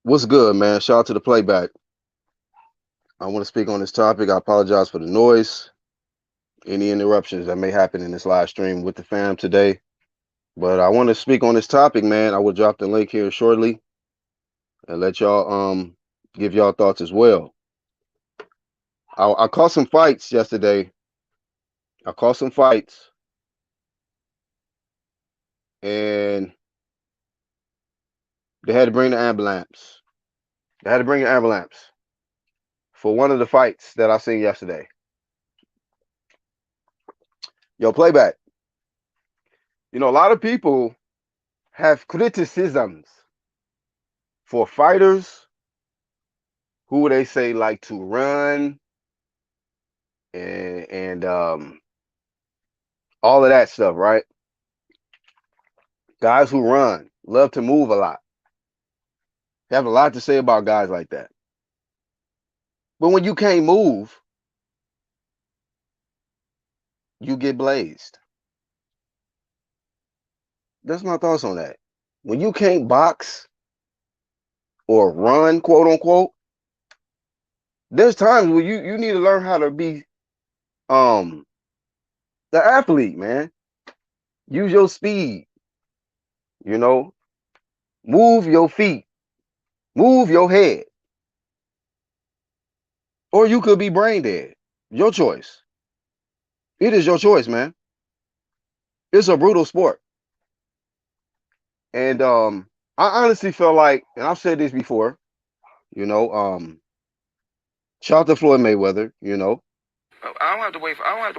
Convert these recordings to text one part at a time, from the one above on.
What's good, man? Shout out to the playback. I want to speak on this topic. I apologize for the noise, any interruptions that may happen in this live stream with the fam today. But I want to speak on this topic, man. I will drop the link here shortly and let y'all give y'all thoughts as well. I caught some fights yesterday. I caught some fights, and they had to bring the ambulance. They had to bring the ambulance for one of the fights that I seen yesterday. Yo, playback. A lot of people have criticisms for fighters who they say like to run and all of that stuff, right? Guys who run love to move a lot. They have a lot to say about guys like that. But when you can't move, you get blazed. That's my thoughts on that. When you can't box or run, quote unquote, there's times where you need to learn how to be um the athlete, man. Use your speed, you know, move your feet, move your head. Or you could be brain dead. Your choice. It is your choice, man. It's a brutal sport. And I honestly feel like, and I've said this before, you know, shout out to Floyd Mayweather. I don't have to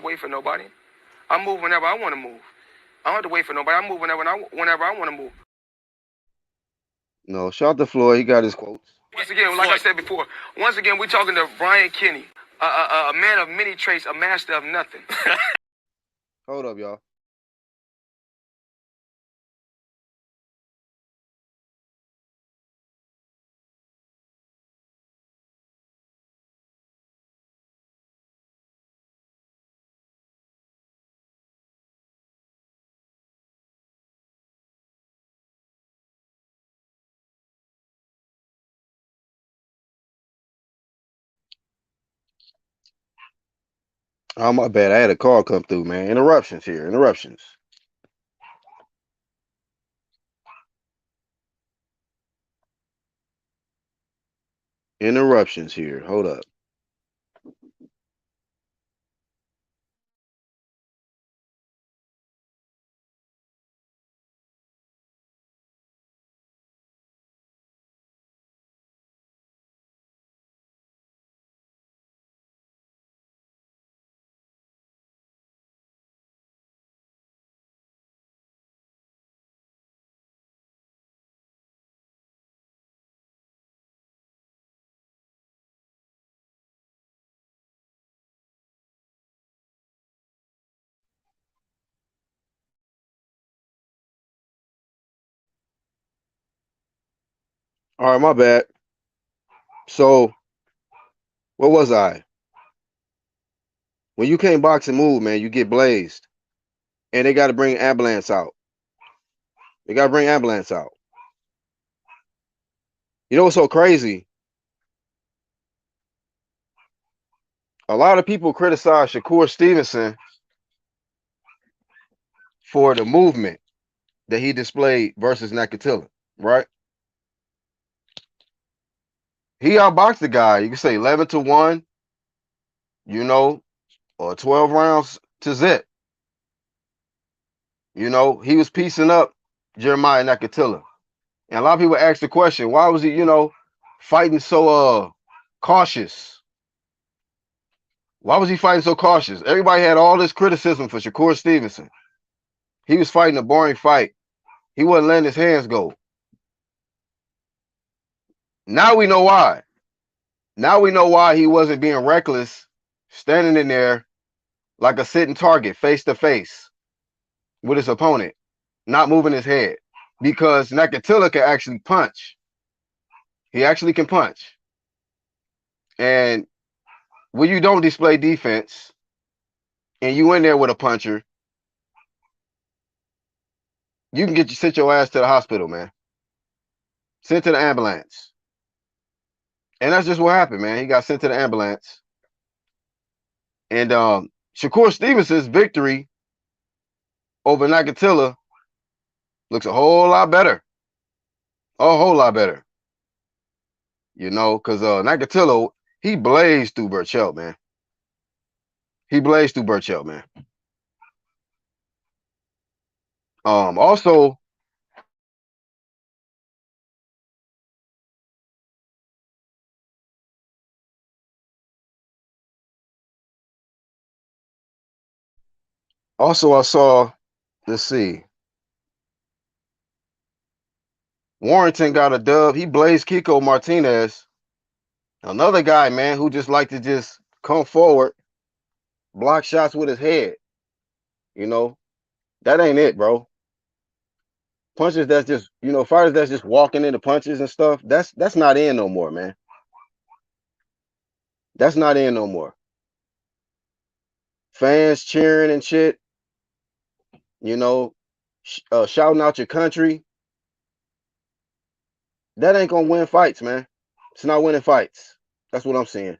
wait for nobody. I move whenever I want to move. I don't have to wait for nobody. I move whenever I want to move. No, shout out to Floyd. He got his quotes. Once again, like I said before, once again, we're talking to Brian Kinney, a man of many traits, a master of nothing. Hold up, y'all. Oh, my bad. I had a call come through, man. Interruptions here. Interruptions. Interruptions here. Hold up. All right, my bad. So, what was I? When you can't box and move, man, you get blazed. And they got to bring ambulance out. They got to bring ambulance out. You know what's so crazy? A lot of people criticize Shakur Stevenson for the movement that he displayed versus Nakathila, right? He outboxed the guy. You can say 11-1, or 12 rounds to zip. He was piecing up Jeremiah Nakathila. And a lot of people ask the question, why was he, fighting so cautious? Why was he fighting so cautious? Everybody had all this criticism for Shakur Stevenson. He was fighting a boring fight. He wasn't letting his hands go. Now we know why. Now we know why he wasn't being reckless, standing in there like a sitting target, face to face with his opponent, not moving his head. Because Nakathila can actually punch. He actually can punch. And when you don't display defense and you in there with a puncher, you can sent your ass to the hospital, man. Sent to the ambulance. And that's just what happened, man. He got sent to the ambulance. And Shakur Stevenson's victory over Nakathila looks a whole lot better. A whole lot better. You know, because Nakathila, he blazed through Berchelt, man. He blazed through Berchelt, man. Also, I saw, let's see, Warrington got a dub. He blazed Kiko Martinez. Another guy, man, who just like to just come forward, block shots with his head. You know, that ain't it, bro. Punches that's just, fighters that's just walking into punches and stuff. That's not in no more, man. That's not in no more. Fans cheering and shit, shouting out your country. That ain't gonna win fights, man. It's not winning fights. That's what I'm saying.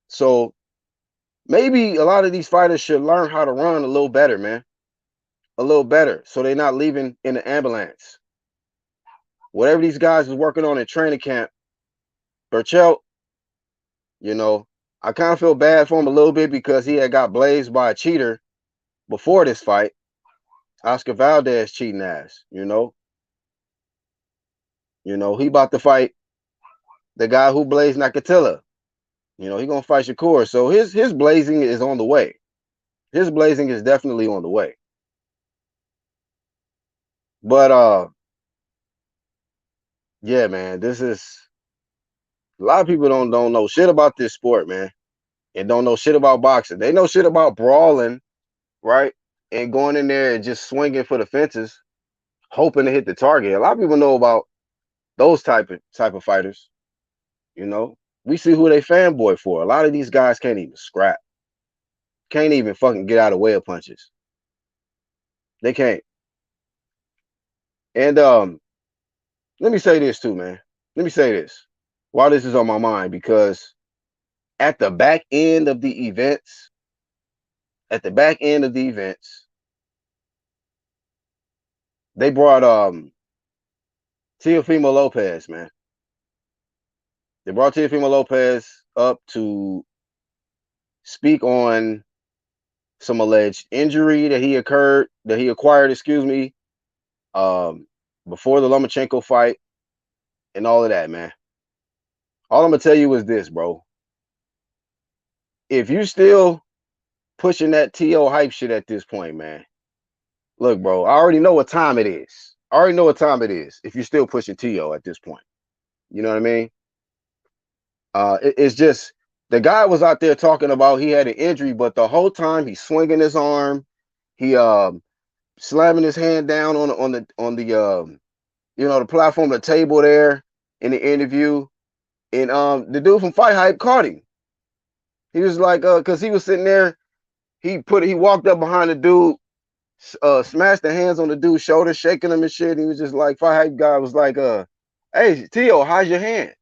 So maybe a lot of these fighters should learn how to run a little better, man. A little better, so they're not leaving in the ambulance. Whatever these guys is working on in training camp, Berchelt, I kind of feel bad for him a little bit because he had got blazed by a cheater before this fight. Oscar Valdez cheating ass, he about to fight the guy who blazed Nakathila. He gonna fight Shakur. So his blazing is on the way. His blazing is definitely on the way. But yeah, man, this is a lot of people don't know shit about this sport, man, and don't know shit about boxing. They know shit about brawling, right, and going in there and just swinging for the fences, hoping to hit the target. A lot of people know about those type of fighters. We see who they fanboy for. A lot of these guys can't even scrap. Can't even fucking get out of the way of punches. They can't. And let me say this too, man. Let me say this while this is on my mind, because at the back end of the events, they brought Teofimo Lopez, man. They brought Teofimo Lopez up to speak on some alleged injury that he acquired, before the Lomachenko fight and all of that, man. All I'm gonna tell you is this, bro. If you still pushing that TO hype shit at this point, man, look, bro, I already know what time it is. If you're still pushing TO at this point. You know what I mean? It's just, the guy was out there talking about he had an injury, but the whole time he's swinging his arm, he slamming his hand down on the platform, the table there in the interview, and the dude from Fight Hype caught him. He was like, because he was sitting there, he walked up behind the dude, smashed the hands on the dude's shoulder, shaking him and shit. He was just like, Fight Hype guy was like, hey, T.O., how's your hand?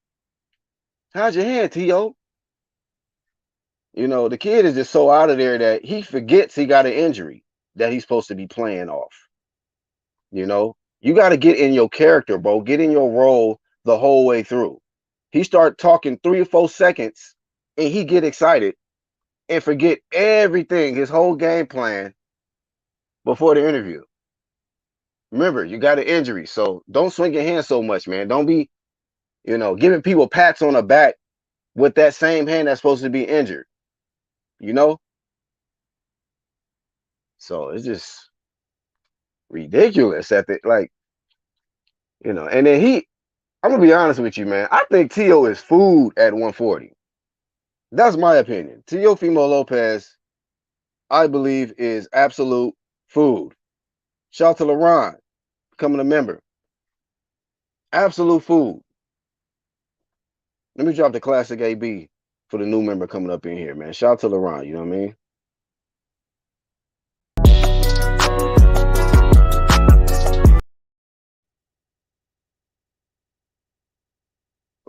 How's your hand, T.O.? The kid is just so out of there that he forgets he got an injury that he's supposed to be playing off. You got to get in your character, bro. Get in your role the whole way through. He start talking 3 or 4 seconds, and he get excited and forget everything, his whole game plan before the interview. Remember, you got an injury, so don't swing your hand so much, man. Don't be, giving people pats on the back with that same hand that's supposed to be injured. So it's just ridiculous and then I'm gonna be honest with you, man. I think T.O. is food at 140. That's my opinion. Teofimo Lopez, I believe, is absolute food. Shout out to LaRon, becoming a member. Absolute food. Let me drop the classic AB for the new member coming up in here, man. Shout out to LaRon, you know what I mean?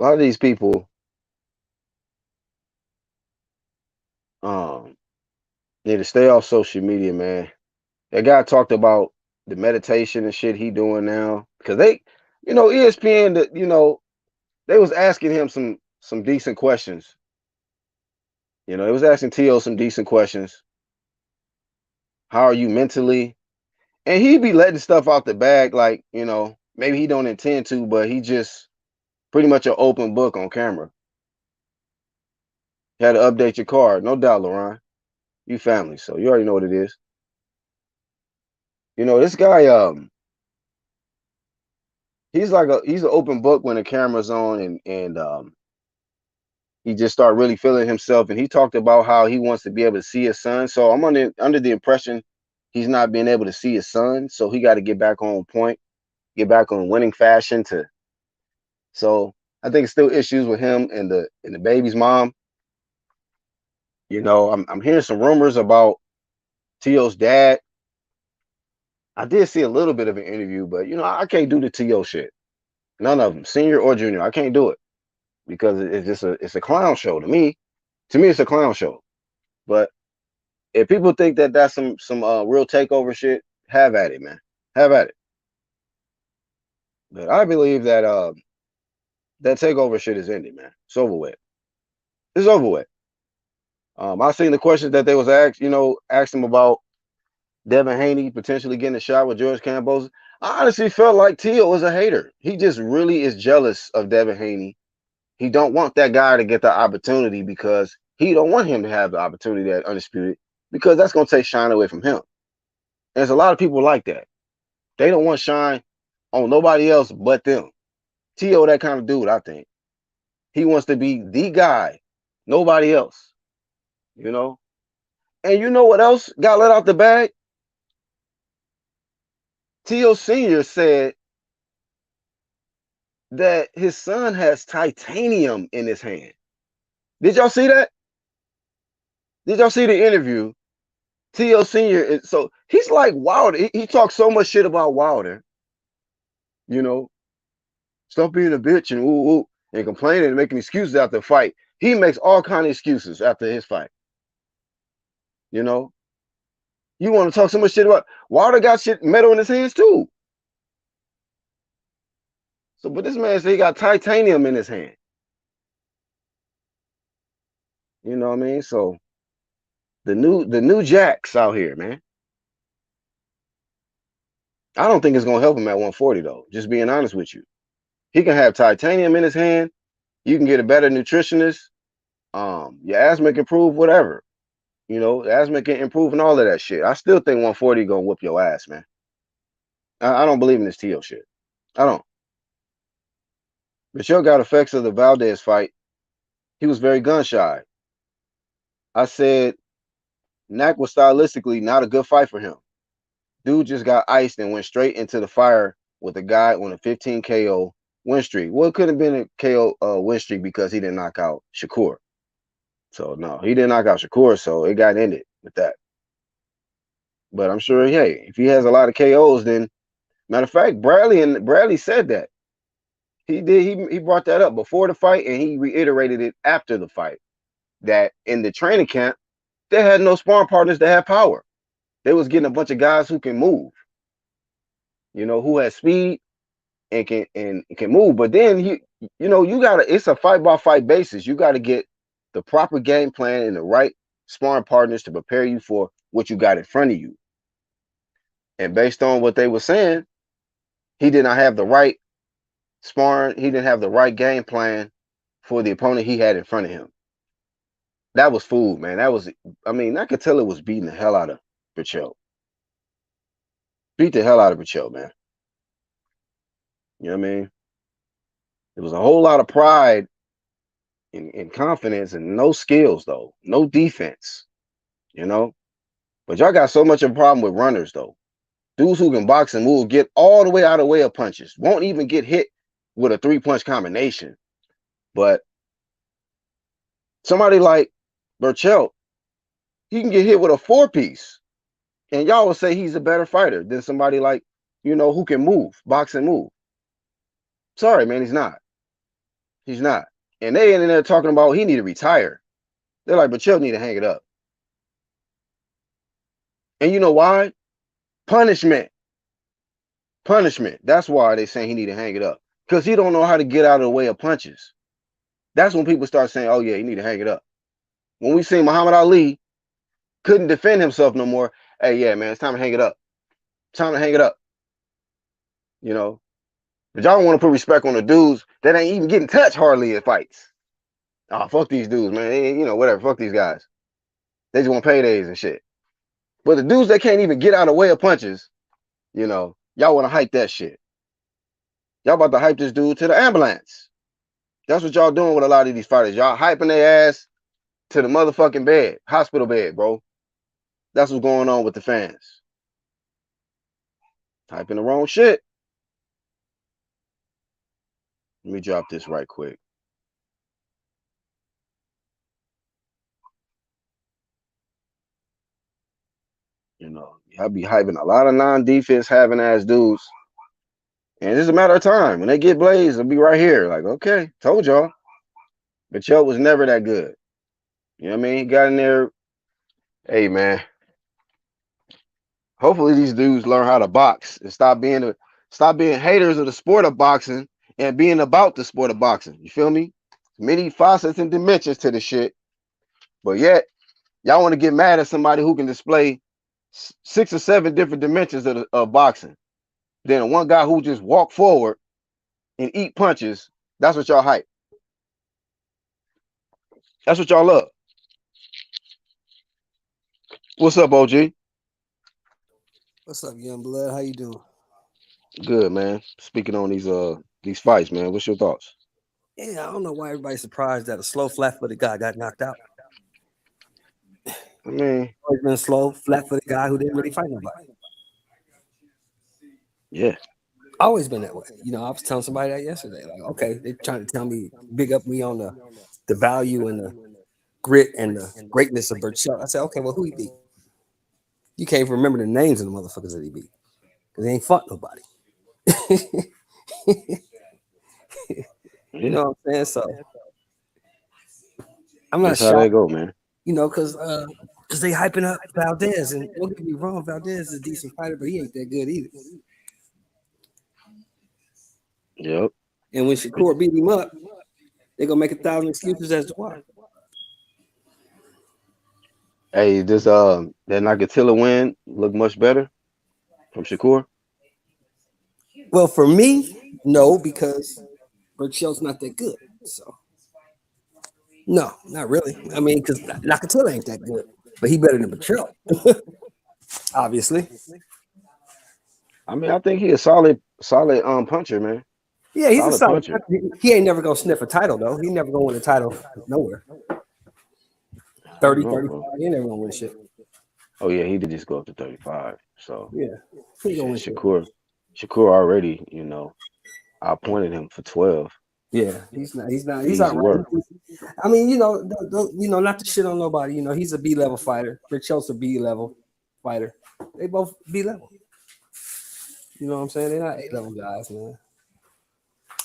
A lot of these people um need to stay off social media, man. That guy talked about the meditation and shit he doing now because ESPN, they was asking him some decent questions. They was asking T.O. some decent questions. How are you mentally? And he be letting stuff out the bag, like, maybe he don't intend to, but he just pretty much an open book on camera. You had to update your card. No doubt, LaRon. You family, so you already know what it is. This guy, he's an open book when the camera's on, and he just started really feeling himself. And he talked about how he wants to be able to see his son. So I'm under the impression he's not being able to see his son. So he got to get back on point, get back on winning fashion to. So I think it's still issues with him and the baby's mom. I'm hearing some rumors about T.O.'s dad. I did see a little bit of an interview, but I can't do the T.O. shit. None of them, senior or junior. I can't do it because it's a clown show to me. To me, it's a clown show. But if people think that that's some real takeover shit, have at it, man. Have at it. But I believe that that takeover shit is ended, man. It's over with. It's over with. I seen the questions that they was asked him about Devin Haney potentially getting a shot with George Campos. I honestly felt like T.O. was a hater. He just really is jealous of Devin Haney. He don't want that guy to get the opportunity because he don't want him to have the opportunity at Undisputed because that's going to take shine away from him. And there's a lot of people like that. They don't want shine on nobody else but them. T.O. that kind of dude, I think. He wants to be the guy, nobody else. And you know what else got let out the bag? T.O. Sr. said that his son has titanium in his hand. Did y'all see that? Did y'all see the interview? T.O. Sr. So he's like Wilder. He talks so much shit about Wilder. Stop being a bitch and ooh, and complaining and making excuses after the fight. He makes all kind of excuses after his fight. You want to talk so much shit about Wilder got shit metal in his hands too. So, but this man said he got titanium in his hand. You know what I mean? So the new Jacks out here, man. I don't think it's gonna help him at 140 though. Just being honest with you, he can have titanium in his hand. You can get a better nutritionist. Your asthma can improve, whatever. Asthma can improve and all of that shit. I still think 140 gonna whoop your ass, man. I don't believe in this T.O. shit. I don't. Michelle got effects of the Valdez fight. He was very gun shy. I said Nak was stylistically not a good fight for him. Dude just got iced and went straight into the fire with a guy on a 15 KO win streak. Well, it could have been a KO win streak because he didn't knock out Shakur. So no, he didn't knock out Shakur, so it got ended with that. But I'm sure, hey, if he has a lot of KOs, then matter of fact, Bradley said that. He did. He brought that up before the fight, and he reiterated it after the fight. That in the training camp, they had no sparring partners that had power. They was getting a bunch of guys who can move, who has speed and can move. But then you gotta. It's a fight by fight basis. You got to get the proper game plan and the right sparring partners to prepare you for what you got in front of you. And based on what they were saying, he did not have the right sparring. He didn't have the right game plan for the opponent he had in front of him. That was food, man. Nakathila was beating the hell out of Berchelt. Beat the hell out of Berchelt, man. You know what I mean? There was a whole lot of pride and confidence and no skills, though. No defense, But y'all got so much of a problem with runners, though. Dudes who can box and move get all the way out of the way of punches. Won't even get hit with a 3-punch combination. But somebody like Berchelt, he can get hit with a 4-piece. And y'all will say he's a better fighter than somebody like, who can move, box and move. Sorry, man, he's not. He's not. And they in there talking about he need to retire. They're like, Berchelt need to hang it up. And you know why? Punishment. Punishment. That's why they saying he need to hang it up. Because he don't know how to get out of the way of punches. That's when people start saying, oh yeah, he need to hang it up. When we see Muhammad Ali couldn't defend himself no more, hey, yeah, man, it's time to hang it up. It's time to hang it up. You know? But y'all don't want to put respect on the dudes that ain't even getting touched hardly in fights. Oh, fuck these dudes, man. They, you know, whatever. Fuck these guys. They just want paydays and shit. But the dudes that can't even get out of the way of punches, you know, y'all want to hype that shit. Y'all about to hype this dude to the ambulance. That's what y'all doing with a lot of these fighters. Y'all hyping their ass to the motherfucking bed, hospital bed, bro. That's what's going on with the fans. Hyping the wrong shit. Let me drop this right quick. You know, y'all be hyping a lot of non-defense having ass dudes. And it's just a matter of time. When they get blazed, they'll be right here. Like, okay, told y'all. Berchelt was never that good. You know what I mean? He got in there. Hey, man. Hopefully these dudes learn how to box and stop being haters of the sport of boxing and being about the sport of boxing. You feel me? Many facets and dimensions to the shit. But yet, y'all want to get mad at somebody who can display 6 or 7 different dimensions of boxing. Then one guy who just walk forward and eat punches, that's what y'all hype. That's what y'all love. What's up, OG? What's up, young blood? How you doing? Good, man. Speaking on these fights, man. What's your thoughts? Yeah, I don't know why everybody's surprised that a slow, flat-footed guy got knocked out. I mean, Always been a slow, flat-footed guy who didn't really fight nobody. yeah. Always been that way. You know, I was telling somebody that yesterday. Like, okay, they're trying to tell me, big up me on the value and the grit and the greatness of Berchelt. I said, okay, well, who he beat? You can't even remember the names of the motherfuckers that he beat because they ain't fought nobody. You know what I'm saying? So I'm not That's how they shocked. go, man. You know, because they hyping up Valdez, and don't get me wrong, Valdez is a decent fighter, but he ain't that good either. Yep. And when Shakur beat him up, they're gonna make 1,000 excuses as to why. Hey, this that Nakathila win look much better from Shakur. Well, for me, no, because Berchelt's not that good. So no, not really. I mean, because Nakathila ain't that good, but he better than Berchelt, obviously. I mean, I think he a solid puncher, man. Yeah, he's a Solid solid. puncher. He ain't never gonna sniff a title though. He never gonna win a title nowhere. I don't 30, know, 35, bro. he ain't never gonna win shit. Oh yeah, he did just go up to 35. So Yeah, he ain't gonna shit, win shit. Shakur already, you know, I appointed him for 12. Yeah, he's not. He's not. He's Easy not right. work. I mean, you know, not to shit on nobody. You know, he's a B level fighter. Berchelt's a B level fighter. They both B level. You know what I'm saying? They're not A level guys, man.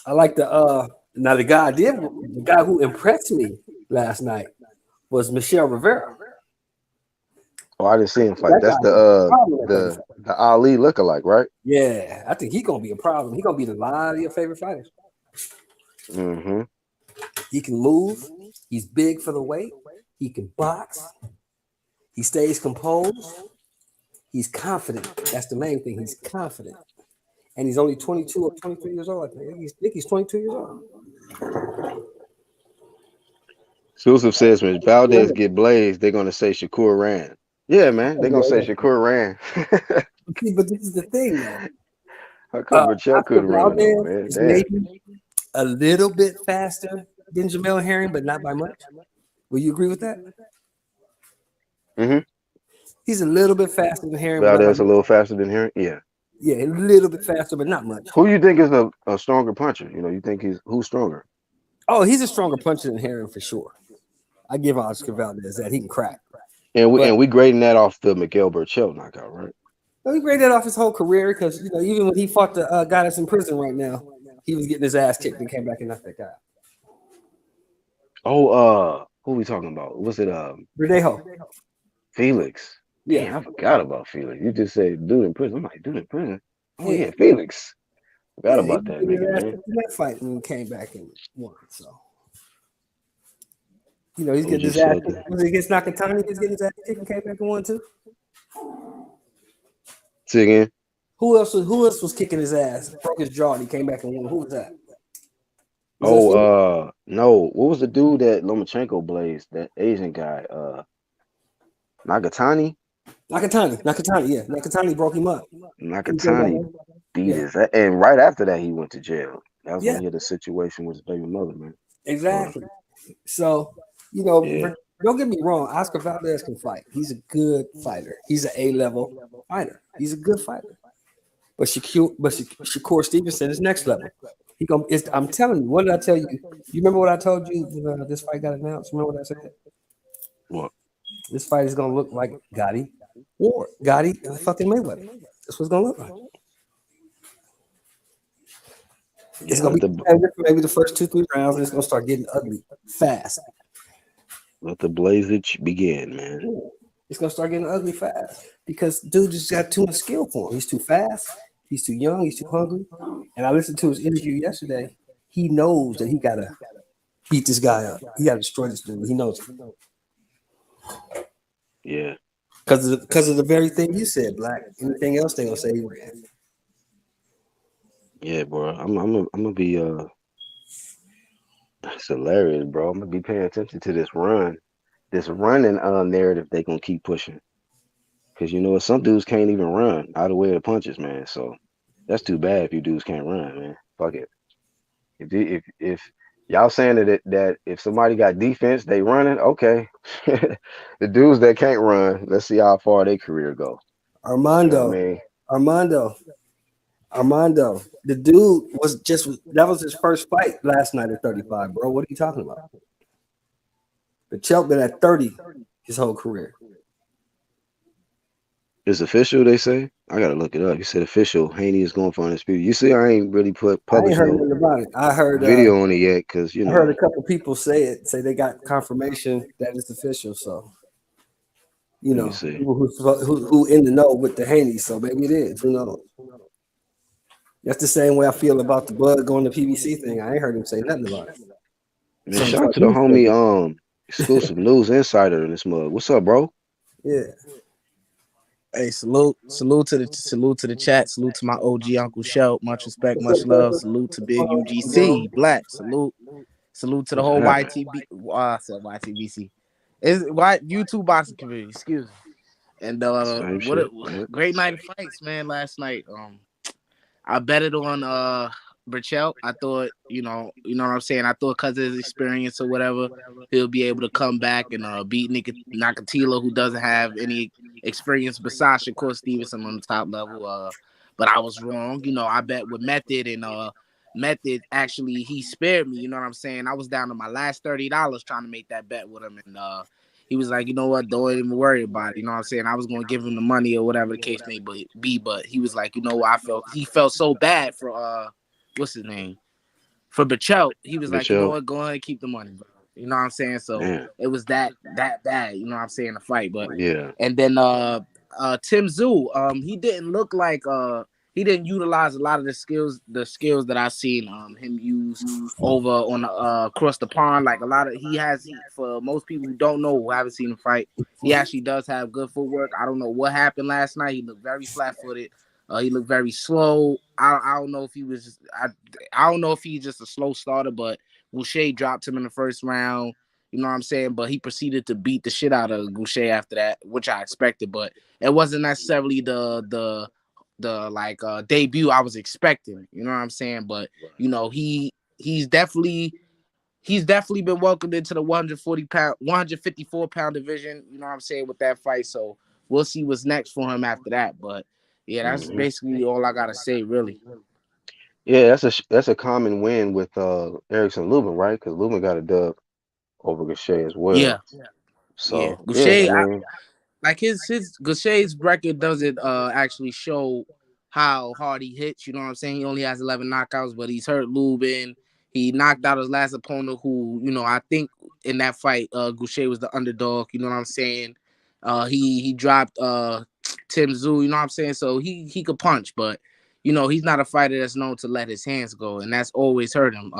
I like now the guy who impressed me last night was Michelle Rivera. Oh, I didn't see him fight. That That's guy is a problem at 35. the Ali lookalike, right? Yeah, I think he's gonna be a problem. He's gonna be a lot of your favorite fighters. Mm-hmm. He can move. He's big for the weight. He can box. He stays composed. He's confident. That's the main thing. He's confident. And he's only 22 or 23 years old. I think he's 22 years old. Exclusive says when Valdez get blazed, they're gonna say Shakur ran. Yeah, man, they're gonna say Shakur ran. See, but this is the thing, though. How come Berchelt Oscar couldn't run though, Valdez man? is Damn. maybe a little bit faster than Jamel Herring, but not by much. Will you agree with that? Mm-hmm. He's a little bit faster than Herring, but not by Valdez a much. little faster than here. Yeah. Yeah, a little bit faster, but not much. Who you think is a stronger puncher? You know, you think who's stronger? Oh, he's a stronger puncher than Herring for sure. I give Oscar Valdez that he can crack. And But we grading that off the Miguel Berchelt knockout, right? he graded that off his whole career because even when he fought the guy that's in prison right now, he was getting his ass kicked and came back and knocked that guy out. Oh, who we talking about? Was it Verdejo. Felix? Yeah. Damn, I forgot about Felix. You just said dude in prison. I'm like, dude in prison? Oh Yeah. yeah, Felix. Forgot Yeah. He about was that getting nigga, his ass man. kicked in that fight and came back and won. So, he's getting OG his ass Shelton. kicked. Was it against Nakatani? He's getting his ass kicked and came back and won too. Say again. Who else was kicking his ass? Broke his jaw and he came back and won. Who was that? Was that Oh, Felix? no. What was the dude that Lomachenko blazed? That Asian guy, Nagatani? Nakatani, yeah. Nakatani broke him up. He came back Nakatani and beat yeah. his and right after that he went to jail. That was when Yeah, he had a situation with his baby mother, man. But exactly. So, yeah, don't get me wrong. Oscar Valdez can fight. He's a good fighter. He's an A-level fighter. He's a good fighter. Shakur Stevenson is next level. I'm telling you. What did I tell you? You remember what I told you when this fight got announced? Remember what I said? what? This fight is gonna look like Gotti, and fucking Mayweather. That's what it's gonna look like. It's Yeah, gonna be competitive for maybe the first 2, 3 rounds, and it's gonna start getting ugly fast. let the blazage begin, man. Yeah. It's gonna start getting ugly fast because dude just got too much skill for him. He's too fast. He's too young. He's too hungry. And I listened to his interview yesterday. He knows that he gotta beat this guy up. He gotta destroy this dude. He knows it Yeah, because of the very thing you said, Black. Anything else they gonna say he ran. yeah, bro. I'm gonna be it's hilarious, bro. I'm gonna be paying attention to this running narrative they gonna keep pushing. Cause you know what, some dudes can't even run out of the way of the punches, man. So that's too bad if you dudes can't run, man. Fuck it. If y'all saying that if somebody got defense, they running, okay. The dudes that can't run, let's see how far their career go. You know what I Armando, mean? Armando, Armando. The dude that was his first fight last night at 35, bro. What are you talking about? Berchelt been at 30 his whole career. It's official, they say. I gotta look it up. You said official. Haney is going for undisputed. You see, I ain't really I ain't published heard no nothing about it. video on it yet, cause I heard a couple people say they got confirmation that it's official. So let me see. people who in the know with the Haney. So maybe it is. Who knows? That's the same way I feel about the Bud going to PBC thing. I ain't heard him say nothing about it. Man, So shout out to the homie exclusive news insider in this mug. What's up, bro? yeah, Hey, salute to the chat, salute to my OG Uncle Shell. Much respect, much love. Salute to Big UGC, Black. Salute to the What's whole happening? YTB. I said YTBC. Is why YouTube boxing community? Excuse me. And Same what a shit. Yep. great night of fights, man. Last night, I betted on Berchelt. I thought, you know what I'm saying. I thought because of his experience or whatever, he'll be able to come back and beat Nakathila, who doesn't have any experience besides Shakur Stevenson on the top level. But I was wrong. I bet with Method and Method actually he spared me. You know what I'm saying. I was down to my last $30 trying to make that bet with him, and he was like, you know what, don't even worry about it. You know what I'm saying? I was gonna give him the money or whatever the case may be, but he was like, you know what, he felt so bad for what's his name? For Berchelt. He was like, you know Michelle. what, go ahead and keep the money, bro. You know what I'm saying? So Man. it was that bad, you know what I'm saying, the fight. But Yeah. and then Tim Zoo, he didn't look like he didn't utilize a lot of the skills that I seen him use over on across the pond. Like a lot of for most people who don't know, who haven't seen him fight, he actually does have good footwork. I don't know what happened last night. He looked very flat-footed. He looked very slow. I don't know if he was I don't know if he's just a slow starter, but Boucher dropped him in the first round. You know what I'm saying? But he proceeded to beat the shit out of Boucher after that, which I expected. But it wasn't necessarily the like debut I was expecting. You know what I'm saying? But he's definitely been welcomed into the 154 pound division. You know what I'm saying, with that fight. So we'll see what's next for him after that. But yeah, that's Hmm. basically all I gotta say, really. Yeah, that's a common win with Erickson Lubin, right? Because Lubin got a dub over Gachet as Yeah, well. yeah. So yeah, I Goucher, mean, like his Gaucher's record doesn't actually show how hard he hits. You know what I'm saying? He only has 11 knockouts, but he's hurt Lubin. He knocked out his last opponent, who, you know, I think in that fight, Goucher was the underdog. You know what I'm saying? He dropped Tim Tszyu. You know what I'm saying? So he could punch, but you know he's not a fighter that's known to let his hands go, and that's always hurt him.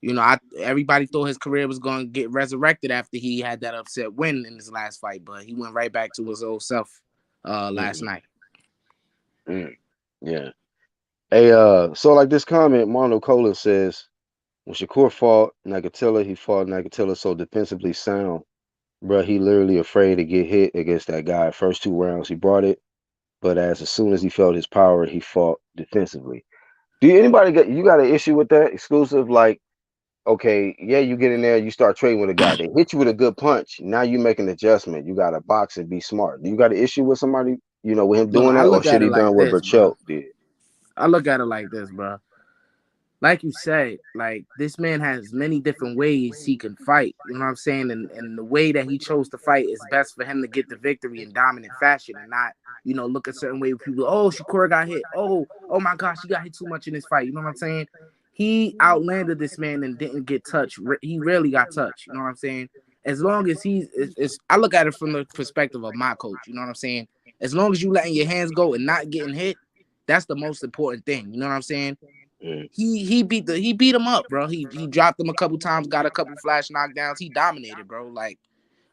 You know, everybody thought his career was going to get resurrected after he had that upset win in his last fight, but he went right back to his old self last night. Yeah. Hey, so like this comment, Mono Cola says, when Shakur fought Nakathila, he fought Nakathila so defensively sound. Bruh, he literally afraid to get hit against that guy. First 2 rounds, he brought it. But as soon as he felt his power, he fought defensively. Anybody got an issue with that? Exclusive, like, okay, yeah, you get in there, you start trading with a guy. They hit you with a good punch. Now you make an adjustment. You got to box and be smart. Do you got an issue with somebody, with him Look, doing I that? Or look should at he it like done what this, bro. Berchelt did? I look at it like this, bro. Like you said, like this man has many different ways he can fight. You know what I'm saying? And the way that he chose to fight is best for him to get the victory in dominant fashion and not, you know, look a certain way. People, oh, Shakur got hit. Oh my gosh, he got hit too much in this fight. You know what I'm saying? He outlanded this man and didn't get touched. He rarely got touched. You know what I'm saying? As long as I look at it from the perspective of my coach. You know what I'm saying? As long as you letting your hands go and not getting hit, that's the most important thing. You know what I'm saying? He beat him up, bro. He dropped him a couple times, got a couple flash knockdowns. He dominated, bro. Like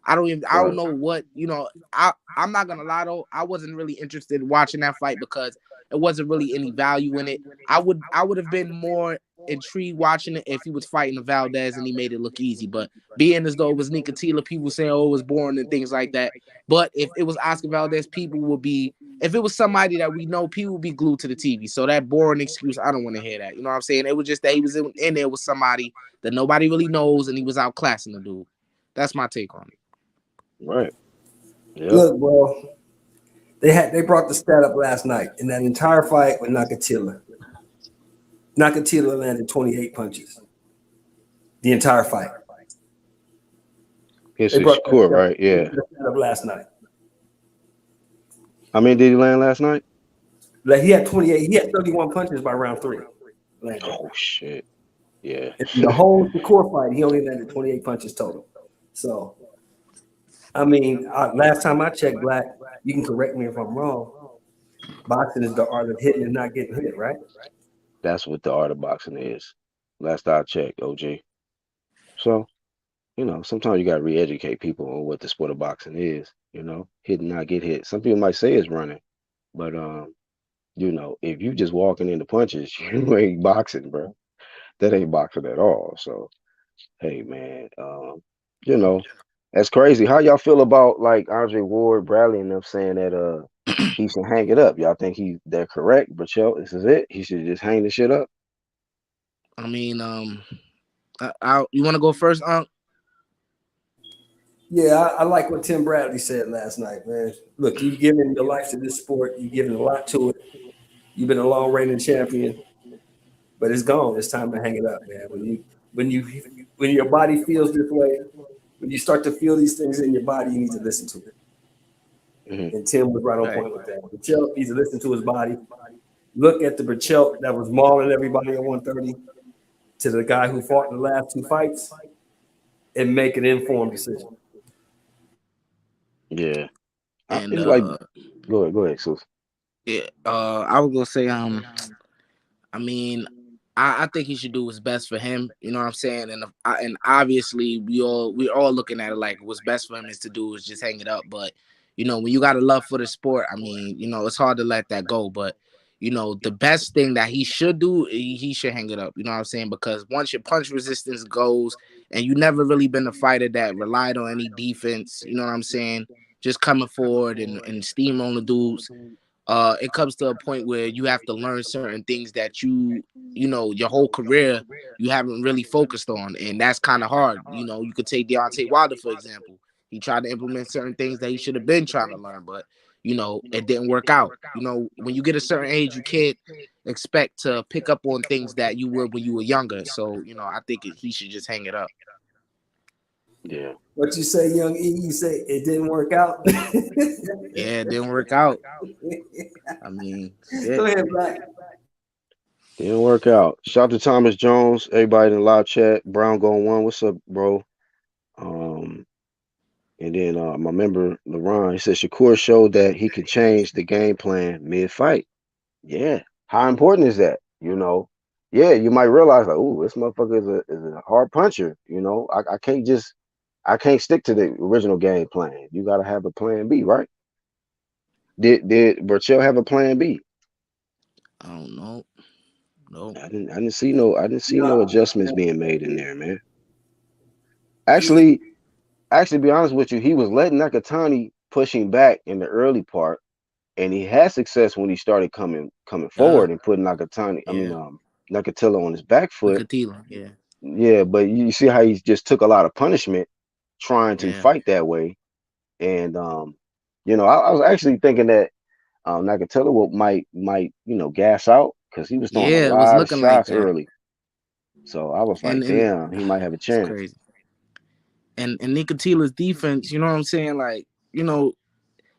I don't know what, you know. I'm not gonna lie though, I wasn't really interested in watching that fight because it wasn't really any value in it. I would have been more intrigued watching it if he was fighting a Valdez and he made it look easy. But being as though it was Nakathila, people saying, oh, it was boring and things like that. But if it was Oscar Valdez, people would be, if it was somebody that we know, people would be glued to the TV. So that boring excuse, I don't want to hear that. You know what I'm saying? It was just that he was in there with somebody that nobody really knows and he was outclassing the dude. That's my take on it. Right. Yep. Look, bro, they brought the stat up last night in that entire fight with Nakathila. Nakathila landed 28 punches. The entire fight. It's They brought Shakur, right? Yeah. the stat up last night. How many did he land last night? Like he had 28. He had 31 punches by round 3. Landed. Oh shit. Yeah. In the whole Shakur fight, he only landed 28 punches total. So, I mean, last time I checked, Black, you can correct me if I'm wrong. Boxing is the art of hitting and not getting hit, right? That's what the art of boxing is. Last I checked, OG. So, sometimes you gotta re-educate people on what the sport of boxing is. Hit and not get hit. Some people might say it's running, but if you just walking into punches, you ain't boxing, bro. That ain't boxing at all. So, hey, man, that's crazy. How y'all feel about like Andre Ward, Bradley, and them saying that he should hang it up? Y'all think they're correct? Berchelt, this is it. He should just hang the shit up. I mean, you want to go first, Unc? Yeah, I like what Tim Bradley said last night, man. Look, you've given your life to this sport. You've given a lot to it. You've been a long reigning champion, but it's gone. It's time to hang it up, man. When your body feels this way, when you start to feel these things in your body, you need to listen to it. Mm-hmm. And Tim was right on point with that. Berchelt needs to listen to his body. Look at the Berchelt that was mauling everybody at 130 to the guy who fought in the last 2 fights and make an informed decision. Yeah. And it's like, go ahead, Sus. Yeah, I was gonna say, I mean, I think he should do what's best for him. You know what I'm saying? And obviously we're all looking at it like what's best for him is to do is just hang it up. But when you got a love for the sport, I mean, it's hard to let that go. But the best thing that he should do, he should hang it up. You know what I'm saying? Because once your punch resistance goes, and you never really been a fighter that relied on any defense. You know what I'm saying? Just coming forward and steamrolling dudes. It comes to a point where you have to learn certain things that your whole career you haven't really focused on, and that's kind of hard. You could take Deontay Wilder for example. He tried to implement certain things that he should have been trying to learn, but it didn't work out. When you get a certain age, you can't expect to pick up on things that you would when you were younger. So I think he should just hang it up. Yeah. What you say, Young E? You say it didn't work out. Yeah, it didn't work out. I mean, go ahead, Black. Didn't work out. Shout out to Thomas Jones, everybody in the live chat. Brown going one. What's up, bro? Um, and then my member LaRon, he said Shakur showed that he can change the game plan mid-fight. Yeah. How important is that? Yeah, you might realize like, oh, this motherfucker is a hard puncher. I can't stick to the original game plan. You gotta have a plan B, right? Did Berchelt have a plan B? I don't know. Nope. I didn't see no No, adjustments being made in there, man. he, Actually, actually, be honest with you, he was letting Nakatani pushing back in the early part, and he had success when he started coming Yeah. forward and putting Nakatani, I mean, Yeah. Nakatila on his back foot. Nakatila. Yeah. Yeah, but you see how he just took a lot of punishment trying to Yeah. fight that way, and I was actually thinking that Nakatila might gas out because he was throwing a Yeah. It was lot of looking like shots that. early. So I was like, And damn, he might have a it's chance. crazy. And Nicatila's defense, you know what I'm saying? Like,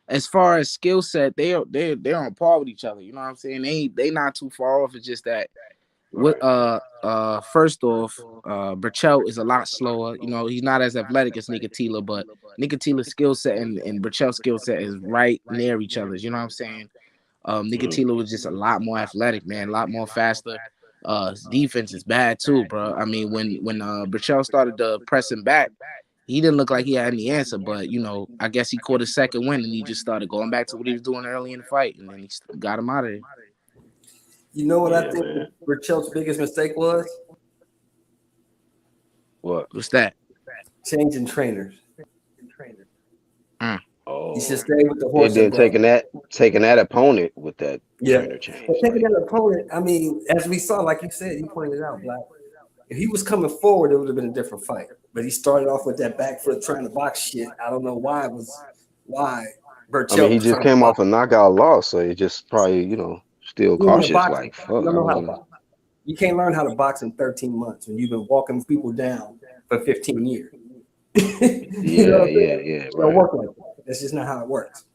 as far as skill set, they're on par with each other. You know what I'm saying? They not too far off. It's just that what Right. first off, Berchelt is a lot slower. He's not as athletic as Nicatila, but Nicatila's skill set and Berchelt's skill set is right near each other's. You know what I'm saying? Mhm. Nicatila was just a lot more athletic, man, a lot more faster. His defense is bad too, bro. I mean, when Berchelt started pressing back, he didn't look like he had any answer, but I guess he caught his second win and he just started going back to what he was doing early in the fight, and then he got him out of there. you know what I Yeah, think man. Berchelt's biggest mistake was? What? What's that? Changing trainers. Mm. He should Oh, stay with the and horse that then brought him. taking that opponent with that Yeah. trainer But change. taking Like, that opponent, I mean, as we saw, like you said, you pointed out, Black. If he was coming forward, it would have been a different fight. But he started off with that back foot trying to box shit. I don't know why I mean, Berchelt he was just trying to came box. off a knockout loss, so he just probably, still You don't know cautious. boxing. Like, fuck, You I don't know don't how to want to. box. You can't learn how to box in 13 months when you've been walking people down for 15 years. You know Yeah, what I'm saying? yeah, yeah. It don't Right. work like that. That's just not how it works.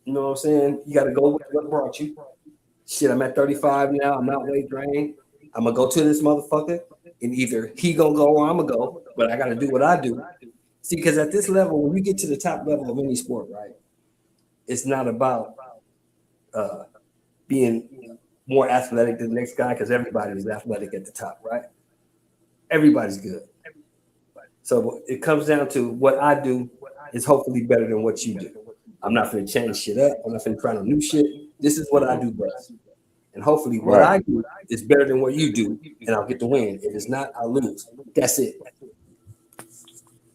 You know what I'm saying? You got to go with what brought you. Shit, I'm at 35 now. I'm not weight drained. I'm gonna go to this motherfucker, and either he gonna go or I'm gonna go. But I got to do what I do. See, because at this level, when you get to the top level of any sport, right, it's not about uh, being more athletic than the next guy because everybody is athletic at the top, right? Everybody's good. So it comes down to what I do is hopefully better than what you do. I'm not going to change shit up. I'm not going to try no new shit. This is what I Hmm. do best. And hopefully what Right. I do is better than what you do, and I'll get the win. If it's not, I'll lose. That's it.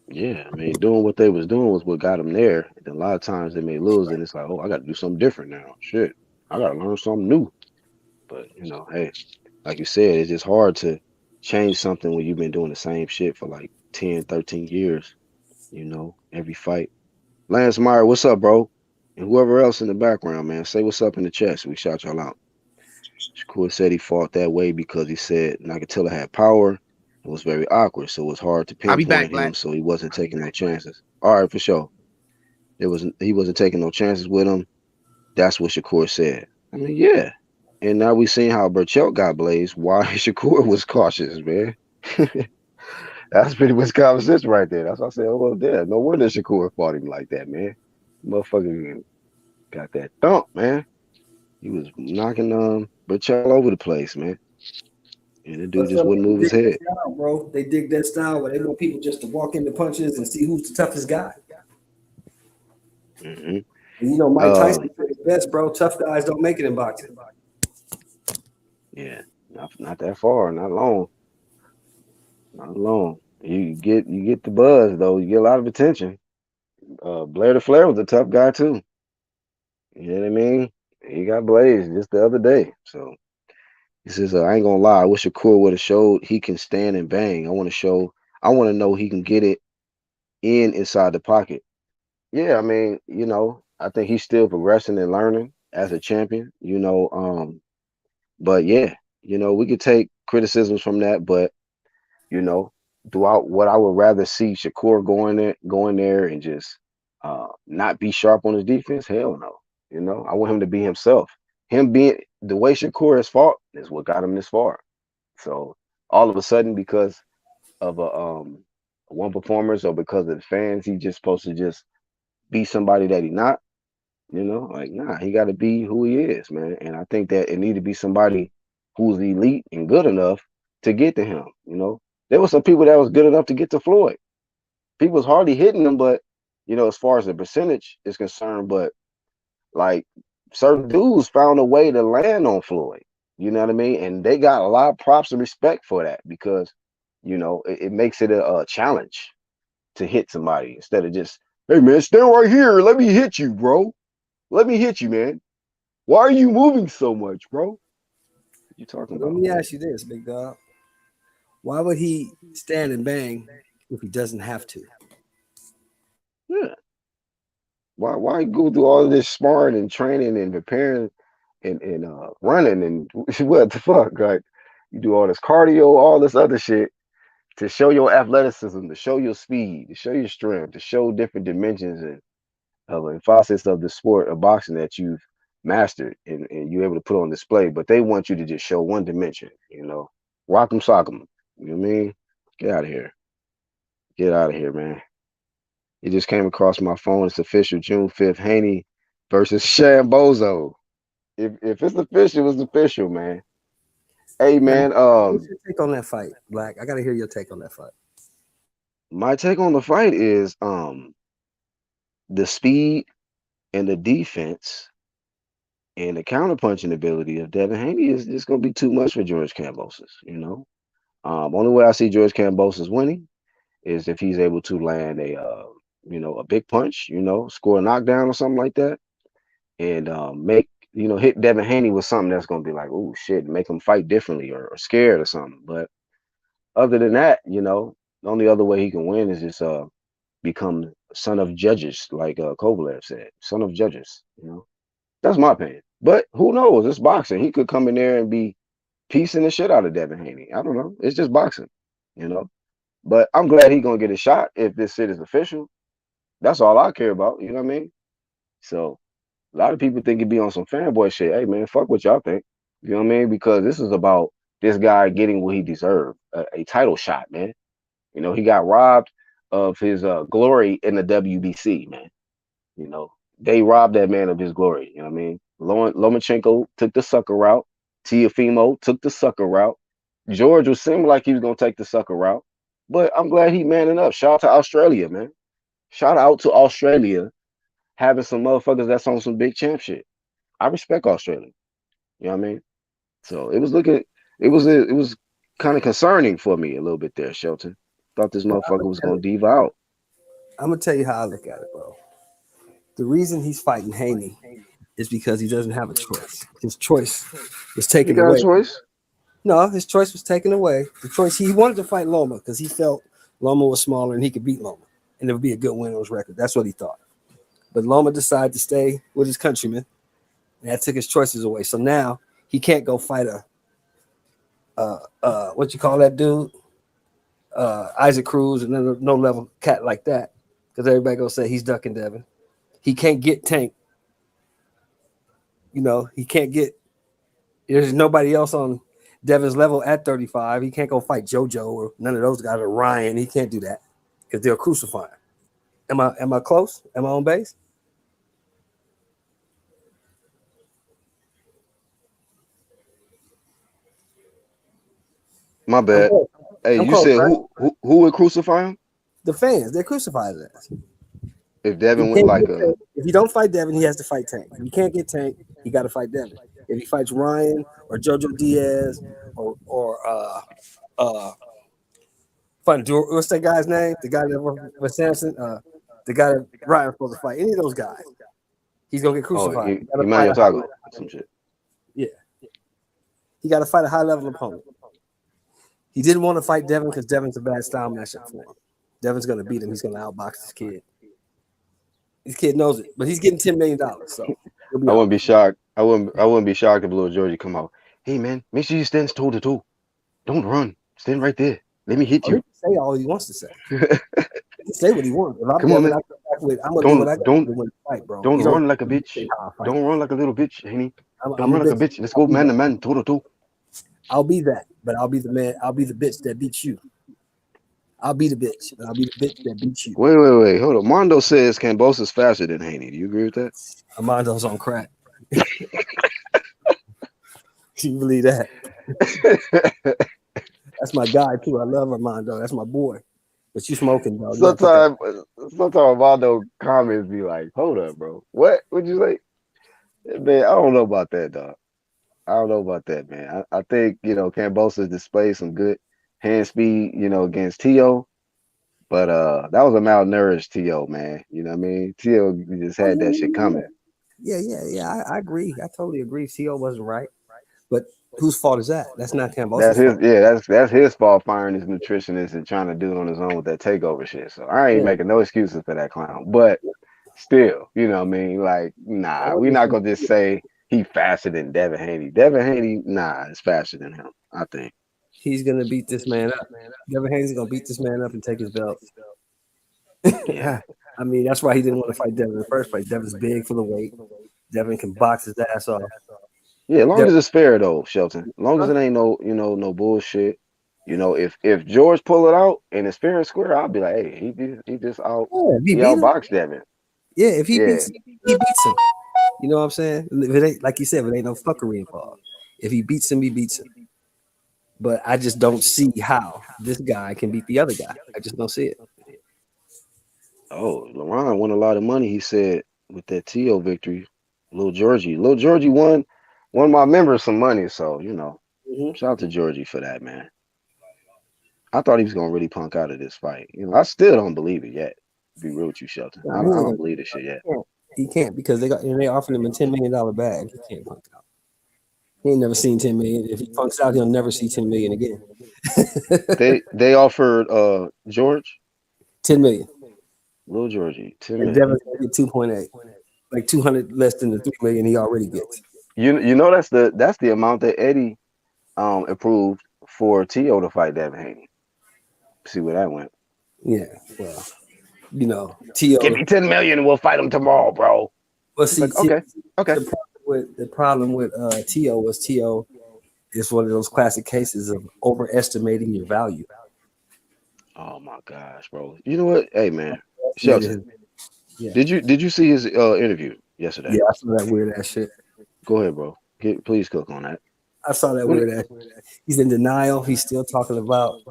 Yeah. I mean, doing what they was doing was what got them there. And then a lot of times they may lose, and it's like, oh, I got to do something different now. Shit, I got to learn something new. But hey, like you said, it's just hard to change something when you've been doing the same shit for like 10, 13 years. Every fight. Lance Meyer, what's up, bro? And whoever else in the background, man, say what's up in the chat. So we shout y'all out. Shakur said he fought that way because he said Nakatila had power and was very awkward, so it was hard to I'll be back, pinpoint him. Black. So he wasn't taking no chances. All right, for sure. He wasn't taking no chances with him. That's what Shakur said. I mean, yeah. And now we seen how Berchelt got blazed. Why Shakur was cautious, man. That's pretty much common sense right there. That's why I said, oh well, there. No wonder Shakur fought him like that, man. Motherfucker got that thump, man. He was knocking Berchelt all over the place, man. And the dude But just some wouldn't people move his dig that head. style, bro. They dig that style where they want people just to walk into punches and see who's the toughest guy. Hmm. And Mike Uh, Tyson said it best, bro. Tough guys don't make it in boxing. yeah, not that far, not long, not long. You get the buzz though. You get a lot of attention. Blair the Flair was a tough guy too. You know what I mean? He got blazed just the other day. So he says, I ain't gonna lie. I wish Shakur would have showed he can stand and bang. I want to know he can get it inside the pocket. Yeah, I mean, I think he's still progressing and learning as a champion. But yeah, we could take criticisms from that, but you know, throughout what I would rather see Shakur going there and just not be sharp on his defense. Hell no. I want him to be himself. Him being the way Shakur has fought is what got him this far. So all of a sudden, because of a one performance or because of the fans, he just supposed to just be somebody that he not. You know, like nah, he got to be who he is, man. And I think that it need to be somebody who's elite and good enough to get to him. You know, there were some people that was good enough to get to Floyd. People was hardly hitting him, but you know, as far as the percentage is concerned, but like certain dudes found a way to land on Floyd. You know what I mean? And they got a lot of props and respect for that because, you know, it makes it a challenge to hit somebody instead of just, hey man, stand right here. Let me hit you, bro. Let me hit you, man. Why are you moving so much, bro? What you talking Let about? me ask you this, big dog. Why would he stand and bang if he doesn't have to? Yeah. Why go through all of this sparring and training and preparing and running and what the fuck? Like you do all this cardio, all this other shit to show your athleticism, to show your speed, to show your strength, to show different dimensions and facets of the sport of boxing that you've mastered and you're able to put on display. But they want you to just show one dimension, you know. Rock 'em, sock 'em. You know what I mean? Get out of here. Get out of here, man. It just came across my phone. It's official, June 5th. Haney versus Shambozo. If it's official, it's official, man. Hey, Now, man. what's your take on that fight, Black? I got to hear your take on that fight. My take on the fight is the speed and the defense and the counterpunching ability of Devin Haney is just going to be too much for George Kambosos. You know, only way I see George Kambosos winning is if he's able to land a big punch, you know, score a knockdown or something like that, and make hit Devin Haney with something that's going to be like, oh shit, make him fight differently or scared or something. But other than that, you know, the only other way he can win is just become son of judges, like Kovalev said, son of judges. You know, that's my opinion. But who knows? It's boxing. He could come in there and be piecing the shit out of Devin Haney. I don't know. It's just boxing, you know. But I'm glad he's gonna get a shot if this shit is official. That's all I care about. You know what I mean? So a lot of people think it be on some fanboy shit. Hey man, fuck what y'all think. You know what I mean? Because this is about this guy getting what he deserved, a title shot, man. You know, he got robbed of his glory in the WBC, man. You know, they robbed that man of his glory. You know what I mean? Lomachenko took the sucker route. Teofimo took the sucker route. George was seeming like he was gonna take the sucker route, but I'm glad he manning up. Shout out to Australia, man. Shout out to Australia having some motherfuckers that's on some big champ shit. I respect Australia. You know what I mean? So it was kind of concerning for me a little bit there, Shelton. Thought this motherfucker was gonna diva out. I'm gonna tell you how I look at it, bro. The reason he's fighting Haney is because he doesn't have a choice. His choice was He taken got a away. choice. No, his choice was taken away. The choice he wanted to fight Loma because he felt Loma was smaller and he could beat Loma, and it would be a good win on his record. That's what he thought. But Loma decided to stay with his countrymen, and that took his choices away. So now he can't go fight what you call that dude, Isaac Cruz, and then no level cat like that, because everybody gonna say he's ducking Devin. He can't get Tank. You know, he can't get. There's nobody else on Devin's level at 35. He can't go fight JoJo or none of those guys or Ryan. He can't do that because they'll crucify him. Am I close? Am I on base? My I'm bad. close. Hey, I'm you close, said right? who would crucify him The fans, they crucify his ass. if He Devin went can't like get a Tank. If he don't fight Devin, he has to fight Tank. If he can't get Tank, he got to fight Devin. If he fights Ryan or JoJo Diaz or what's that guy's name? The guy that was Samson, the guy that Ryan was supposed to fight. Any of those guys, he's gonna get crucified. He got to fight Emmanuel a high Tago level. or some shit. Yeah, he got to fight a high level opponent. He didn't want to fight Devin because Devin's a bad style matchup for him. Devin's gonna beat him. He's gonna outbox this kid. This kid knows it, but he's getting $10 million, so he'll be I all wouldn't right. be shocked. I wouldn't be shocked if little Georgie come out. Hey man, make sure you stand toe to toe. Don't run. Stand right there. Let me hit Oh, he you. can say all he wants to say. He can say what he wants. If I'm Come on, Devin, man. I come back with I'm gonna do what Don't I got to don't do to win the fight, bro. don't You don't run like a bitch. say how I fight. Don't run like a little bitch, Henny. I'm a run like a bitch. bitch. Let's I'll go be man that. to man, two to two. I'll be that, but I'll be the man. I'll be the bitch that beats you. I'll be the bitch, but I'll be the bitch that beats you. Wait. Hold on. Mondo says Cambosa's faster than Haney. Do you agree with that? Armando's on crack. You believe that? That's my guy too. I love Armando. That's my boy. But you smoking, dog. You gotta put that. Sometimes Mondo comments be like, "Hold up, bro. What would you say?" Man, I don't know about that, dog. I don't know about that, man. I think Cambosa displayed some good hand speed, against T.O. But that was a malnourished T.O., man. You know what I mean? T.O. just Oh had that shit yeah, coming. I agree. I totally agree. CO wasn't right, but whose fault is that? That's not That's Cambosa's his, fault. yeah. That's his fault firing his nutritionist and trying to do it on his own with that takeover shit. So I ain't Yeah, making no excuses for that clown. But still, you know what I mean? Like, that nah, was we just not gonna just say he faster than Devin Haney. Devin Haney, nah, is faster than him, I think. he's gonna beat this man up. Devin Haney's gonna beat this man up and take his belt. Yeah. I mean, that's why he didn't want to fight Devin in the first place. Devin's big for the weight. Devin can box his ass off. Yeah, as long Devin, as it's fair though, Shelton. As long as huh? it ain't no bullshit. If George pull it out and it's fair and square, I'll be like, hey, he just Yeah, if he he beat him, outboxed Devin. yeah, if he Yeah. beats him, he beats him. You know what I'm saying? If it ain't like you said, if it ain't no fuckery involved. If he beats him, he beats him. But I just don't see how this guy can beat the other guy. I just don't see it. Oh, LeBron won a lot of money, he said, with that T.O. victory. Little Georgie won my members some money. So, Mm-hmm. shout out to Georgie for that, man. I thought he was gonna really punk out of this fight. I still don't believe it yet. To be real with you, Shelton. Nah, I, he I ain't don't gonna. believe this shit yet. He can't because they offered him a $10 million bag. He can't punk out. He ain't never seen 10 million. If he punks out, he'll never see 10 million again. They offered George, 10 million, Little Georgie, 10 and million. Devin's gonna get 2.8, like 200 less than the 3 million he already gets. That's the amount that Eddie approved for T.O. to fight Devin Haney. See where that went. Yeah, well, Give To me 10 million and we'll fight him tomorrow, bro. well, It's like, okay, okay. the problem with To was To is one of those classic cases of overestimating your value. Oh my gosh, bro. You know what? Hey man, Estimated Shelton, his, yeah, did you see his interview yesterday? yeah. I saw that weird ass shit. Go ahead, bro. Please cook on that. I saw that What? weird ass. He's in denial. He's still talking about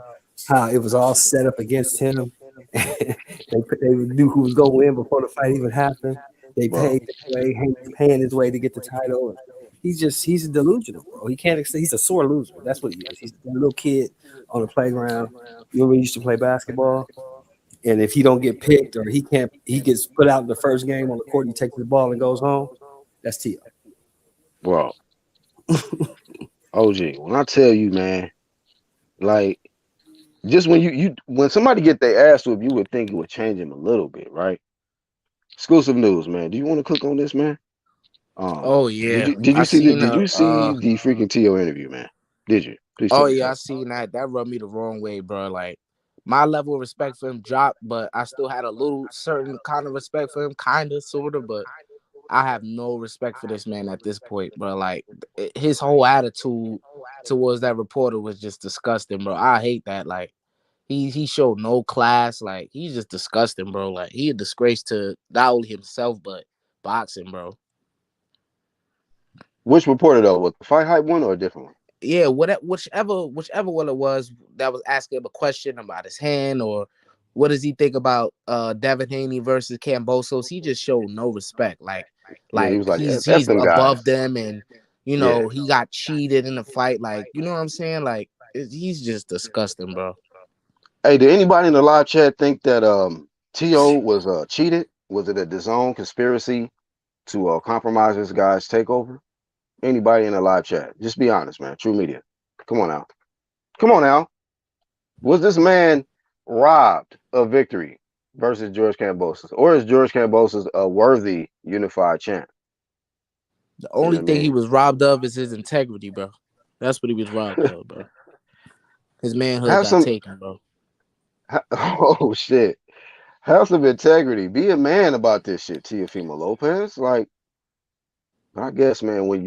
how it was all set up against him. They knew who was going to win before the fight even happened. They Bro, paid his way, paying his way to get the title. He's delusional, bro. He can't. He's a sore loser. That's what he is. He's a little kid on the playground. You know when he used to play basketball, and if he don't get picked or he gets put out in the first game on the court. He takes the ball and goes home. That's T.O. bro. OG, when I tell you, man, like just when somebody get their ass whooped, you would think it would change him a little bit, right? Exclusive news, man. Do you want to cook on this, man? Oh Did yeah, you did I you see the seen did you see the freaking T.O. interview, man? Did you? Please tell oh me yeah, I so. seen that. That rubbed me the wrong way, bro. Like my level of respect for him dropped, but I still had a little certain kind of respect for him, kind of, sort of. But I have no respect for this man at this point, bro. Like his whole attitude towards that reporter was just disgusting, bro. I hate that. Like he showed no class. Like he's just disgusting, bro. Like he a disgrace to not only himself but boxing, bro. Which reporter though? Was the fight hype one or a different one? Yeah, whichever one it was that was asking him a question about his hand or what does he think about Devin Haney versus Cambosos, he just showed no respect. Like Yeah, he like was like, he's F he's them above guys. them and Yeah. he got cheated in the fight. Like, you know what I'm saying? Like he's just disgusting, bro. Hey, did anybody in the live chat think that T.O. was cheated? Was it a DAZN conspiracy to compromise this guy's takeover? Anybody in the live chat? Just be honest, man. True media. Come on now. Come on now. Was this man robbed of victory versus George Kambosos? Or is George Kambosos a worthy unified champ? The You know only what I thing he mean? was robbed of is his integrity, bro. That's what he was robbed of, bro. His manhood Have got some taken, bro. oh shit. Have some integrity. Be a man about this shit, Teofimo Lopez. Like, I guess, man, when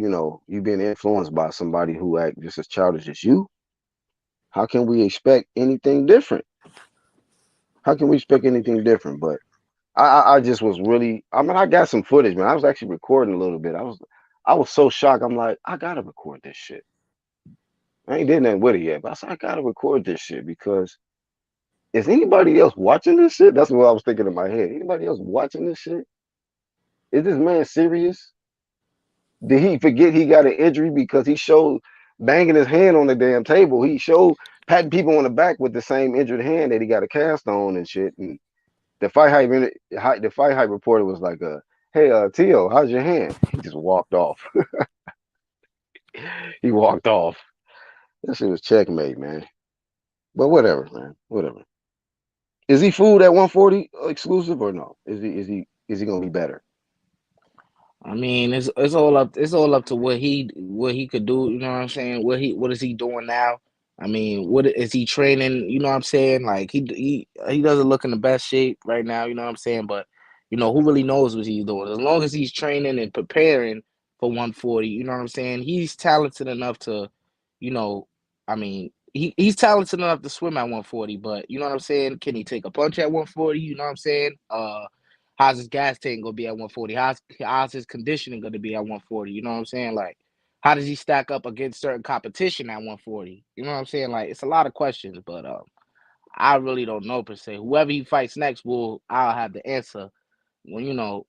you've been influenced by somebody who act just as childish as you, how can we expect anything different? How can we expect anything different? But I just was really. I mean, I got some footage, man. I was actually recording a little bit. I was so shocked. I'm like, I gotta record this shit. I ain't did nothing with it yet, but I said I gotta record this shit because is anybody else watching this shit? That's what I was thinking in my head. Anybody else watching this shit? Is this man serious? Did he forget he got an injury because he showed banging his hand on the damn table? He showed patting people on the back with the same injured hand that he got a cast on and shit. And the fight hype reporter was like, hey, Tio, how's your hand? He just walked off. He walked off. That shit was checkmate, man. But whatever, man. Whatever. Is he fooled at 140 exclusive or no? Is he gonna be better? I mean, it's all up to what he could do. You know what I'm saying? What is he doing now? I mean, what is he training? You know what I'm saying? Like he doesn't look in the best shape right now. You know what I'm saying? But who really knows what he's doing? As long as he's training and preparing for 140, you know what I'm saying? He's talented enough to, you know, I mean, he's talented enough to swim at 140. But you know what I'm saying? Can he take a punch at 140? You know what I'm saying? How's his gas tank gonna be at 140? How's his conditioning gonna be at 140? You know what I'm saying? Like, how does he stack up against certain competition at 140? You know what I'm saying? Like, it's a lot of questions, but I really don't know per se. Whoever he fights next, I'll have the answer. When I'll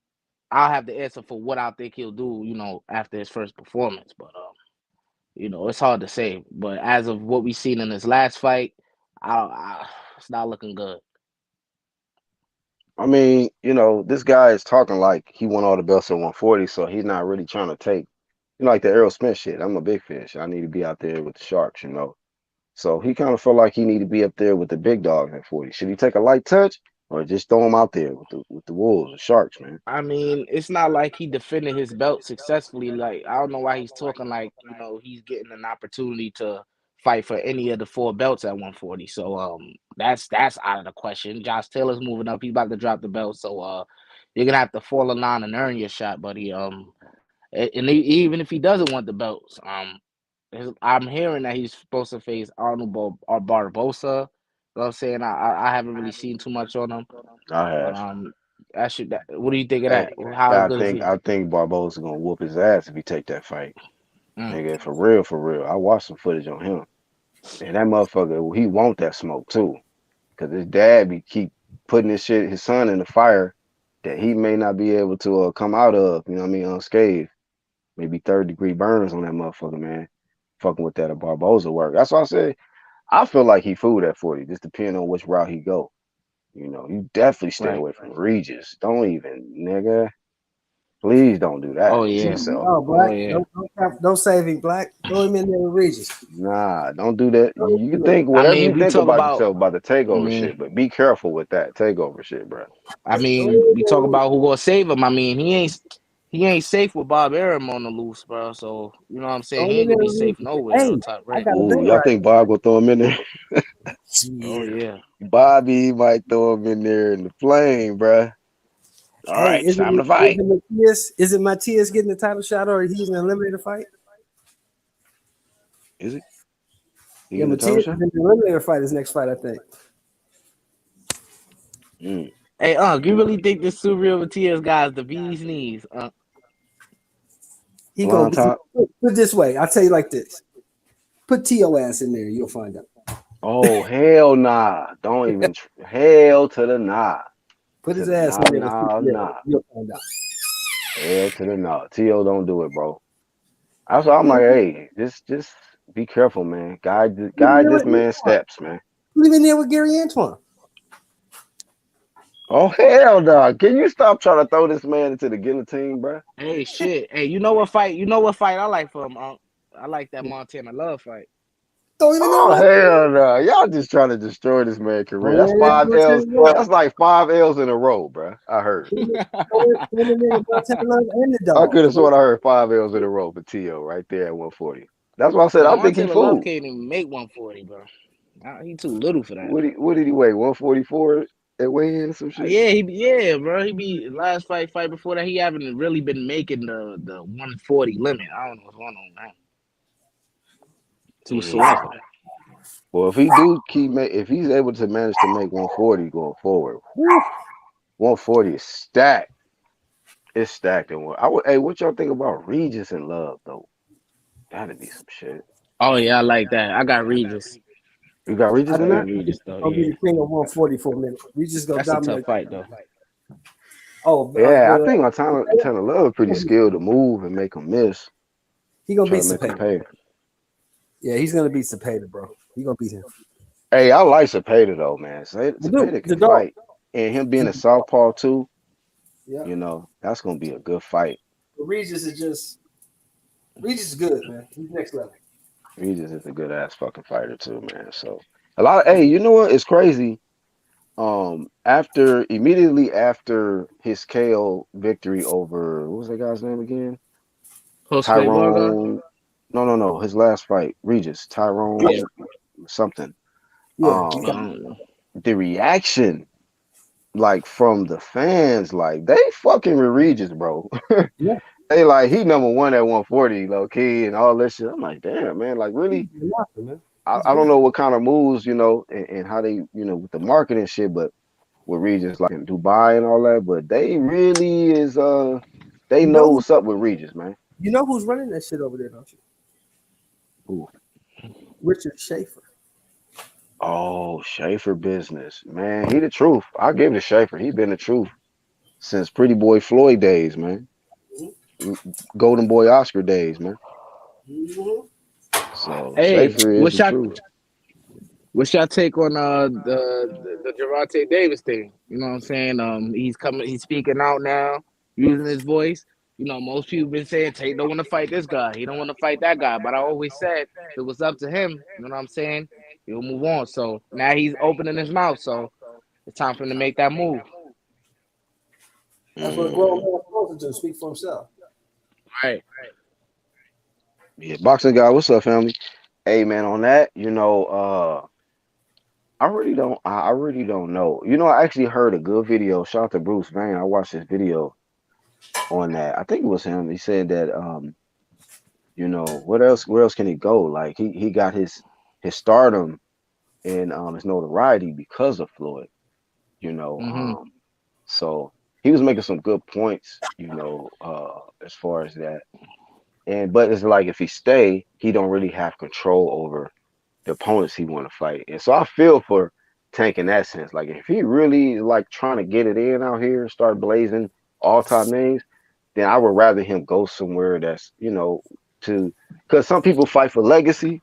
have the answer for what I think he'll do. After his first performance, but it's hard to say. But as of what we've seen in his last fight, it's not looking good. I mean, this guy is talking like he won all the belts at 140, so he's not really trying to take, like the Errol Smith shit. I'm a big fish. I need to be out there with the sharks. So he kind of felt like he need to be up there with the big dogs at 40. Should he take a light touch or just throw him out there with the wolves, the sharks, man? I mean, it's not like he defended his belt successfully. Like, I don't know why he's talking like, he's getting an opportunity to fight for any of the four belts at 140. So that's out of the question. Josh Taylor's moving up. He's about to drop the belt. So you're gonna have to fall in line and earn your shot, buddy. Even if he doesn't want the belts, I'm hearing that he's supposed to face Arnold or Barbosa. You know what I'm saying? I haven't really seen too much on him. I But have. what do you think of Hey, that? How I good is think he? I think Barbosa's gonna whoop his ass if he take that fight. Mm. Nigga, for real, for real. I watched some footage on him. And that motherfucker, he want that smoke too. Cause his dad keep putting his son in the fire that he may not be able to come out of, you know what I mean, unscathed. Maybe third-degree burns on that motherfucker, man. Fucking with that Barbosa work. That's why I said I feel like he fooled at 40, just depending on which route he go. You definitely stay Right. away from Regis. Don't even, nigga. Please don't do Oh that to yeah. yourself. Oh, Oh Black, yeah. don't save him, Black. Throw him in there with Regis. Nah, don't do that. Throw him You in can there. think I whatever mean, you we think talk about about. yourself about the I takeover mean, shit, but be careful with that takeover shit, bro. I Throw mean, him in we there talk with about who gonna save him. I mean, he ain't safe with Bob Arum on the loose, bro. So you know what I'm saying? Throw He him in ain't gonna there be with safe Regis. nowhere Hey, on top I rank. got a Ooh, bet y'all right think Bob will throw him in there? Oh here. yeah. Bobby might throw him in there in the flame, bro. All Hey, right, it's time to fight. is it Matias getting the title shot or he's an eliminator fight? Is it? He Yeah, getting the title Matias is shot? in the eliminator fight his next fight, I think. Mm. Hey, you really think this Surreal Matias guy is the bee's knees? He go Blonde top. put it this way. I'll tell you like this. Put T.O. ass in there, you'll find out. Oh, hell nah. Don't even. Hell to the nah. Put To his the ass in nah, there with nah, CPL, nah. you'll find out. Hell to the nah. T.O. don't do it, bro. That's why I'm Put like, him, hey, just be careful, man. put him in Guide there this with man's Antoine. steps, man. Put him in there with Gary Antoine. Oh, hell no. Can you stop trying to throw this man into the guillotine, bro? Hey, shit. Hey, you know what fight? You know what fight I like from? I like that Montana Love fight. Throw him in there Oh, with hell no. Y'all just trying to destroy this man's career. throw him That's in there with five L's. Montana Love. That's like 5 L's in a row, bro. I heard. Throw him in there with Montana Love and the I dog. could have sworn I heard 5 L's in a row for T.O. right there at 140. That's why I said Yo, I think he Montana Love fooled. can't even make 140, bro. He too little for that. What did he weigh? 144? at weigh-in some shit? Yeah, bro. He be last fight before that. He haven't really been making the 140 limit. I don't know what's going on now. Too Yeah. sore. Well, if he's able to manage to make 140 going forward, 140 is stacked. It's stacked. And hey, what y'all think about Regis and Love though? That'd be some shit. Oh yeah, I like that. I got Regis. You got I Regis in think that? Regis though. gonna be Yeah, the king of 140 for a minute. We just gonna that's a tough dominate. fight though. Oh, Yeah, I but think Montana Love pretty skilled to move and make him miss. he gonna Try beat to make him Cepeda. pay. Yeah, he's gonna beat Cepeda, bro. He gonna beat him. Hey, I like Cepeda though, man. Cepeda The can dog. fight, and him being a southpaw too. Yeah. That's gonna be a good fight. Regis is good, man. He's next level. Regis is a good ass fucking fighter too, man. So hey, you know what? It's crazy. Immediately after his KO victory over what was that guy's name again? Jose Vargas. Tyrone. No. His last fight, Regis, Yeah, Tyrone something. yeah. Um, the reaction, like from the fans, like they fucking with Regis, bro. Yeah. They like he number one at 140, low key, and all this shit. I'm like, damn, man, like really. He's monster, man. I don't know what kind of moves, and how they, with the marketing shit, but with Regis like in Dubai and all that, but they really is they You know know who, what's up with Regis, man. you know who's running that shit over there, don't you? Ooh. Richard Schaefer. Oh, Schaefer business, man. He the truth. I'll give it to Schaefer. He been the truth since Pretty Boy Floyd days, man. Golden Boy Oscar days, man. Mm-hmm. So Hey, Schaefer is the truth. what's your take on the Gervonta Davis thing? You know what I'm saying? He's speaking out now, using his voice. You know, most people been saying Tate don't want to fight this guy. He don't want to fight that guy. But I always said if it was up to him, you know what I'm saying? He'll move on. So now he's opening his mouth. So it's time for him to make that move. That's what a grown man supposed to do. Speak for himself. Right. Yeah, boxing guy, what's up, family? Hey man, on that, I really don't know. I actually heard a good video. Shout out to Bruce Vane. I watched his video on that. I think it was him. He said that where else can he go? Like he got his stardom and his notoriety because of Floyd, you know. Mm-hmm. So he was making some good points, as far as that. But it's like if he stay, he don't really have control over the opponents he want to fight. And so I feel for Tank in that sense. Like if he really like trying to get it in out here, start blazing all time names, then I would rather him go somewhere that's, because some people fight for legacy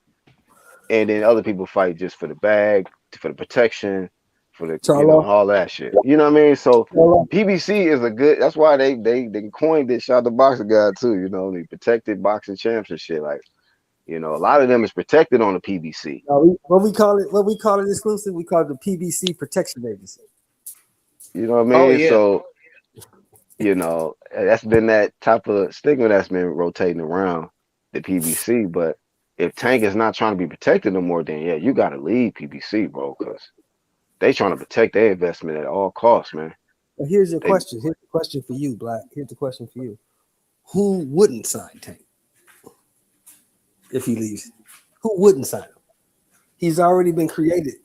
and then other people fight just for the bag, for the protection, for the, Charlo. all that shit. You know what I mean? So Charlo. PBC is that's why they coined it, shout out the boxing guy too, the protected boxing champs and shit. Like, a lot of them is protected on the PBC. What we call it exclusive, we call it the PBC Protection Agency. You know what I Oh mean? yeah. So, that's been that type of stigma that's been rotating around the PBC. But if Tank is not trying to be protected no more, then yeah, you got to leave PBC, bro, because they trying to protect their investment at all costs, man. But here's your question. Here's the question for you, Black. Here's the question for you. Who wouldn't sign Tank if he leaves? Who wouldn't sign him? He's already been created.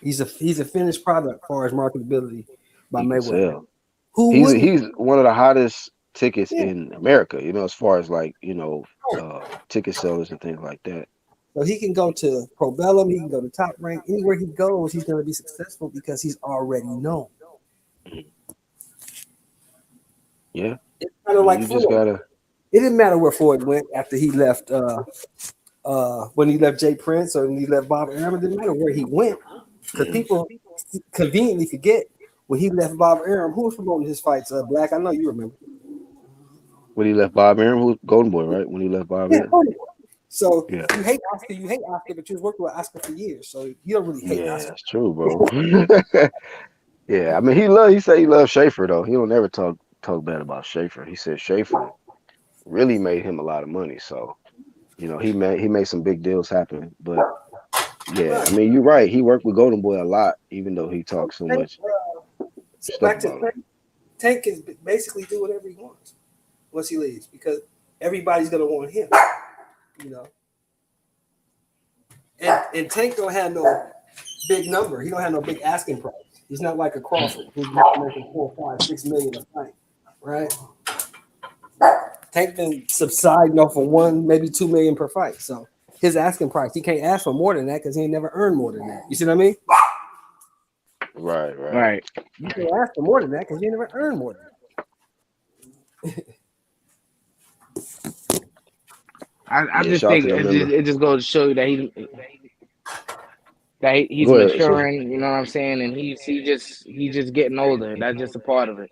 He's a finished product as far as marketability by Mayweather. Sell. Who He's one of the hottest tickets in America, as far as like, ticket sellers and things like that. So he can go to Pro Bellum, he can go to Top Rank. Anywhere he goes, he's going to be successful because he's already known. Yeah. It's kind of like you Floyd. just gotta. It didn't matter where Floyd went after he left. When he left Jay Prince or when he left Bob Arum, it didn't matter where he went because people conveniently forget when he left Bob Arum. Who was promoting his fights? Black, I know you remember. When he left Bob Arum, who Golden Boy, right? When he left Bob Arum. So yeah. you hate Oscar, but you was working with Oscar for years, so you don't really hate Oscar. That's true, bro. Yeah, I mean he said he loves Schaefer though. He don't ever talk bad about Schaefer. He said Schaefer really made him a lot of money. So, he made some big deals happen. But yeah, I mean you're right. He worked with Golden Boy a lot, even though he talks so much So talk back to about it. Tank can basically do whatever he wants once he leaves because everybody's gonna want him, you know. And Tank don't have no big number. He don't have no big asking price. He's not like a Crawford who's making 4, 5, 6 million a fight, right? Tank been subsiding off of 1, maybe 2 million per fight. So his asking price, he can't ask for more than that because he ain't never earned more than that. You see what I mean? Right, right. Right. You can't ask for more than that because you ain't never earned more than that. I Yeah, just shout out think to them members. it just goes to show you that he's Go ahead. So maturing. You know what I'm saying? And he's just getting older. That's just a part of it.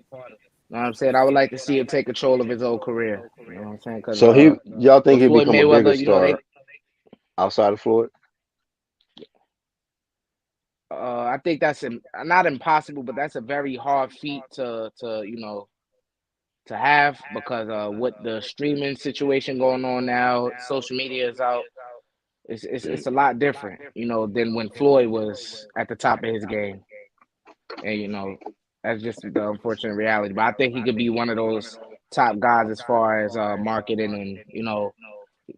You know what I'm saying? I would like to see him take control of his own career. You know what I'm saying? Because so y'all think with he'll Floyd become a bigger Mayweather, you know, star outside of Floyd? I think that's not impossible, but that's a very hard feat to to have because with the streaming situation going on now, social media is out. It's a lot different, you know, than when Floyd was at the top of his game, and you know that's just the unfortunate reality. But I think he could be one of those top guys as far as marketing and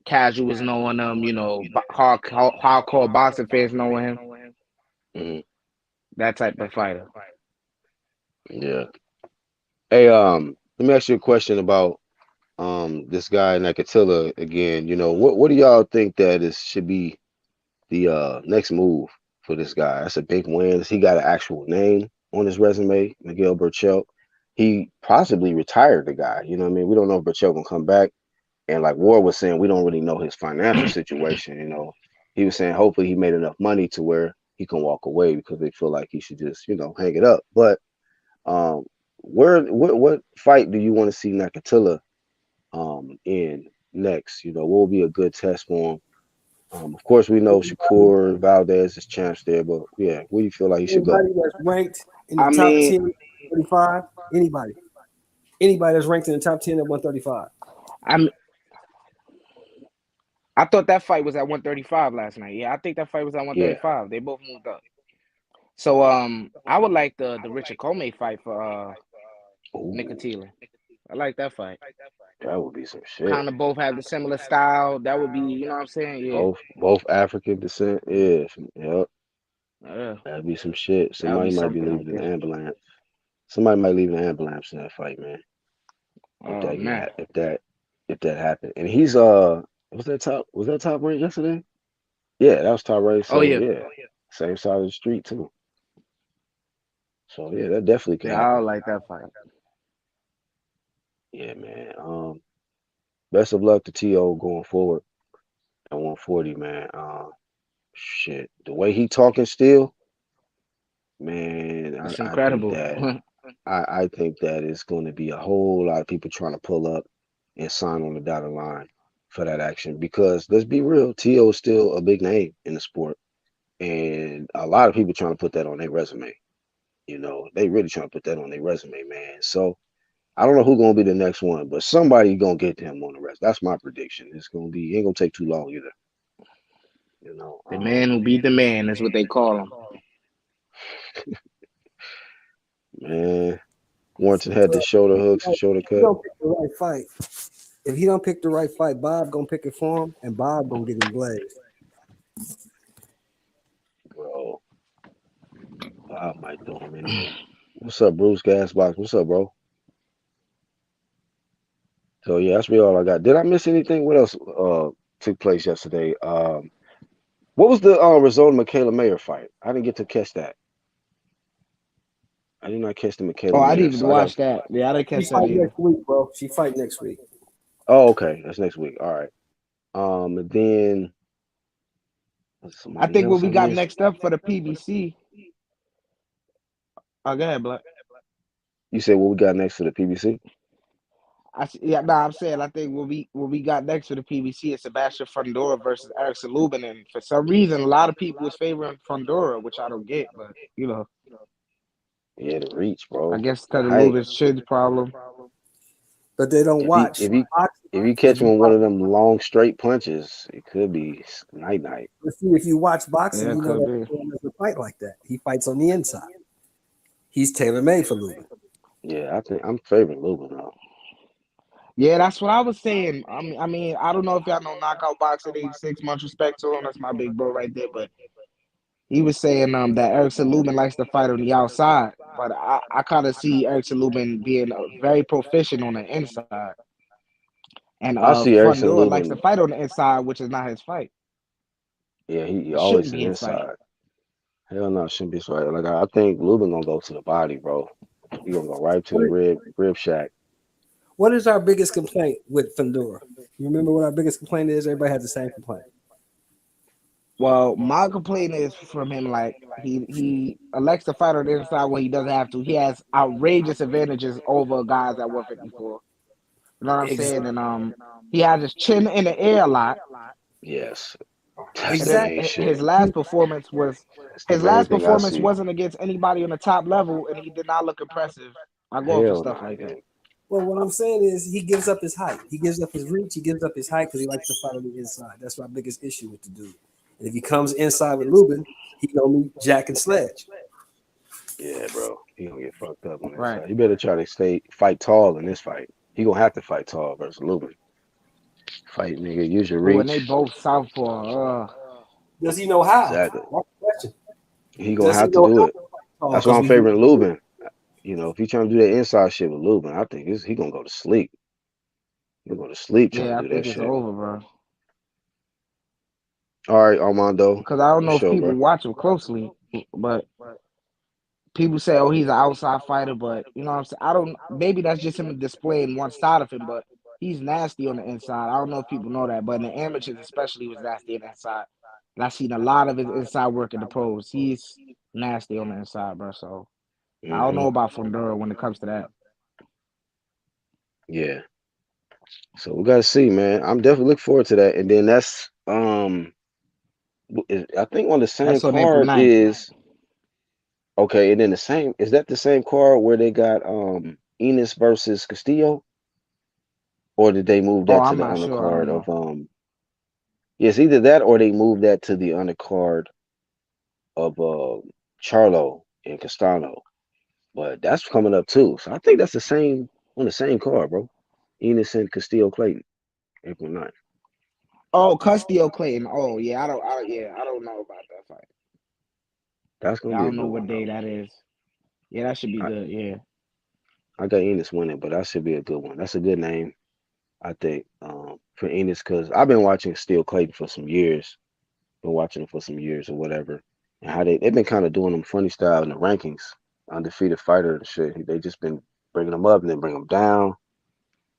casuals knowing him, hardcore boxing fans knowing him, Hmm. that type of fighter. Yeah. Hey, let me ask you a question about this guy Nakathila again. You know, what do y'all think that is should be the next move for this guy? That's a big win. He got an actual name on his resume, Miguel Berchelt. He possibly retired the guy. You know what I mean? We don't know if Berchelt gonna come back. And like Ward was saying, we don't really know his financial situation. You know, he was saying hopefully he made enough money to where he can walk away because they feel like he should just, hang it up. But um, what fight do you want to see Nakathila in next? You know, what will be a good test for him? Of course, we know Shakur Valdez is champs there, but yeah, where do you feel like he should go? Anybody that's ranked in the I top mean, 10, 35, anybody that's ranked in the top 10 at 135. I'm I thought that fight was at 135 last night. Yeah, I think that fight was at Yeah. 135. They both moved up. So I would like the Richard Comey fight for Ooh, Nikathila. I like that fight. that would be some shit. Kind of both have the similar style. That would be, you know what I'm saying? Yeah. Both African descent. Yeah. Yep. Yeah. That'd be some shit. That would be Somebody might be something right leaving an there. ambulance. Somebody might leave an ambulance in that fight, man. If Oh man. if that happened. And he's was that top rank yesterday? Yeah, that was top rank. Oh So yeah. yeah, same side of the street too. So yeah, that definitely could Yeah, I happen. would like that fight. Yeah, man. Best of luck to To going forward at 140, man. Shit, the way he talking still, man. It's I think incredible. that I think that it's going to be a whole lot of people trying to pull up and sign on the dotted line for that action because let's be real, To is still a big name in the sport, and a lot of people trying to put that on their resume. You know, they really trying to put that on their resume, man. So I don't know who's gonna be the next one, but somebody gonna get him on the rest. That's my prediction. It's gonna be ain't gonna take too long either. You know, The man who beat the man, that's what they call him. man, Warrington had the shoulder hooks and shoulder If he cut, don't pick the right fight, if he don't pick the right fight, Bob gonna pick it for him, and Bob gonna get him blazed. bro. I might throw him anyway. What's up, Bruce Gasbox? What's up, bro? So yeah, that's really all I got. Did I miss anything? What else took place yesterday? What was the result of Michaela Mayer fight? I didn't get to catch that. I did not catch the Oh, Michaela I Mayer, didn't even so I got. watch that. Yeah, I didn't She catch that fight either. next week, bro. She fight next week. Oh, okay, that's next week. All right. And then was I somebody think what else we I got missed. next up for the PBC. Oh, go ahead, Black. You said what we got next for the PBC? Yeah, no, I'm saying I think what we got next for the PBC is Sebastian Fundora versus Erickson Lubin, and for some reason, a lot of people is favoring Fundora, which I don't get, but Yeah, the reach, I bro. guess The because of height. Lubin's chin's problem. But they don't If he watch if he boxing. if you If catch him you on one watch, of them long straight punches, it could be night night. let's see, if you watch boxing, Yeah, you know could that be. man doesn't fight like that. He fights on the inside. He's tailor made for Lubin. Yeah, I think I'm favoring Lubin though. Yeah, that's what I was saying. I mean, I don't know if y'all know Knockout Boxing 86. Much respect to him. That's my big bro right there. But he was saying that Erickson Lubin likes to fight on the outside, but I kind of see Erickson Lubin being very proficient on the inside, and I see Erickson Fundora likes to Lubin. fight on the inside, which is not his fight. Yeah, he It shouldn't always be is his fight. inside. Hell no, shouldn't be right. Like I think Lubin gonna go to the body, bro. He gonna go right to What the is, rib shack. what is our biggest complaint with Fundora? You remember what our biggest complaint is? Everybody has the same complaint. Well, my complaint is from him like he elects to fight on the inside when he doesn't have to. He has outrageous advantages over guys at 154. You know what I'm saying? Exactly. And he has his chin in the air a lot. Yes, that's And the then main his shit. last performance was That's the his main last thing I performance see. wasn't against anybody on the top level, and he did not look impressive. I go for Hell stuff no, like he that. didn't. Well, what I'm saying is he gives up his height. He gives up his reach. He gives up his height because he likes to fight on the inside. That's my biggest issue with the dude. And if he comes inside with Lubin, he gonna meet Jack and Sledge. Yeah, bro. He gonna get fucked up on this Right. side. He better try to fight tall in this fight. He gonna have to fight tall versus Lubin. Fight, nigga. Use your Oh, and they reach. both southpaw. Does he know how? Exactly. That's the question. He gonna Does he have to know do how it. to fight tall? That's why Because I'm we hear favoring Lubin. You know, if he trying to do that inside shit with Lubin, I think he gonna go to sleep. He gonna go to sleep trying Yeah, I to do that think it's shit. over, bro. All right, Armando, Because I don't for know if sure, people bro. watch him closely, but people say, "Oh, he's an outside fighter," but you know what I'm saying. I don't. Maybe that's just him displaying one side of him, but he's nasty on the inside. I don't know if people know that, but in the amateurs, especially, he was nasty on the inside. And I've seen a lot of his inside work in the pros. He's nasty on the inside, bro. So I don't Hmm. know about Fundora when it comes to that. Yeah. So we gotta see, man. I'm definitely looking forward to that. And then that's I think on the same That's on April card 9th. is okay, and then the same is that the same card where they got Enos versus Castillo, or did they move Oh, that to I'm the not sure. I undercard don't of know. yes, either that or they moved that to the undercard of Charlo and Castano. But that's coming up too. So I think that's the same on the same card, bro. Enos and Castillo Clayton, April 9th. Oh, Castillo Clayton. Oh, yeah. Yeah, I don't know about that fight. That's gonna Yeah, I be a don't know good what one day though. that is. Yeah, that should be I, good. Yeah. I got Enos winning, but that should be a good one. That's a good name, I think, for Enos because I've been watching Steel Clayton for some years. Been watching him for some years or whatever. And how they've been kind of doing them funny style in the rankings, undefeated fighter and shit. They just been bringing them up and then bring them down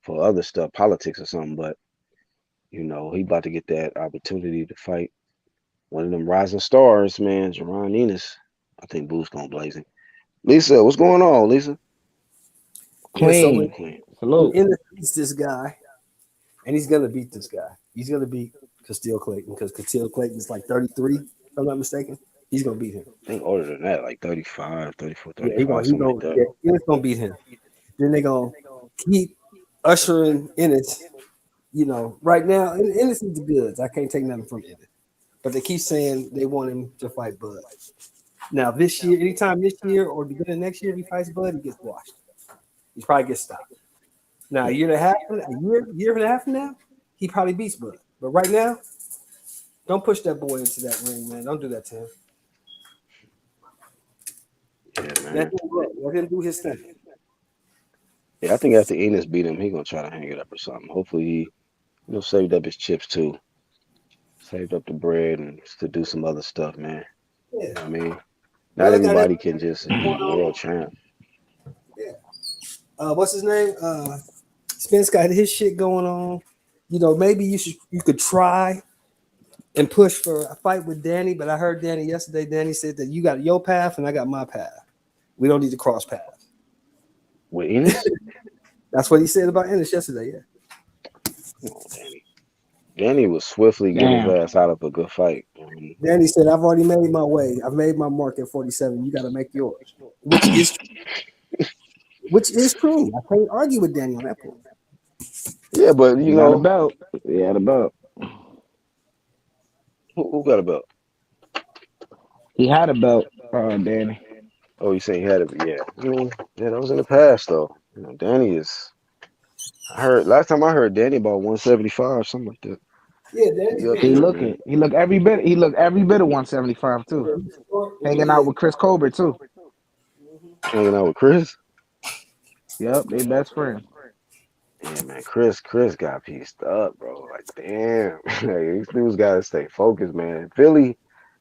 for other stuff, politics or something. But you know, he about to get that opportunity to fight one of them rising stars, man, Jerron Enos. I think Boo's gonna blaze him. Lisa, what's going on, Lisa? Yeah, so Queen, Clean. Queen. when Salute. Ennis beats this guy, and he's gonna beat this guy. He's gonna beat Castile Clayton because Castile Clayton is like 33, if I'm not mistaken. He's gonna beat him. I think older than that, like 35, 34, Yeah, 35, he something like gonna that. yeah, Ennis gonna beat him. Then they gonna keep ushering Ennis. You know, right now Ennis is the goods. I can't take nothing from Ennis, but they keep saying they want him to fight Bud. Now this year, anytime this year or beginning of next year, if he fights Bud, he gets washed. He probably gets stopped. Now Hmm. year and a half from now, he probably beats Bud. But right now, don't push that boy into that ring, man. Don't do that to him. Yeah, man. Let him do his thing. Yeah, I think after Enos beat him, he gonna try to hang it up or something. Hopefully he, saved up his chips too. Saved up the bread and to do some other stuff, man. Yeah. You know what I mean? Not Bud got his everybody can just going be on. world champ. Yeah. What's his name? Spence got his shit going on. You know, maybe you could try and push for a fight with Danny, but I heard Danny yesterday. Danny said that you got your path and I got my path. We don't need to cross paths. With Enos? That's what he said about Ennis yesterday. Yeah. Come on, Danny. Danny will swiftly get his Damn. ass out of a good fight. Danny said, I've already made my way. I've made my mark at 47. You got to make yours, which is true. I can't argue with Danny on that point. Yeah, but He got a belt. He had a belt. who got a belt? He had a belt, Danny. Oh, you saying he had it? Yeah. I mean, yeah, that was in the past though. You know, Danny is. I heard last time I heard Danny about 175, something like that. Yeah, Danny's He up big. He there, look man. it. He look every bit of 175 too. Yeah, he's short and Hanging he out is. with Chris Colbert too. Hanging out with Chris. Yep, they best friends. Yeah, man. Chris got pieced up, bro. Like, damn. Like, these dudes gotta stay focused, man. Philly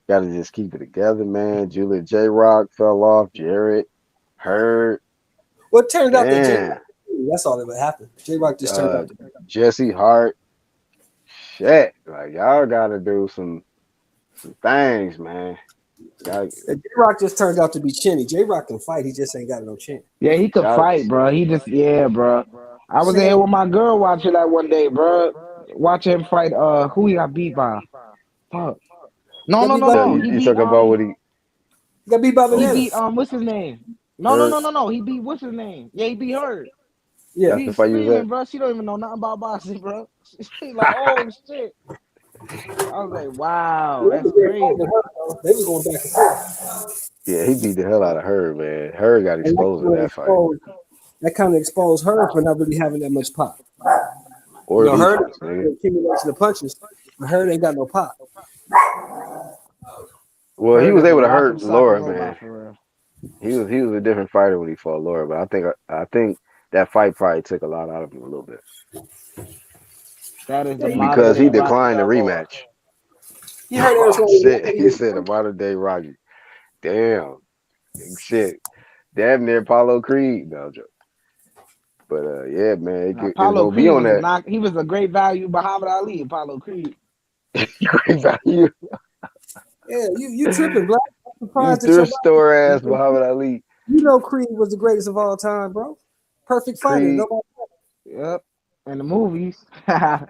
gotta just keep it together, man. Julia J Rock fell off. Jarrett hurt. Well, it turned out that J Rock, Damn. that's all that would happen. J Rock just turned Uh, out to be. Jesse Hart. Shit. Like, y'all gotta do some things, man. Y'all, J Rock just turned out to be chinny. J Rock can fight. He just ain't got no chin. Yeah, he could y'all. fight, bro. He just bro. I was in here Sam, with my girl watching that one day, bro. Watching him fight. Who he got beat by? Fuck. No, got no, beat no, by no. You, He you beat talking about what got beat by oh, he beat bananas. what's his name? No, no, Hurt? no, no, no. He beat what's his name? Yeah, he beat her. Yeah. That's the He's fight you was screaming, at? bro. She don't even know nothing about boxing, bro. She's like, oh shit. I was like, wow, They that's was there fighting crazy. her, though. They was going back and forth. Yeah, he beat the hell out of her, man. Her got And exposed in that fight. that kind of exposed her for not really having that much pop. You Or know, her defense, nigga. the accumulation of punches, but her ain't got no pop. Well, he Her was is a able to rock'em hurt sock'em Laura, robot man. for real. He was a different fighter when he fought Laura, but I think that fight probably took a lot out of him a little bit That is the Yeah, modern because he day Rocky declined the Balboa. rematch. you heard Oh shit, Arizona. he said a modern day Rocky. Damn, shit, damn near Apollo Creed. No joke. But yeah, man, it's Apollo gonna be Creed on was that not. He was a great value. Muhammad Ali. Apollo Creed. great value. Yeah, you tripping, Black. I'm You surprised that your thrift store ass Muhammad Ali. you know Creed was the greatest of all time, bro. Perfect fighter. Creed. Nobody. Yep. In the movies. Yep.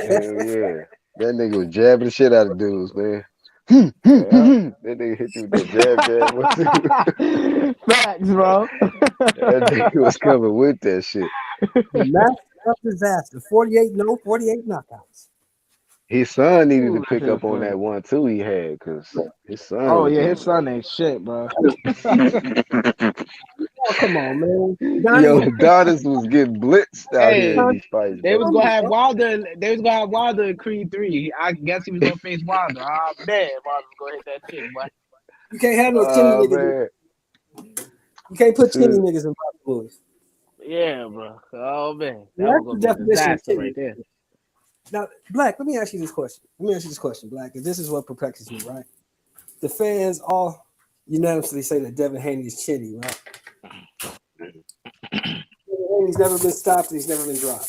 Hell yeah. That nigga was jabbing the shit out of dudes, man. That nigga hit you with that jab, one, two. Facts, bro. That nigga was coming with that shit. The master of disaster. 48 no, 48 knockouts. His son needed to Ooh, that pick shit was up on funny. that one too he had, cause his son Oh was yeah, his getting son ain't shit, bro. Oh, come on, man. Donnie, yo, Adonis was getting blitzed out here in Hey, these fights, they was bro. gonna have Wilder. They was gonna have Wilder in Creed 3. I guess he was gonna face Wilder. Ah man, Wilder was gonna hit that chick, boy. you can't have no chinny Oh niggas. man. You can't As put chinny soon as niggas in boxing movies. Yeah, bro. Oh man, that was That's gonna the be a definition of disaster chinny. right there. Now, Black, let me ask you this question. Black, because this is what perplexes me, right? The fans all unanimously say that Devin Haney is chinny, right? Devin Haney's never been stopped and he's never been dropped.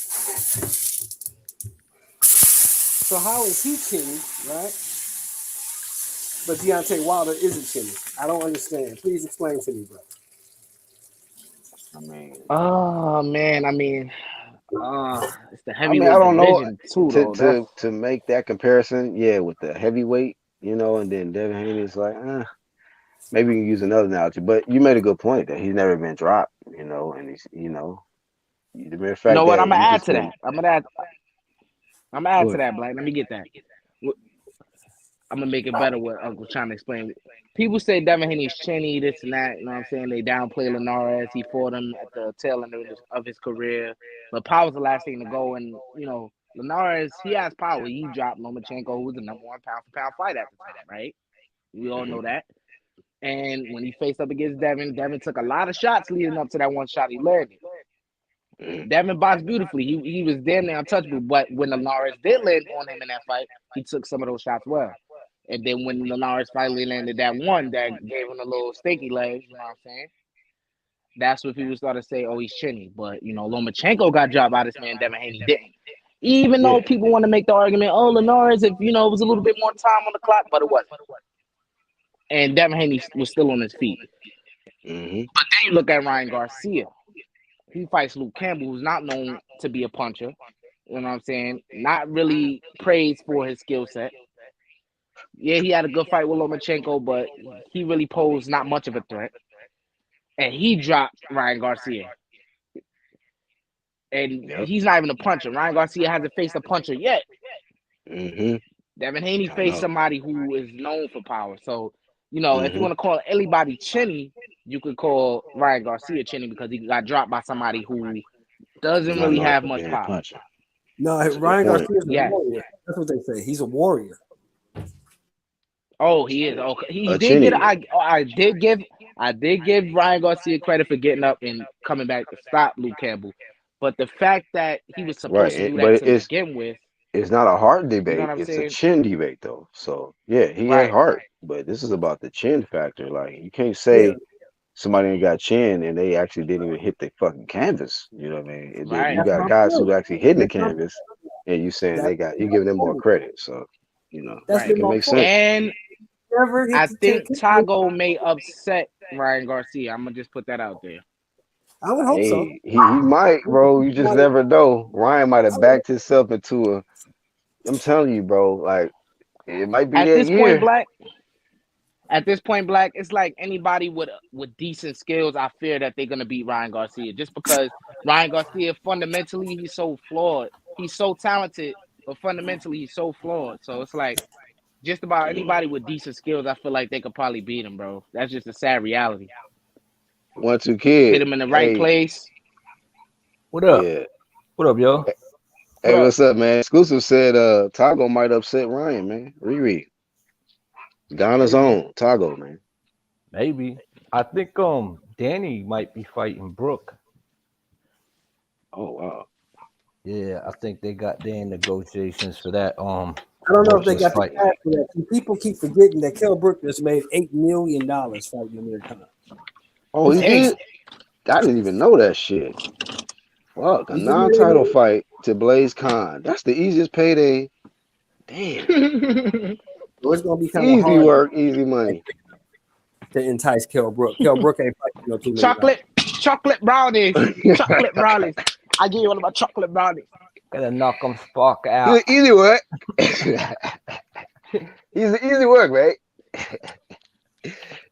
So how is he chinny, right? But Deontay Wilder isn't chinny. I don't understand. Please explain to me, bro. I mean Oh man, it's the I heavyweight don't know division too, to though. That's to to make that comparison, yeah, with the heavyweight, and then Devin Haney's like, maybe you can use another analogy, but you made a good point that he's never been dropped, and the mere you know fact what. that I'm gonna you add just to can that. I'm gonna add go to ahead. that, Black. Let me get that. I'm gonna make it better. What Uncle trying to explain it. People say Devin Haney's chinny, this and that. You know what I'm saying? They downplay Linares. He fought him at the tail end of his career, but power's the last thing to go. And Linares, he has power. He dropped Lomachenko, who was the number one pound for pound fight at the time, right? We all Hmm. know that. And when he faced up against Devin, Devin took a lot of shots leading up to that one shot he landed. Hmm. Devin boxed beautifully. He was damn near untouchable. But when Linares did land on him in that fight, he took some of those shots well. And then when Linares finally landed that one that gave him a little stinky leg, you know what I'm saying? That's what people started to say, oh, he's chinny. But, Lomachenko got dropped by this man, Devin Haney didn't. Even though Yeah. people want to make the argument, oh, Linares, if, it was a little bit more time on the clock, but it wasn't. And Devin Haney was still on his feet. Hmm. But then you look at Ryan Garcia. He fights Luke Campbell, who's not known to be a puncher. You know what I'm saying? Not really praised for his skill set. Yeah, he had a good fight with Lomachenko, but he really posed not much of a threat. And he dropped Ryan Garcia. And Yep. he's not even a puncher. Ryan Garcia hasn't faced a puncher yet. Hmm. Devin Haney I faced know. somebody who is known for power. So you know, if you want to call anybody chinny, you could call Ryan Garcia chinny because he got dropped by somebody who doesn't Not really known have for much being a pop. puncher. No, That's a good Ryan point. Garcia is a Yes. warrior. That's what they say. He's a warrior. Oh, he is. Okay, he A did get. chinny. I did give Ryan Garcia credit for getting up and coming back to stop Luke Campbell, but the fact that he was supposed to Right. do that But to begin with, it's not a heart you know what debate. I'm It's a saying? chin debate, though. So yeah, he had Right, heart, but this is about the chin factor. Like you can't Yeah, say somebody ain't got chin and they actually didn't even hit the fucking canvas. You know what I mean? You right. that's got my guys point. who actually hitting the That's my, canvas, and you saying that's you my giving them more point. credit. So That's it Right. been can my make point. sense. And Never hit I the 10 think pin. Tago may upset Ryan Garcia. I'm gonna just put that out there. I would hope so. Hey, he might, bro. You just never know. Ryan might have backed himself into a. I'm telling you, bro. Like it might be At that this point, year. Black. At this point, Black, it's like anybody with decent skills. I fear that they're gonna beat Ryan Garcia just because Ryan Garcia fundamentally he's so flawed. He's so talented, but fundamentally he's so flawed. So it's like just about Mm. anybody with decent skills. I feel like they could probably beat him, bro. That's just a sad reality. 1-2 Hit kid. him in the right Hey, place. What up? yeah. What up, yo? What Hey, up? what's up, man? Exclusive said Tago might upset Ryan, man. Riri. Ghana's Maybe. own. Tago, man. Maybe. I think Danny might be fighting Brooke. Oh wow. Yeah, I think they got their negotiations for that I don't know if they Brooklyn got the fight. cash for that. And people keep forgetting that Kell Brook just made $8 million fighting Amir Khan. Oh, he Damn. did? I didn't even know that shit. Fuck, a You didn't know non-title that? fight to Blaze Khan. That's the easiest payday. Damn. So it's gonna be kind of Easy hard work, easy money. to entice Kell Brook. Kell Brook ain't fighting no $2 million. chocolate brownies, chocolate brownies. I give you one of my chocolate brownies. Gotta knock them spark out. Easy work. easy work, right?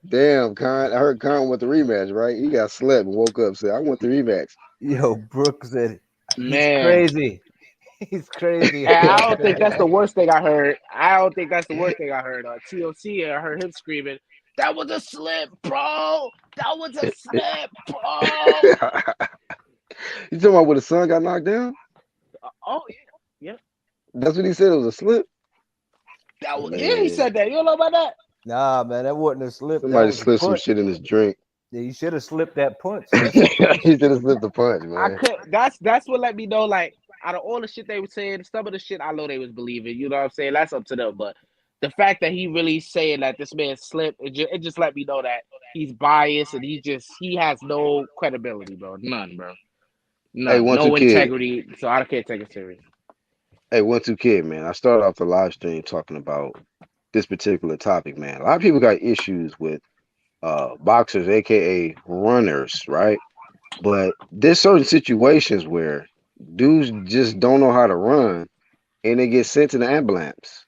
Damn, Khan. I heard Khan want the rematch, right? He got slept and woke up and said, I want the rematch. Yo, Brooke said he's Man, crazy. He's crazy. and I don't think that's the worst thing I heard. I don't think that's the worst thing I heard. TOC, I heard him screaming, "That was a slip, bro! That was a slip, bro!" You talking about when the son got knocked down? Oh yeah, That's what he said. It was a slip. yeah. He Man, said that. You don't know about that? Nah, man, that wasn't a slip. That somebody was a slipped some punch. shit in his drink. Yeah, you should have slipped that punch. He That's a punch. should have slipped the punch, I man. could. That's what let me know. Like out of all the shit they were saying, some of the shit I know they was believing. You know what I'm saying? That's up to them. But the fact that he really saying that this man slipped, it just let me know that he's biased and he has no credibility, bro. None, bro. Hey, None. 1-2 No kid. integrity. So I can't take it serious. Hey, 1-2 kid, man. I started off the live stream talking about this particular topic, man. A lot of people got issues with boxers, aka runners, right? But there's certain situations where dudes just don't know how to run and they get sent to the ambulance.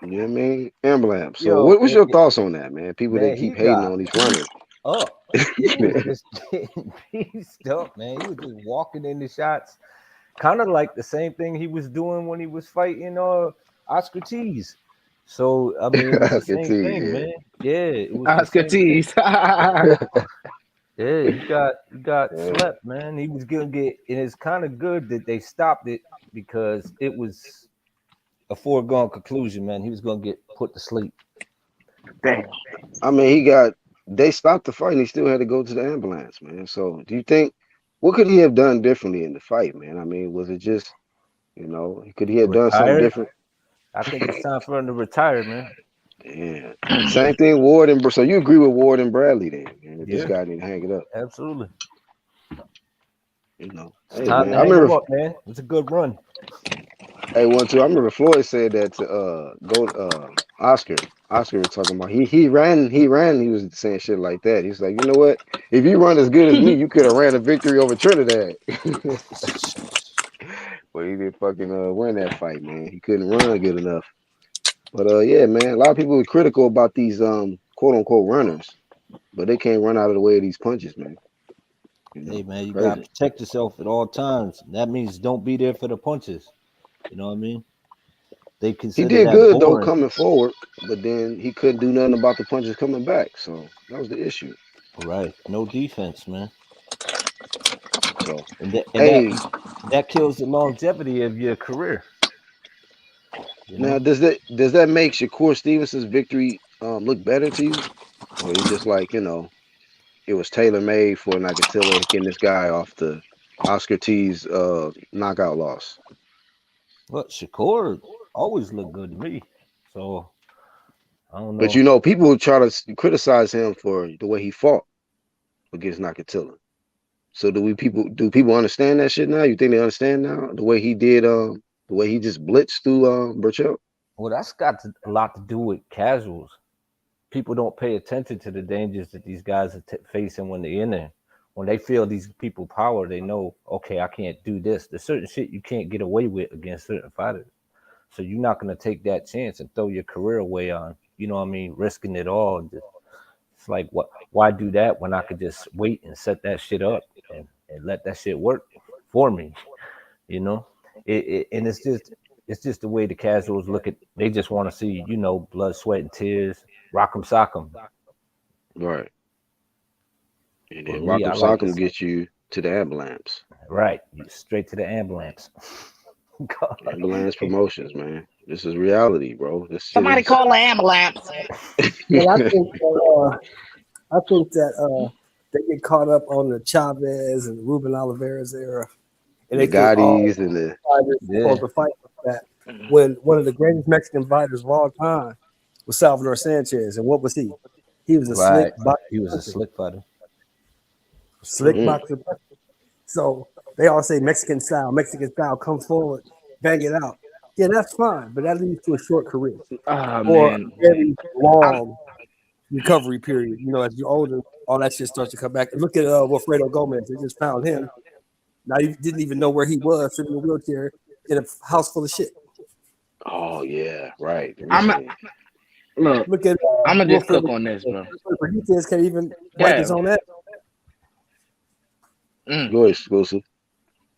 You know what I mean? Ambulance. So Yo, what's your thoughts on that, man? People that man, he keep hating got on these runners. up. He was just getting beast up, man. He was just walking in the shots, kind of like the same thing he was doing when he was fighting Oscar Tees. So I mean, it was the Oscar same T, thing, yeah. man. Yeah, it was the Oscar same thing. Tees. Yeah, he got Yeah. slept, man. He was gonna get, and it's kind of good that they stopped it because it was a foregone conclusion, man. He was gonna get put to sleep. Damn. I mean, they stopped the fight and he still had to go to the ambulance, man. So do you think, what could he have done differently in the fight, man? I mean, was it just, could he have done something Retire. different? I think it's time for him to retire, man. Yeah. Same thing, Ward and so you agree with Ward and Bradley then, man, that this Yeah, guy need to hang it up. absolutely. It's Hey time man, to I hang him remember up, man. It's a good run. hey one too. I remember Floyd said that to Oscar. Oscar was talking about he was saying shit like that. He's like, you know what? If you run as good as me, you could have ran a victory over Trinidad. But he didn't fucking win that fight, man. He couldn't run good enough. But yeah, man, a lot of people are critical about these quote unquote runners, but they can't run out of the way of these punches, man. Hey, man, you gotta Crazy. protect yourself at all times. That means don't be there for the punches. You know what I mean? They He consider did that good though boring. coming forward, but then he couldn't do nothing about the punches coming back. So that was the issue. Right. No defense, man. So And that and that hey, that kills the longevity of your career. You now know. does that make Shakur Stevenson's victory look better to you? Or you just like, it was tailor made for Nakathila getting this guy off the Oscar T's knockout loss. But Shakur always looked good to me. So I don't But know. people try to criticize him for the way he fought against Nakathila. So do people understand that shit now? You think they understand now the way he did the way he just blitzed through Berchelt? Well, that's got a lot to do with casuals. People don't pay attention to the dangers that these guys are facing when they're in there. When they feel these people power, they know, okay, I can't do this. There's certain shit you can't get away with against certain fighters. So you're not gonna take that chance and throw your career away on, you know what I mean, risking it all. It's like, what? Why do that when I could just wait and set that shit up and let that shit work for me? You know, and it's just the way the casuals look at. They just want to see, blood, sweat, and tears, rock 'em, sock 'em. Right. And For then me, I Rock'em like Sock'em this. get you to the ambulance. Right, straight to the ambulance. God. Ambulance promotions, man. This is reality, bro. This shit Somebody is. call the ambulance. But I think that they get caught up on the Chavez and Ruben Oliveira's era, and The they think all Gottis and the fighters are Yeah, supposed to fight like that. When one of the greatest Mexican fighters of all time was Salvador Sanchez, and what was he? He was a slick right. He was a boxer, slick fighter. It's slick true. mm, boxer. So they all say Mexican style, come forward, bang it out. Yeah, that's fine, but that leads to a short career Oh or a man, very I'm long recovery period. As you're older, all that shit starts to come back. And look at Wilfredo Gomez. They just found him. Now you didn't even know where he was, sitting in a wheelchair in a house full of shit. oh yeah, right. I'm Recently. look. Look at I'm gonna just Wilfredo cook on this, bro. Gomez. He can't even wipe his Yeah. own ass. Mm. Go ahead, exclusive.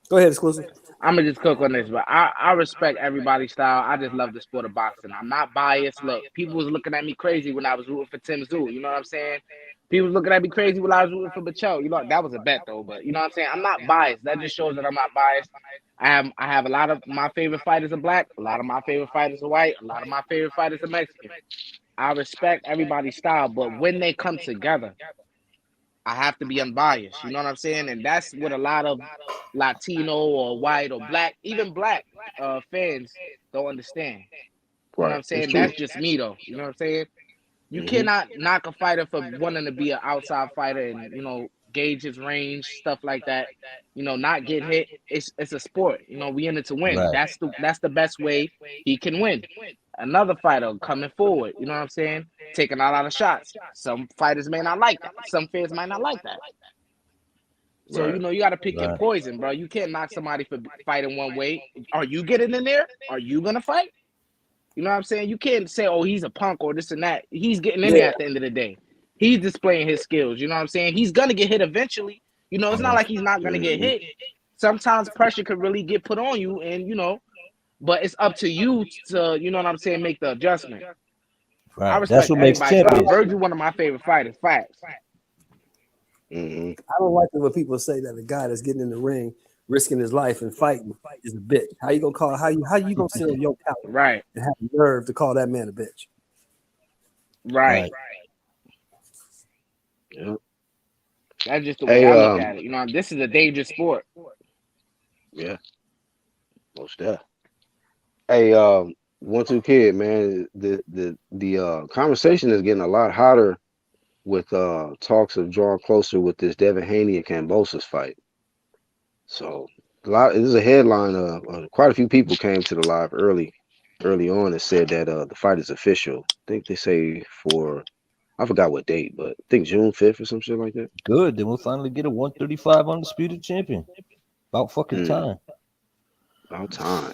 Go ahead, exclusive. I'm gonna just cook on this, but I respect everybody's style. I just love the sport of boxing. I'm not biased. Look, people was looking at me crazy when I was rooting for Tim Tszyu. You know what I'm saying? People was looking at me crazy when I was rooting for Berchelt. That was a bet though, but you know what I'm saying? I'm not biased. That just shows that I'm not biased. I have a lot of my favorite fighters are black, a lot of my favorite fighters are white, a lot of my favorite fighters are Mexican. I respect everybody's style, but when they come together, I have to be unbiased. You know what I'm saying? And that's what a lot of Latino or white or black, even black fans don't understand. You know what Right. I'm It's saying? true. That's just me though. You know what I'm saying? You Hmm. cannot knock a fighter for wanting to be an outside fighter and gauge his range, stuff like that. Not get hit. It's a sport. We in it to win. Right. That's the best way he can win. Another fighter coming forward. You know what I'm saying? Taking a lot of shots. Some fighters may not like that. Some fans might not like that. So Right. you got to pick your Right. poison, bro. You can't knock somebody for fighting one way. Are you getting in there? Are you gonna fight? You know what I'm saying? You can't say, "Oh, he's a punk" or this and that. He's getting in Yeah, there at the end of the day. He's displaying his skills. You know what I'm saying? He's gonna get hit eventually. It's not Mhm. like he's not gonna get Hmm. hit. Sometimes pressure could really get put on you, and but it's up to you to, you know what I'm saying, make the adjustment. I Right. That's respect what makes everybody's style. champions. Virgil, one of my favorite fighters. Facts. Hmm. I don't like it when people say that a guy that's getting in the ring, risking his life and fighting is a bitch. How you gonna call? How you gonna sit on your couch Right. and have the nerve to call that man a bitch? Right. Right. Yeah. That's just the way Hey, I look at it. This is a dangerous sport. yeah, most deaf. Hey, 1-2 kid, man. The conversation is getting a lot hotter with talks of drawing closer with this Devin Haney and Kambosos fight. So this is a headline. Quite a few people came to the live early on and said that the fight is official. I think they say for I forgot what date, but I think June 5th or some shit like that. Good. Then we'll finally get a 135 undisputed champion. About fucking Mm, time. about time.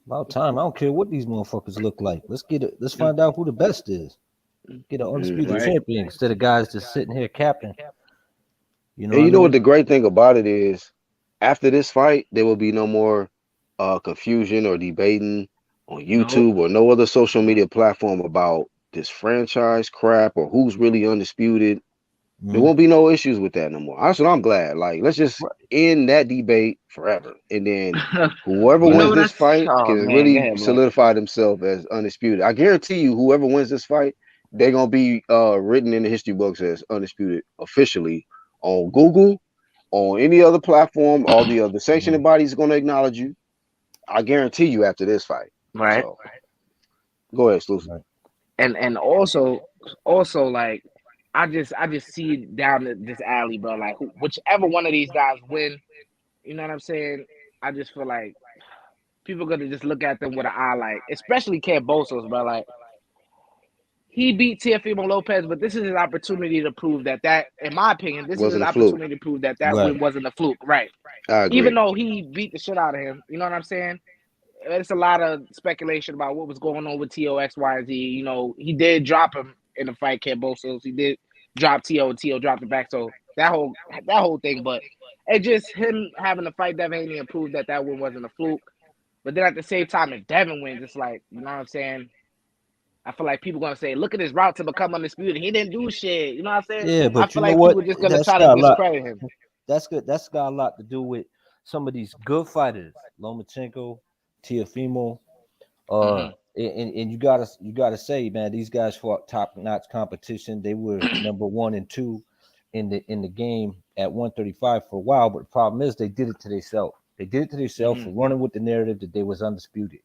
About time. I don't care what these motherfuckers look like. Let's get it. Let's find out who the best is. Get an undisputed Hmm. Right. champion instead of guys just sitting here capping. You know And what I you know what mean? the great thing about it is, after this fight, there will be no more confusion or debating on Nope. YouTube or no other social media platform about this franchise crap or who's really undisputed. There won't be no issues with that no more. Honestly, I'm glad. Like, let's just Right. end that debate forever, and then whoever You know wins Right. what I? this fight Oh can man, go really ahead, bro. solidify themselves as undisputed. I guarantee you, whoever wins this fight, they're gonna be written in the history books as undisputed officially on Google, on any other platform. All the other sanctioning bodies are gonna acknowledge you. I guarantee you after this fight. Right. So go ahead, Sluicy. Right. And also like I just see down this alley, bro. Like whichever one of these guys win, you know what I'm saying? I just feel like people gonna just look at them with an eye, like especially Cambosos, bro. Like he beat Teofimo Lopez, but this is his opportunity to prove that, in my opinion, this is his Wasn't a fluke. opportunity to prove that Right. win wasn't a fluke, right? I Even agree. though he beat the shit out of him, you know what I'm saying? It's a lot of speculation about what was going on with T.O. X, Y, and Z. You know, he did drop him in the fight, Cambosos. He did drop T.O. and T.O. dropped it back. So that whole thing, but it just him having to fight Devin Haney and prove that win wasn't a fluke. But then at the same time, if Devin wins, it's like, you know what I'm saying? I feel like people gonna say, look at his route to become undisputed. He didn't do shit. You know what I'm saying? Yeah, I but you feel know like what? people just gonna That's try to got a lot. discredit him. That's good. That's got a lot to do with some of these good fighters, Lomachenko, Teofimo. Mhm. And you gotta say, man, these guys fought top notch competition. They were number 1 and 2 in the game at 135 for a while. But the problem is they did it to themselves. They did it to themselves for Mhm. running with the narrative that they was undisputed.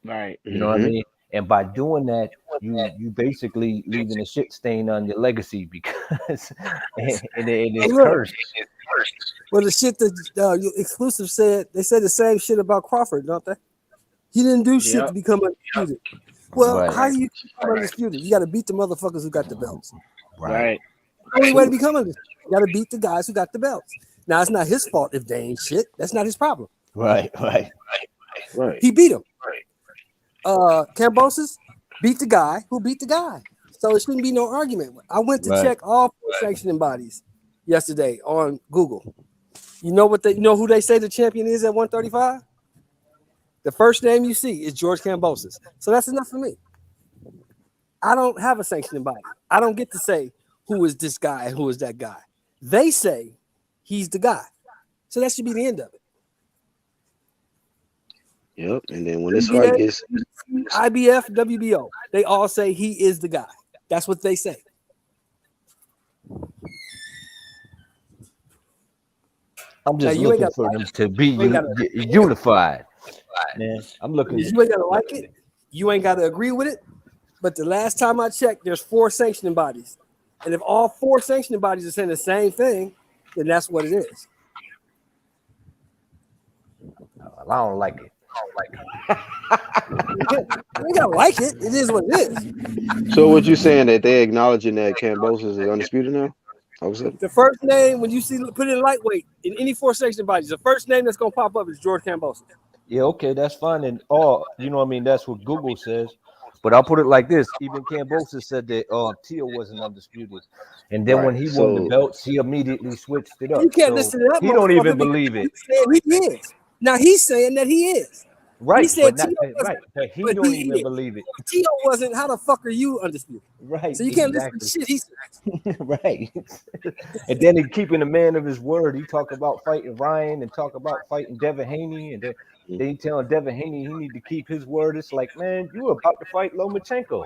Right. You know what I Hmm. mean? And by doing that, you basically leaving a shit stain on your legacy because it Hey, is look. cursed. Well, the shit that exclusive said, they said the same shit about Crawford, don't they? He didn't do shit to Yep. become undisputed. Well, Right, how do Right. you become undisputed? You got to beat the motherfuckers who got the belts. right. Right. The only way to become undisputed, you got to beat the guys who got the belts. Now, it's not his fault if they ain't shit. That's not his problem. Right, right. Right. He beat him. Cambosis beat the guy who beat the guy. So it shouldn't be no argument. I went to Right. check all 4 sanctioning bodies yesterday on Google. You know who they say the champion is at 135? The first name you see is George Cambosis. So that's enough for me. I don't have a sanctioning body. I don't get to say who is this guy and who is that guy. They say he's the guy. So that should be the end of it. Yep. And then when this fight gets IBF, WBO, they all say he is the guy. That's what they say. I'm Now just you ain't looking got for them to be you ain't gotta, unified, man. I'm looking. you ain't gotta like it. You ain't gotta agree with it. But the last time I checked, there's 4 sanctioning bodies. And if all 4 sanctioning bodies are saying the same thing, then that's what it is. I don't like it. You gotta like it. It is what it is. so what you saying that they acknowledging that Cambosis is undisputed now? All of a sudden? The first name when you see put in lightweight in any 4 sanctioning bodies, the first name that's gonna pop up is George Cambosis. Yeah, okay, that's fine. And you know what I mean? That's what Google says. But I'll put it like this: even Cambosa said that Tio wasn't undisputed, and then when Right. he won the So belts, he immediately switched it You up. can't So listen to that he don't even motherfucker believe because it, he's saying he is. Now he's saying that he is. He right? said But Tio not right. wasn't, But he but don't he even is. believe it, If Tio wasn't, how the fuck are you undisputed? right? So you can't listen to Exactly, shit he says. right. And then he keeping a man of his word. He talk about fighting Ryan and talk about fighting Devin Haney, and then they telling Devin Haney he need to keep his word. It's like, man, you were about to fight Lomachenko.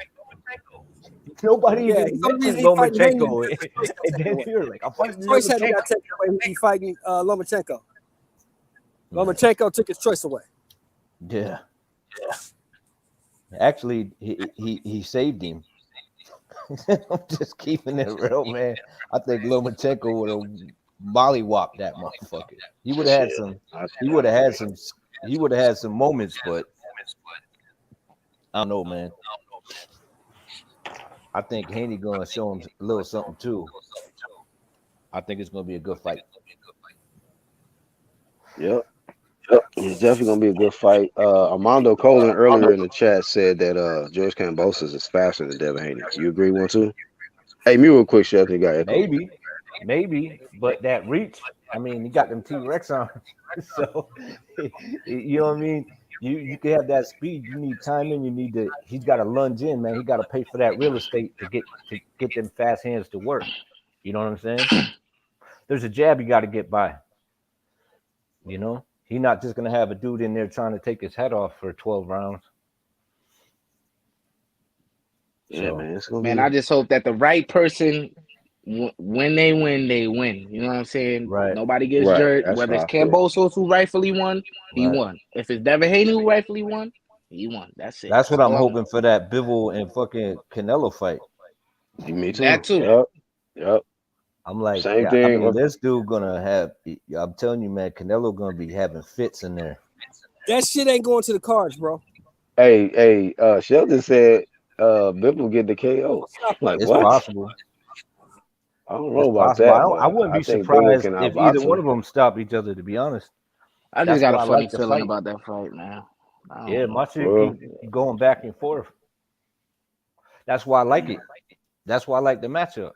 Nobody Yeah, even he's the only reason mentioned he fighting Haney Lomachenko, because his choice got and taken then away. you're like, I'm His fighting choice hadn't Lomachenko. got taken away. He fighting Lomachenko. Right. Lomachenko took his choice away. Yeah. Actually, he saved him. I'm just keeping it real, man. I think Lomachenko would have mollywopped that motherfucker. He would have had shit. some. He would have had some. He would have had some moments, but I don't know, man. I think Haney gonna show him a little something too. I think it's gonna be a good fight. Yep. It's definitely gonna be a good fight. Armando Colin earlier in the chat said that George Cambosis is faster than Devin Haney. You agree one too? Hey, me real quick, Chef, you got echo. Maybe, but that reach. I mean, he got them T-Rex on, so you know what I mean. You can have that speed. You need timing. You need to. He's got to lunge in, man. He got to pay for that real estate to get them fast hands to work. You know what I'm saying? There's a jab you got to get by. You know, he's not just gonna have a dude in there trying to take his head off for 12 rounds. Yeah, So, man, it's gonna Man, be I just hope that the right person, when they win, they win. You know what I'm saying? right, Nobody gets right. jerked. That's Whether how it's I feel. Kambosos who rightfully won, he right. won. If it's Devin Haney who rightfully won, he won. That's it. That's That's what I'm all I want. hoping for, that Bivol and fucking Canelo fight. Me That too. too. Yep. Yep. I'm like, Same yeah, I thing. mean, this dude gonna have. I'm telling you, man, Canelo gonna be having fits in there. That shit ain't going to the cards, bro. Hey, Sheldon said Biff will get the KO. Stop Like It's what? possible. I don't It's know about possible. that, I but wouldn't I be think Bivol surprised can if either outbox one him. of them stop each other. To be honest, I just that's got why a I funny like the feeling fight. about that fight, man. I don't Yeah, know. my shit Well, keep going back and forth. That's why I like it. That's why I like the matchup,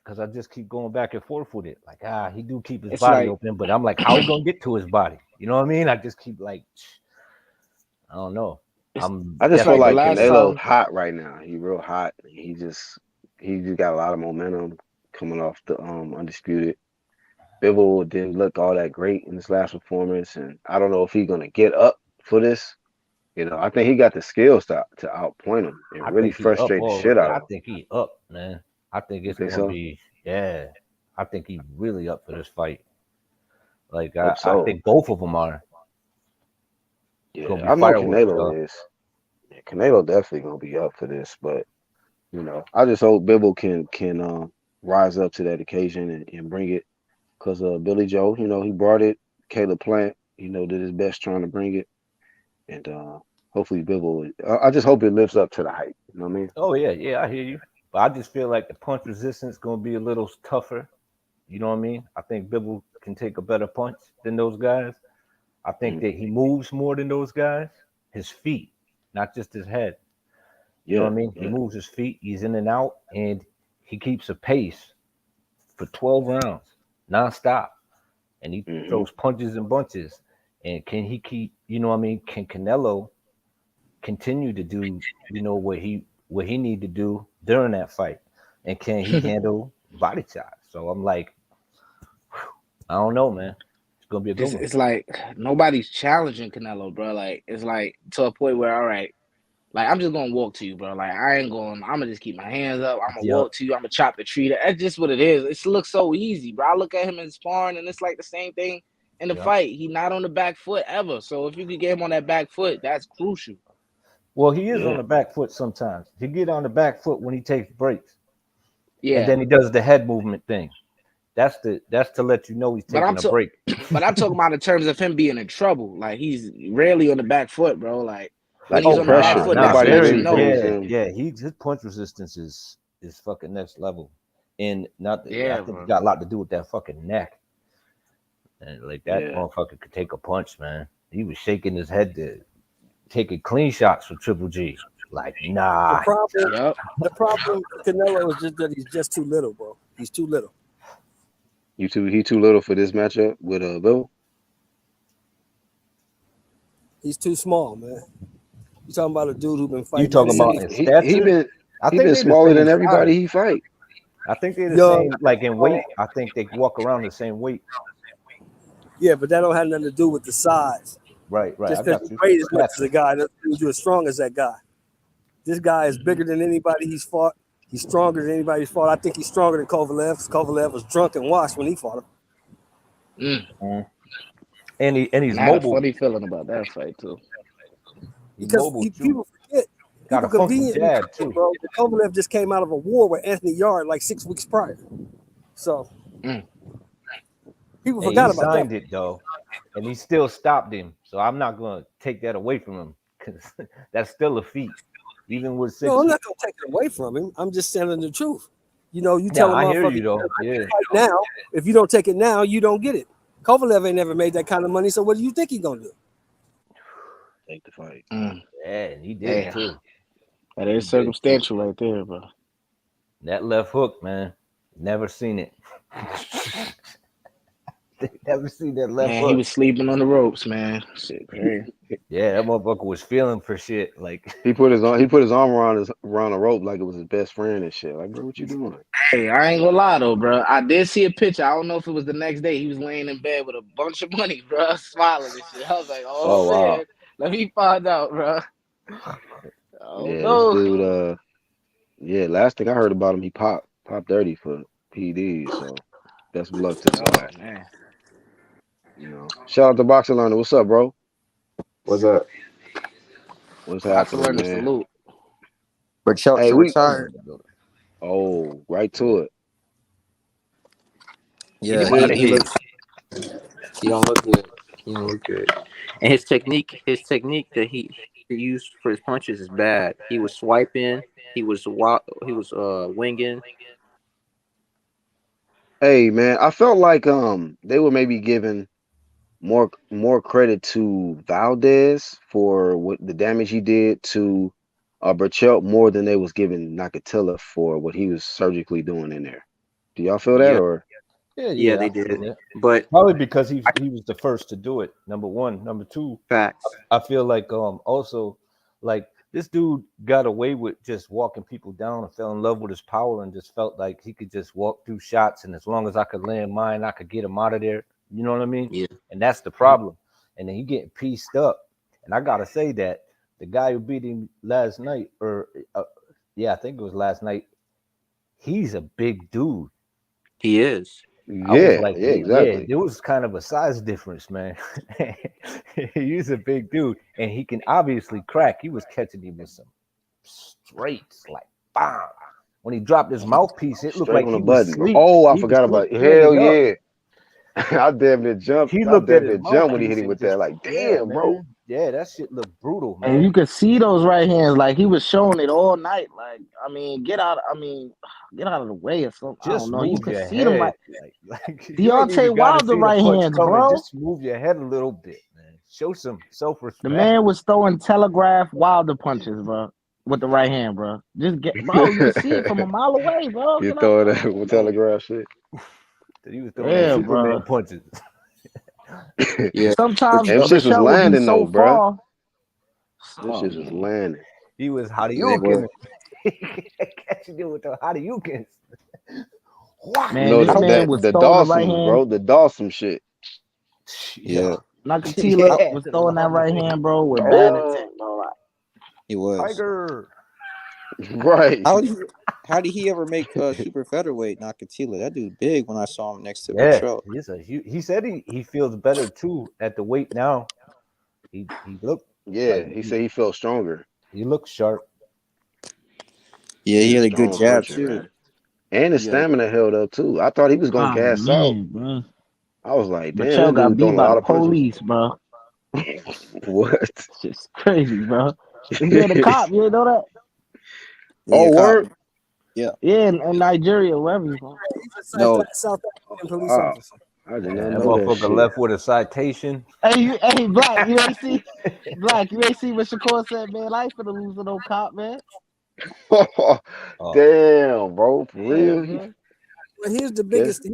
because I just keep going back and forth with it. Like, he do keep his It's body like open, but I'm like, how he gonna get to his body? You know what I mean? I just keep like, I don't know. it's I'm I just it's feel like the definitely like last curious. Canelo's time. hot right now. He real hot. He just got a lot of momentum coming off the undisputed. Bivol didn't look all that great in his last performance, and I don't know if he's gonna get up for this. I think he got the skills to outpoint him and I really think he up frustrate the all. shit out I of him. think he up, man. I think You it's think gonna so? be, yeah. I think he really up for this fight. Like, Hope I so. think both of them are. It's gonna Yeah, be I know fireworks, Canelo though. is. Yeah, Canelo definitely gonna be up for this, but I just hope Bibble can rise up to that occasion and bring it. Cause Billy Joe, he brought it. Caleb Plant, did his best trying to bring it, and hopefully Bibble. I just hope it lives up to the hype. You know what I mean? Oh yeah, yeah, I hear you. But I just feel like the punch resistance gonna be a little tougher. You know what I mean? I think Bibble can take a better punch than those guys. I think Mhm. that he moves more than those guys. His feet, not just his head. You know what Yeah, I mean? He yeah. moves his feet. He's in and out, and he keeps a pace for 12 rounds nonstop. And he Hmm. throws punches and bunches. And can he keep? You know what I mean? Can Canelo continue to do? What he need to do during that fight? And can he handle body shots? So I'm like, I don't know, man. It's gonna be a good It's one. it's like nobody's challenging Canelo, bro. Like it's like to a point where all right, like I'm just gonna walk to you, bro. Like I ain't going. I'm gonna just keep my hands up. I'm gonna Yep. walk to you. I'm gonna chop the tree. That's just what it is. It looks so easy, bro. I look at him in sparring, and it's like the same thing in the Yep. fight. He not on the back foot ever. So if you could get him on that back foot, that's crucial. Well, he is on Yeah. the back foot sometimes. He get on the back foot when he takes breaks, and Yeah, then he does the head movement thing. That's to let you know he's but taking a break. I'm talking about in terms of him being in trouble. Like he's rarely on the back foot, bro. Like when Like he's the Oh on the back pressure. foot, nah, that's to Nobody let you very, really know. brings yeah, him. yeah. His punch resistance is fucking next level, and not. I Yeah, think it bro. got a lot to do with that fucking neck, and like that Yeah. motherfucker could take a punch, man. He was shaking his head to taking clean shots for Triple G. Like, The nah. problem, Yep. the problem for Canelo is just that he's just too little, bro. He's too little. He too little for this matchup with Bill. He's too small, man. You talking about a dude who been You fighting talk since about He he in he he stature. been I he think been they the smaller same than size. everybody he fight. I think they're the young. same, like in weight. I think they walk around the same weight. Yeah, but that don't have nothing to do with the size. Right, right. I Just because got you you. weigh as much as a Stature. guy doesn't mean you're as strong as that guy. This guy is Hmm. bigger than anybody he's fought. He's stronger than anybody he's fought. I think he's stronger than Kovalev. Kovalev was drunk and washed when he fought him. Mm. Mhm. And he's And I had a mobile. funny feeling about that fight too. He's Because mobile too. people forget. Got People a funky conveniently jab forget, too. bro. That Kovalev just came out of a war with Anthony Yard like 6 weeks prior. So Mm. people And he forgot about that. signed it though, and he still stopped him. So I'm not gonna take that away from him because that's still a feat, even with No, I'm 6. not gonna take it away from him. I'm just telling the truth. You tell Yeah, a I hear motherfucker you though. Yeah, right now, if you don't take it now, you don't get it. Kovalev ain't never made that kind of money, so what do you think he gonna do? Take the fight. Mm. yeah, and he did it Damn. too. That He is did it too. circumstantial right there, bro. That left hook, man. Never seen it. Never seen that left Man, he hook. was sleeping on the ropes, man. Shit, crazy. Yeah, that motherfucker was feeling for shit. Like, He put his arm around the rope like it was his best friend and shit. Like, bro, what you doing? Hey, I ain't gonna lie though, bro. I did see a picture. I don't know if it was the next day. He was laying in bed with a bunch of money, bro, smiling and shit. I was like, oh Oh wow. man, let me find out, bro. Oh Yeah, this no. dude. Yeah. Last thing I heard about him, he popped 30 for PD. So best of luck to the Oh guy. man. You know. Shout out to Boxing Learner. What's up, bro? What's up? What's Box happening, learning man? salute. Berchelt Hey, should we. retire. Oh, right to it. You Yeah, said he looks. He don't look good. He don't look good. And his technique that he used for his punches is bad. He was swiping. He was winging. Hey, man. I felt like they were maybe giving more credit to Valdez for what the damage he did to Berchelt more than they was giving Nakathila for what he was surgically doing in there. Do y'all feel that Yeah, or? yeah, I they feel did. that. But Probably because he was the first to do it. Number one, number two. facts. I feel like also like this dude got away with just walking people down and fell in love with his power and just felt like he could just walk through shots and as long as I could land mine, I could get him out of there. You know what I mean? Yeah. And that's the problem. And then he getting pieced up. And I gotta say that the guy who beat him last night, or yeah, I think it was last night. He's a big dude. He is. I was Yeah, like, yeah, yeah, exactly. there was kind of a size difference, man. He's a big dude, and he can obviously crack. He was catching him with some straights, like bomb. When he dropped his mouthpiece, it looked Straight like on the he was button. asleep. Oh, I He was forgot still about it. Hell standing up. yeah. I damn near jumped. He I looked at damn his near jumped when he hit mouthpiece him and with just, that. Like, yeah, damn, bro. man. Yeah, that shit looked brutal, And man. you could see those right hands, like he was showing it all night. Like, I mean, get out. I mean, get out of the way or something. I don't Just know. You move could your see them head. right. Like you ain't even Deontay got to Wilder see the right punch hands, coming. bro. Just move your head a little bit, man. Show some The self-respect. man was throwing telegraph Wilder punches, bro, with the right hand, bro. Just get, bro. You could see it from a mile away, bro. You Get out. throw Oh that no. telegraph shit. He was throwing them Yeah, Superman bro. punches. Yeah. Sometimes Them Berchelt. shits was Berchelt would be landing so though, bruh. far. Them Oh shits was man. landing. He was They Hadouken. were. Catching you with the Hadoukens. What? You Man, know this I, man was the throwing the right Dawsons, hand. bro. The Dawson shit. yeah. Yeah. Nakatila Yeah. was The throwing that right longest. hand, bro, with bad Oh, intent, bro. Like, He was. Tiger. Right. How did he? How did he ever make super featherweight Nakathila? That dude big when I saw him next to Yeah. Berchelt. He's a huge. He said he feels better too at the weight now. He looked Yeah, like he said he felt stronger. he looked sharp. Yeah, he He's a had a good strong jab puncher, too. man. And his Yeah. stamina held up too. I thought he was gonna oh gas out. man, bro. I was like, damn, this Berchelt got dude beat throwing a by lot the of punches. police, bro. What? It's just crazy, bro. He had a cop. You know that? Yeah, Oh, cop. word? Yeah. Yeah, in Nigeria, wherever he's from. He's a No. South African Oh, police wow. officer. I did not And that know that motherfucker shit. left with a citation. Hey, Black, you ain't see, Black, you ain't see what Shakur said, man. I ain't finna lose to no cop, man. Oh, Damn, bro. For Yeah, real? bro. But here's the Guess biggest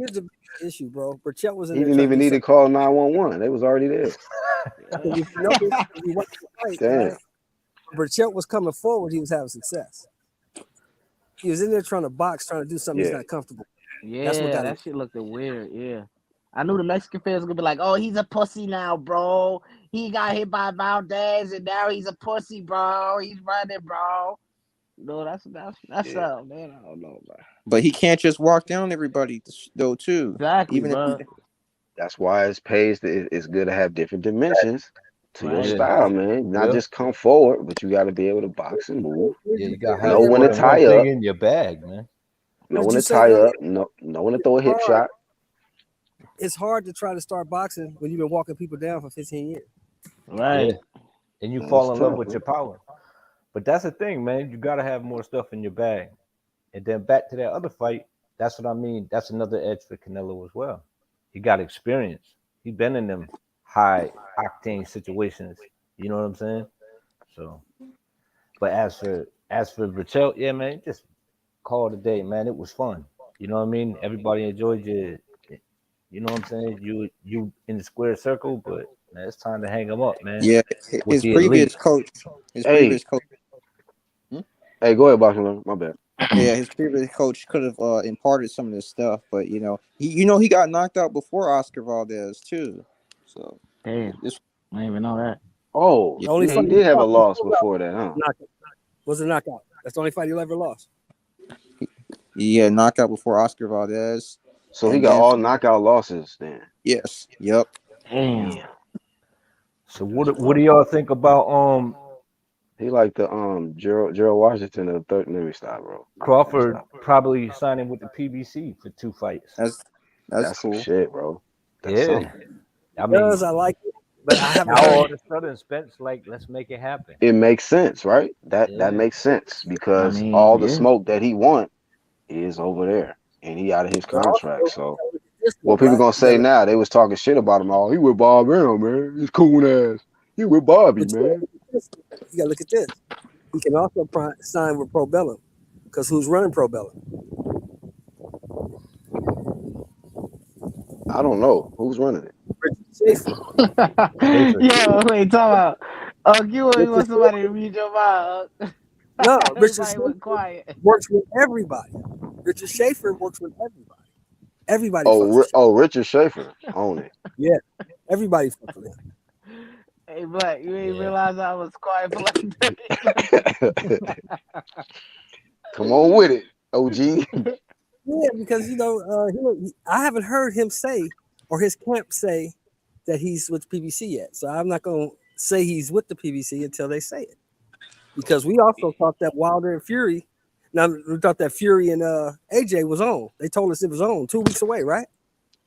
issue, bro. Berchelt was in he there didn't trying to even do need to something. call 911. They was already there. Because if you notice, if you watch the fight, Damn. right? Berchelt was coming forward, he was having success. He was in there trying to box, trying to do something he's Yeah. not comfortable. That's what Yeah, got him. that shit looked weird. Yeah, I knew the Mexican fans were gonna be like, "Oh, he's a pussy now, bro. He got hit by Valdez, and now he's a pussy, bro. He's running, bro." No, that's Yeah. man. I don't know, bro. But he can't just walk down everybody though too. Exactly, Even if bro. That's why it's good to have different dimensions to your Right. yeah, style, man. Not yeah, just come forward, but you got to be able to box and move. yeah. You gotta Here's have Know the when more to than thing. one tie thing up. in your bag, man. What Know did when you to say tie earlier? up. Know when to throw a hip shot. It's hard to try to start boxing when you've been walking people down for 15 years. Yeah, Right. and you It's fall in love tough, with man. your power. But that's the thing, man. You gotta have more stuff in your bag. And then back to that other fight. That's what I mean. That's another edge for Canelo as well. He got experience. He been in them high octane situations. You know what I'm saying? So, but as for Berchelt, yeah, man, just call it a day, man. It was fun. You know what I mean? Everybody enjoyed You know what I'm saying? You in the square circle, but man, it's time to hang him up, man. Yeah, With his the elite. previous coach, his Hey, previous coach, hey, go ahead, Boxing. My bad. yeah, his previous coach could have imparted some of this stuff, but he got knocked out before Oscar Valdez too. So Damn, this, I didn't even know that. Oh, yeah, The only yeah, he fight he did have a lost loss before that, huh? was a knockout. That's the only fight he ever lost. he had knockout before Oscar Valdez, So he and got then all knockout losses then. yes, yep. Damn. Damn. So what do y'all think about He like the Gerald Washington of the third. Let me stop, bro. Let me Crawford stop. probably signing with the PBC for 2 fights? That's That's some cool. shit, bro. That's Yeah. something. I Does mean, I like it, but I haven't now all heard. of a sudden Spence like, let's make it happen. It makes sense, right? That Yeah. makes sense I because mean, all the yeah. smoke that he want is over there, and he out of his But also, contract. you So gotta look at this though, what people Black. gonna You gotta say look, now? They was talking shit about him. All he with Bob Brown, man. He's cool ass. He with Bobby, but you gotta man. look at this. You gotta look at this. He can also sign with Pro Bellum, because who's running Pro Bellum? I don't know who's running it. Richard Schaefer. Schaefer. Yo, wait, talk about. You Richard want somebody to Schaefer. read your mind? No, Richard Everybody Schaefer went quiet. works with everybody. Richard Schaefer works with everybody. Everybody fucks with Schaefer. Richard Schaefer own it. Yeah, everybody fucks with him. Hey, Black, you ain't Yeah. realize I was quiet for like 30 seconds. Come on with it, OG. Yeah, because I haven't heard him say or his camp say that he's with PBC yet. So I'm not gonna say he's with the PBC until they say it. Because we also thought that Wilder and Fury. Now we thought that Fury and AJ was on. They told us it was on 2 weeks away, right?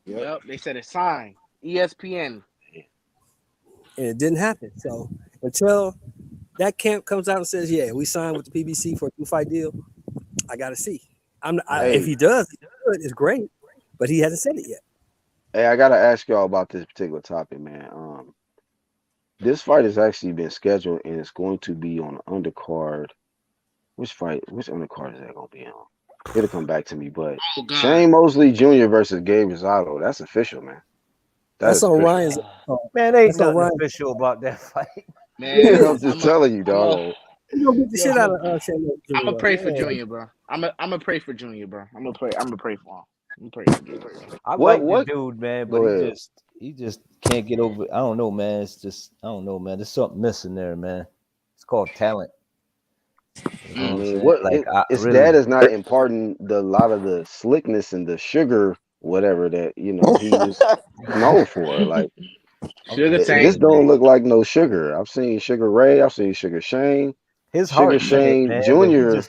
Yep, they said it's signed. ESPN. And it didn't happen. So until that camp comes out and says, "Yeah, we signed with the PBC for a 2-fight deal," I gotta see. If Hey, he does, it's great, but he hasn't said it yet. hey, I gotta ask y'all about this particular topic, man. This fight has actually been scheduled and it's going to be on the undercard. Which undercard is that gonna be on? It'll come back to me, but Oh God. Shane Mosley Jr. versus Gabe Rosado. That's official, man. That That's is on official. Ryan's. Man, ain't That's on nothing Ryan. official about that fight. Man, Yeah, it I'm is. just telling you, dog. He's gonna beat the yo, shit out of Shane I'm gonna Jr. pray for Yeah. Junior, bro. I'm gonna pray for Junior, bro. I'm gonna pray for him. I'm gonna pray for Junior. I What like the what dude, man, but Go ahead. he just can't get over. I don't know, man. It's just I don't know, man. There's something missing there, man. It's called talent. You know I what I'm mean, saying? Like I it's really, that is not imparting a lot of the slickness and the sugar, whatever that he was known for. Like I'm Sugar just it just Tank. saying, don't man. look like no Sugar. I've seen Sugar Ray, I've seen Sugar Shane, His Sugar heart in it, Shane man, but Jr.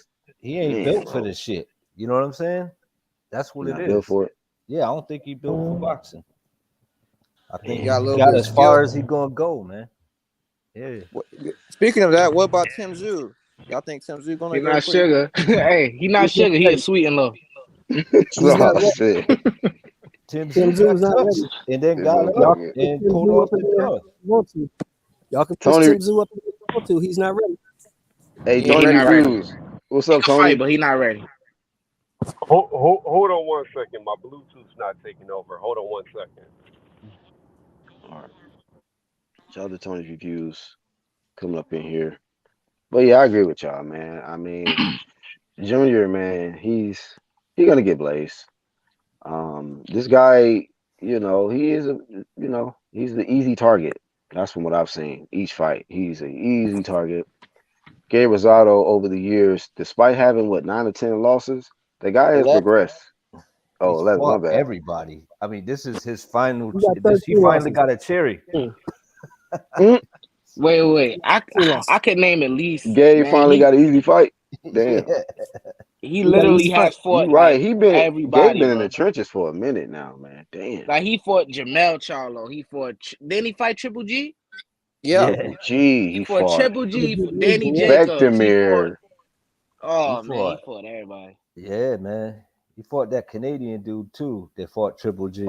he ain't Man, built for bro, this shit. You know what I'm saying? That's he what it not built is. for it. Yeah, I don't think he built for boxing. I think He Man, got a he little got bit of as skill. far as he gonna go, man. Yeah. Speaking of that, what about Tim Zhu? Y'all think Tim Zhu He gonna go not pretty? sugar. Hey, he not He's not sugar. He ready. is sweet and low. He's not oh ready. shit, Tim Tim Zoo got Zoo's not ready. touched and then this got up Y'all can motherfucker. push and Tim pulled Zoo off up in the there if draw. you want to. Y'all can push Tony, Tim Zoo up in there if you want to. He's not ready. hey He ain't He Tony ready not for ready. Reviews, what's He up, can fight, Tony? but he not ready. Hold on one second. My Bluetooth's not taking over. Hold on one second. All right, shout out to Tony's Reviews coming up in here. But yeah, I agree with y'all, man. I mean, Junior, man, he gonna get blazed. This guy, he is he's the easy target. That's from what I've seen each fight. He's an easy target. Gabe Rosado over the years, despite having 9 or 10 losses, the guy has 11. progressed. Oh, He's 11, my fought bad. everybody. I mean, this is his final. He got He 13 finally losses. got a cherry. Mm, Wait. 13 losses. I could name at least, Gabe man. finally got an easy fight. Damn, Yeah. He He got an literally easy fight. has you fought right. like Gabe everybody, been in the bro. trenches for a minute now, man. Damn. Like he fought Jamel Charlo. He fought. Didn't he fight Triple G? Yeah. Yeah. Triple G, He he fought fought Triple I'm a G. good Danny yeah. Jacobs. He fought. Bectamir. He Oh man, he fought. fought everybody. Yeah, man. He fought that Canadian dude too. That fought Triple G.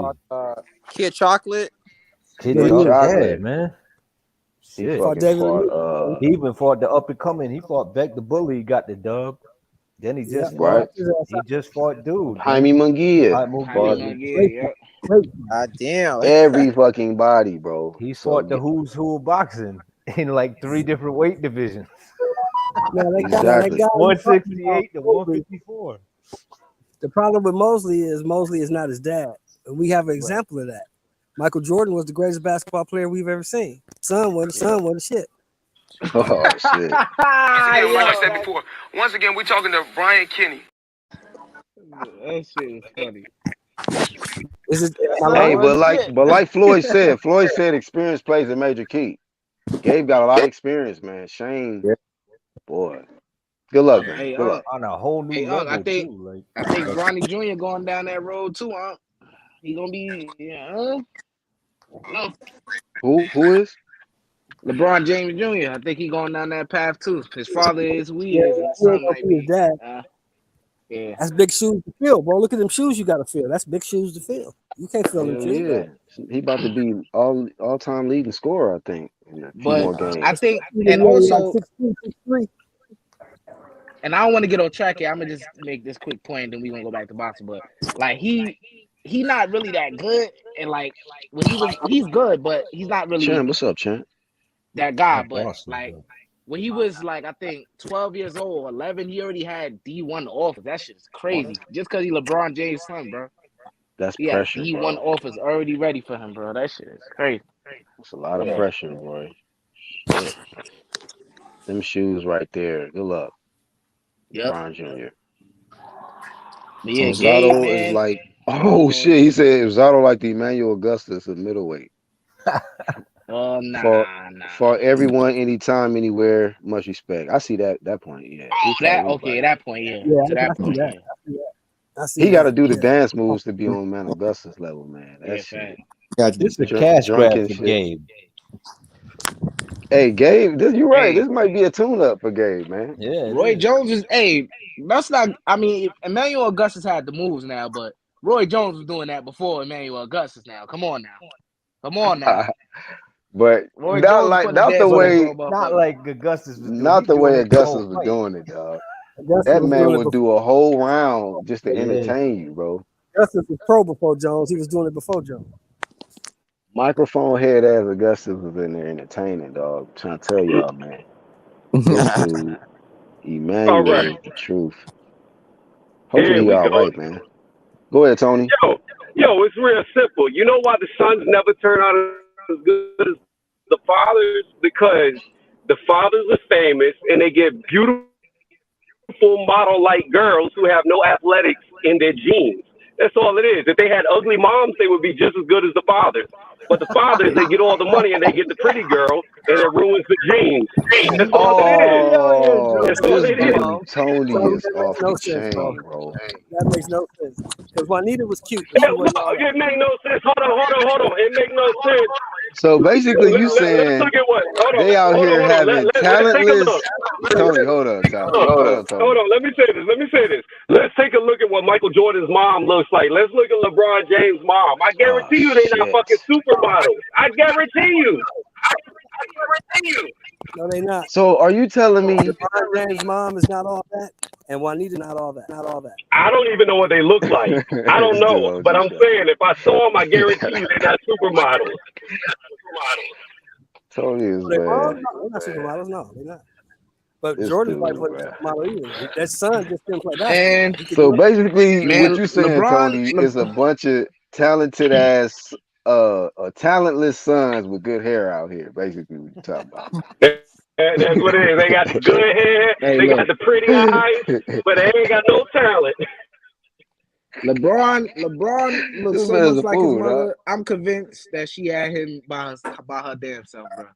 Kid Chocolate. Kid Yeah, he Kid Chocolate. did. Yeah, Chocolate. man. He Shit. Fought fucking David fought Lee. He even fought the up and coming. He fought Beck the Bully. Got the dub. Then he Yeah, just Right. fought. He just fought dude. Jaime Man. Munguia Jaime fought Munguia, yeah. great. God damn. every fucking body, bro. He So fought the who's who of boxing in like 3 different weight divisions. Now that exactly. guy you talking about, 168 to Mosley, 154. the problem with Mosley is not his dad. And we have an example of that. Michael Jordan was the greatest basketball player we've ever seen. Son was shit. Oh shit. Once again, like I Yo, said before, once again, we're talking to Brian Kinney. that shit is funny. Is it? His Am I son Hey, lying? but was like shit. but like Floyd said experience plays a major key. Gabe got a lot of experience, man. Shane, Yeah. boy. Good luck, man. Hey, Good luck. On a whole new hey, I level think too. Bronny Jr. going down that road too, huh? He gonna be, no, Who is? LeBron James Jr. I think he going down that path too. His father is who he Yeah, is, and his he ain't son gonna might be his be. dad. Yeah, That's big shoes to fill, bro. Look at them shoes you got to fill. That's big shoes to fill. You can't fill them Hell shoes. yeah. He about to be all time leading scorer, I think, in a few but more I games. think, Even and though he like also, 6'2", 6'3". and I don't want to get on track here. I'm gonna just make this quick point, then we gonna go back to boxing. But like he not really that good, and like when he's good, but he's not really Champ, what's up, Champ? that guy. Not But Boston, like though. when he was like I think 12 years old, 11, he already had D1 offers. That shit is crazy. Just because he LeBron James' son, bro. That's He had pressure, D1 bro. offers already ready for him, bro. That shit is crazy. That's a lot of Yeah. pressure, boy. Shit. Them shoes right there. Good luck, Yep. LeBron Jr. But yeah, Gabe, Zato is man. like, I don't oh know. shit. He said Zato like the Emmanuel Augustus of middleweight. For Nah. for everyone, anytime, anywhere, much respect. I see that point. Yeah, he fight That okay, anybody. that point, yeah. Yeah, To I that see point, that. yeah. I see He got to that. do the Yeah. dance moves to be on Man Augustus level, man. That Yeah, shit. fact. Got to do This is a that. cash grab Drunken for shit. Gabe. Hey, Gabe, you're right. Hey, This might be a tune-up for Gabe, man. Yeah, it Roy is. Jones is that's not I mean Emmanuel Augustus had the moves now, but Roy Jones was doing that before Emmanuel Augustus now. Come on now. Come on now. But Roy Jones was putting the not the dance But moves it's way on not motherfuckers. like Augustus was doing. not He's the doing way it the whole Augustus was fight. doing it, dog. Augustus That was man doing it would before. do a whole round just to Yeah. entertain you, bro. Augustus was pro before Jones. He was doing it before Jones. Microphone head ass Augustus was in there entertaining, dog. trying to tell y'all, man. This dude, All Emmanuel, right, is the truth. Hopefully here he we all go. right, man. Go ahead, Tony. Yo, it's real simple. You know why the sons never turn out as good as the fathers? Because the fathers are famous and they get beautiful model like girls who have no athletics in their genes. That's all it is. If they had ugly moms, they would be just as good as the fathers. But the fathers, they get all the money and they get the pretty girl, and it ruins the genes. That's all it is. He out here Oh, That's joking all this with it the is. dude mom. Tony So is that makes off no the sense, bro. chain, bro. That makes no sense. Because Juanita was cute, but Yeah, she no, wasn't all that. it make no sense. Hold on. It make no sense. So basically, you Let's saying look at what. they out here Hold on. having Let's take a look. talentless Tony. Hold on, Tony. Hold on, Hold Tony. on. Let me say this. Let's take a look at what Michael Jordan's mom looks like. Let's look at LeBron James' mom. I Oh guarantee you they're not shit. fucking supermodels. I guarantee you. No, they not. So are you telling me? LeBron James' mom is not all that, and Juanita not all that. Not all that. I don't even know what they look like. I don't This dude know. But OG I'm shot. saying if I saw them, I guarantee you they're not supermodels. Tony is So they moms, bad. no, they're not supermodels. No, they're not. But This Jordan's wife dude, wasn't bro. a supermodel either. That son just couldn't play basketball. And He could So do it. basically, what man, you saying, Tony, is a bunch of talented ass, talentless sons with good hair out here. Basically, what you talking about. That's what it is. They got the good hair, hey, they got look, the pretty eyes, but they ain't got no talent. LeBron looks This so man's much a like his fool, dog. mother. I'm convinced that she had him by her damn self, bro.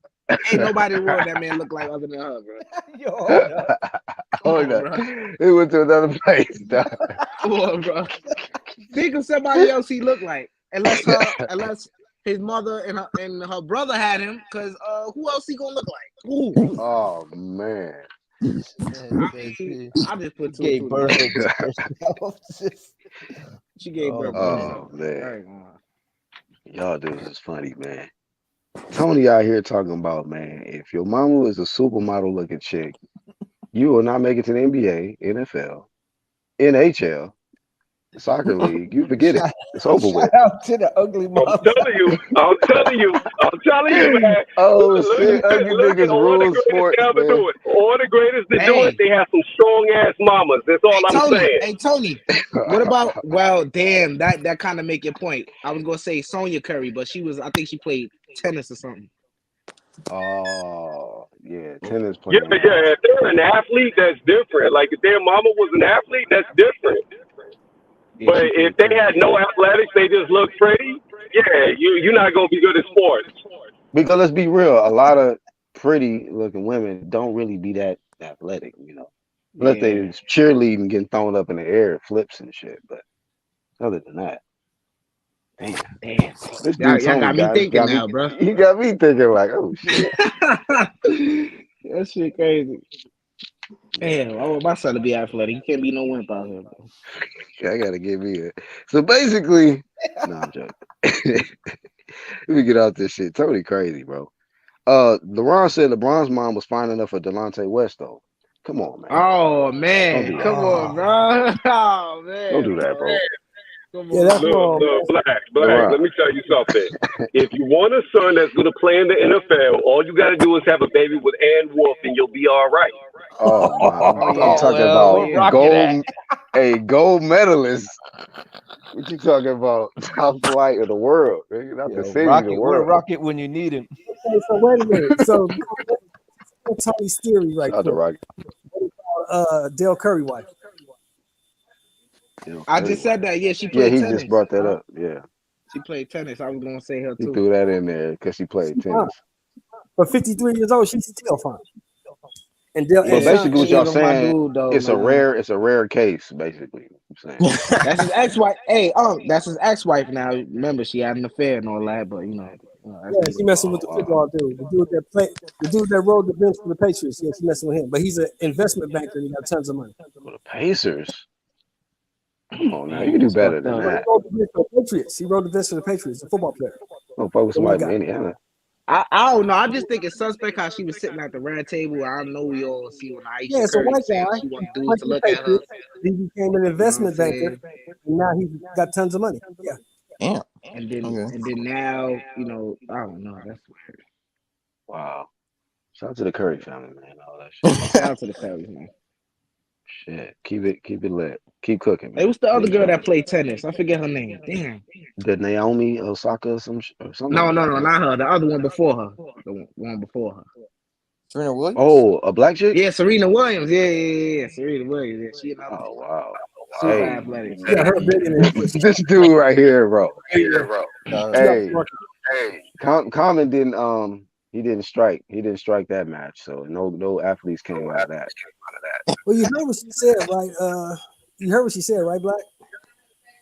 Ain't nobody in the world that man look like other than her, bro. Yo, hold up. Come Hold on, up. bro. It went to another place, dog. Come on, bro. Think of somebody else he looked like, unless his mother and her brother had him. Cause who else he gonna look like? Who? Oh man. Man I said mean, she I just put two and gave two birth together, over bro. herself. She gave Oh birth to man. Oh herself, bro. man. I ain't gonna lie. Y'all dudes is funny, man. Tony out here talking about, man, if your mama is a supermodel looking chick, You will not make it to the NBA, NFL, NHL, soccer league. You forget it. Shout, It's over with. shout out to the ugly I'm moms. telling you, man. Oh Look shit, at ugly look at niggas all the rule greatest sports, to ever man. do it. All the greatest to do it, Hey, they have some strong ass mamas. That's all I'm Tony. saying. Hey, Tony. What about? Well, damn. That kind of make your point. I was gonna say Sonya Curry, but she was. I think she played tennis or something. Oh yeah, tennis Yeah, playing. yeah. If they're an athlete, that's different. Like if their mama was an athlete, that's different. Yeah, But she if played they tennis. had no athletics, they just look pretty. Yeah, you're not gonna be good at sports. Because let's be real, a lot of pretty looking women don't really be that athletic, unless they Yeah. cheerleading, getting thrown up in the air, flips and shit. But other than that, damn, Damn. this dude Y'all Tony got me guys thinking got me. now, bro. He got me thinking like, oh shit. That shit crazy. Yeah, Damn, I want my son to be athletic. He can't be no wimp out here, bro. I gotta give me a. So basically, no, I'm joking. Let me get out this shit. Tony crazy, bro. LeBron said LeBron's mom was fine enough for Delonte West though. Come on, man. Oh Don't man, do that. come on, Oh, bro. Oh Don't man, do that, bro. come yeah, that's on. wrong, Look, man. Black. LeBron. Let me tell you something. If you want a son that's gonna play in the NFL, all you gotta do is have a baby with Ann Wolf, and you'll be all right. Oh my, Oh I'm yeah, talking Well, about where yeah. Rocket at? gold medalist. What you talking about? Top flight of the world, nigga, not the Yo, city, the Rocket, where world. Rocket when you need him? Okay, so wait a minute. So Tony's theory right Shout out to quick. Rocky. Dale Curry wife. I Curry just said wife. that. Yeah, she Yeah, played he just tennis. brought that up. Yeah, She played tennis. I was gonna say her he too. threw that in there because she played She's fine. tennis. For 53 years old, she's still fine. And Dale But and Yeah, Sean basically, what she and y'all ain't on my saying, dude though, it's a man. rare case. Basically, I'm saying. That's his ex-wife. Hey, that's his ex-wife now. Remember, she had an affair and all that, but that's yeah, she neither. messing with Oh the wow. football dude. The dude that rode the bench for the Patriots. Yeah, she messing with him. But he's an investment banker and he got tons of money. For the Pacers. Come on now, you can Damn, do that's better fucked than up. But he that. rode the bench for the Patriots. He rode the bench for the Patriots, a football player. Don't fuck with The one somebody from guy. Indiana. I don't know. I just think it's suspect how she was sitting at the round table. I know we all see when Yeah, Aisha it's a Curry white saying guy. she He want dudes went to to the look at her. Patriots. He became an You know what I'm investment banker. saying? And now he's got tons of money. Yeah. Damn. And then Okay. now, I don't know. That's weird. Wow. Shout out to the Curry family, man. All that shit. Shout out to the Currys, man. Shit. Keep it lit. Keep cooking, Hey, man. what's the other Keep girl killing that it. played tennis? I forget her name. Damn. The Naomi Osaka or something No, like no, that. no, not her. The other one before her. The one before her. Serena Williams. Oh, a black chick? Yeah, Serena Williams. Yeah. Serena Williams. Yeah, she another Oh wow. super Hey, athletic. She got her billionaire pussy. this dude right here, bro. She got Hey, Common didn't he didn't strike. He didn't strike that match. So no athletes came out of that. Well, you heard what she said, right? You heard what she said, right, Black?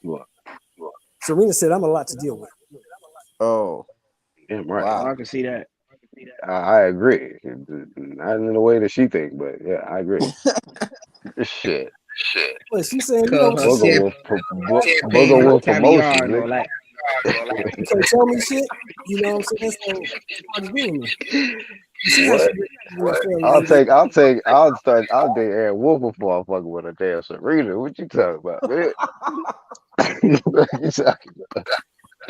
What? Serena said, "I'm a lot to deal with." Oh, Damn right. Oh, wow. I can see that. I agree. Not in the way that she think, but yeah, I agree. Shit. Well, she saying, you know, Call what her she said. Booger champagne Wolf caviar promotions, and all nigga. that. You can't tell me shit. You know what I'm saying? So it's hard to deal with me. You see how What? I'll date Aaron Wolf before I fucking with a damn Serena. What you talking about, man? What you talking about?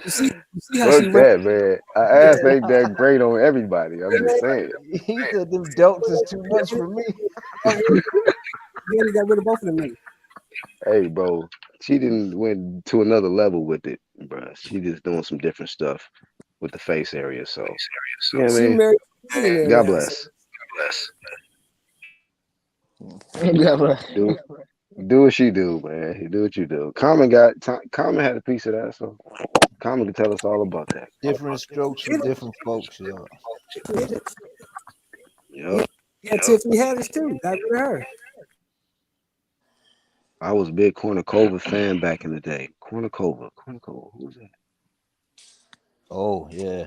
You see how Fuck she ran. that, man. I ass ain't that great on everybody. I'm just saying. He said them delts is too much for me. Then he got rid of both of them niggas. Hey, bro, she didn't went to another level with it, bro. She just doing some different stuff with the face area. So, you know what I She mean? married a billionaire God now. So bless. Do what she do, man. You do what you do. Common had a piece of that, so Common can tell us all about that. Different strokes for different folks, yo. Yep. yeah, Tiffany Haddish too. Got rid of her. I was a big Kornikova fan back in the day. Kornikova, who's that? Oh yeah,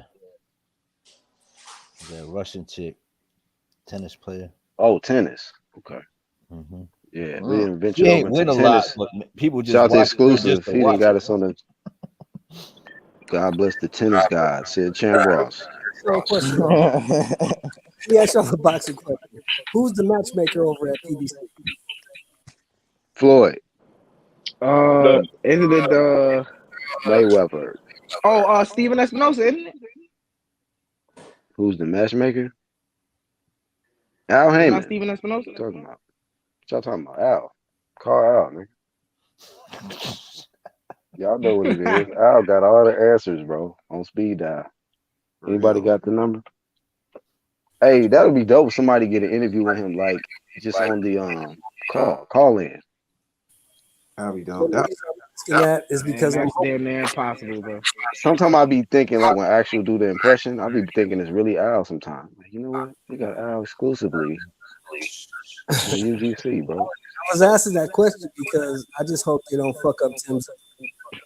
that Russian chick, tennis player. Oh, tennis. Okay. Mm-hmm. Yeah, we didn't She venture over ain't into win a lot, tennis. but people just Shout out to watch her exclusive. just to He didn't watch got her. us on the God bless the tennis god, Sid Champ Ross. y'all a question. Let me ask y'all a boxing question. Who's the matchmaker over at PBC? Floyd Isn't it the Mayweather. Steven Espinosa, isn't it? Who's the matchmaker? Al It's not Heyman. Steven Espinosa. What y'all talking about? Al. Call Al, nigga. Y'all know what it is. Al got all the answers, bro, on speed dial. Anybody got the number? Hey, that would be dope if somebody get an interview with him, like, just on the call in. That'll be The dope. reason I'm asking that is because Man, I'm that's damn near impossible, bro. Sometimes I be thinking, like, when actual do the impression, I be thinking it's really Al sometimes. Like, you know what? We got Al exclusively on UGC, bro. I was asking that question because I just hope they don't fuck up Tim's,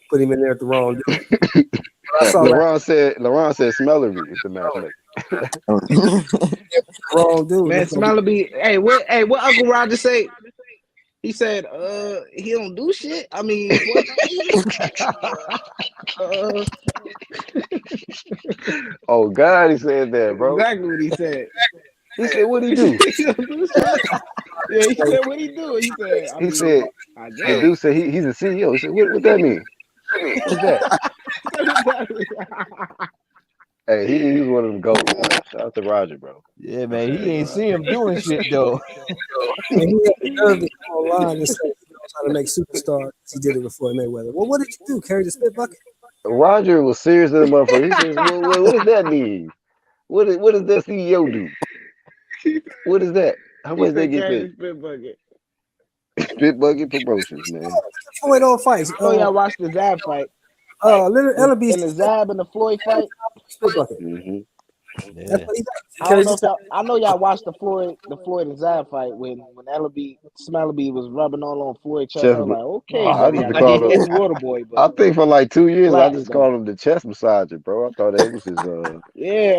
put him in there at the wrong dude. I saw that LaRon said Smellery is the matchmaker. wrong dude. Man, That's gonna Smiley be what Uncle Roger say? He said, he don't do shit. I mean, Floyd don't either. Oh God, he said that, bro. Exactly what he said. He said, "What'd he do?" He don't do shit. Yeah, he said, what he do? He said, I He mean, said, I the guess. dude said he's a CEO. He said, "What that mean? What's that?" Hey, he was one of them goats, bro. Shout out to Roger, bro. Yeah, man, he ain't see him doing shit though. and he had the nerve to come online and say he knows how to make superstars. He did it with Floyd Mayweather. Well, what did you do? Carry the spit bucket? Roger was serious to the motherfucker. He says, well, what does that mean? What does that CEO do? What is that? How He much they said, get carry paid? the spit bucket. Spit bucket promotions, man. Floyd all fights. I know y'all watched the Zab fight. Little Ellaby And the Zab and the Floyd fight. spit bucket. Mm-hmm. That's Yeah. what he does. He I don't carries know the if y'all. I know y'all watched the Floyd and Zab fight when Smelleby was rubbing all on Floyd's chest. I Chest, was like, okay, I buddy. used I to know call he him. ain't Water Boy, I but think for like 2 years, I relax just though. called him the chest massager, bro. I thought that was Yeah, his bro.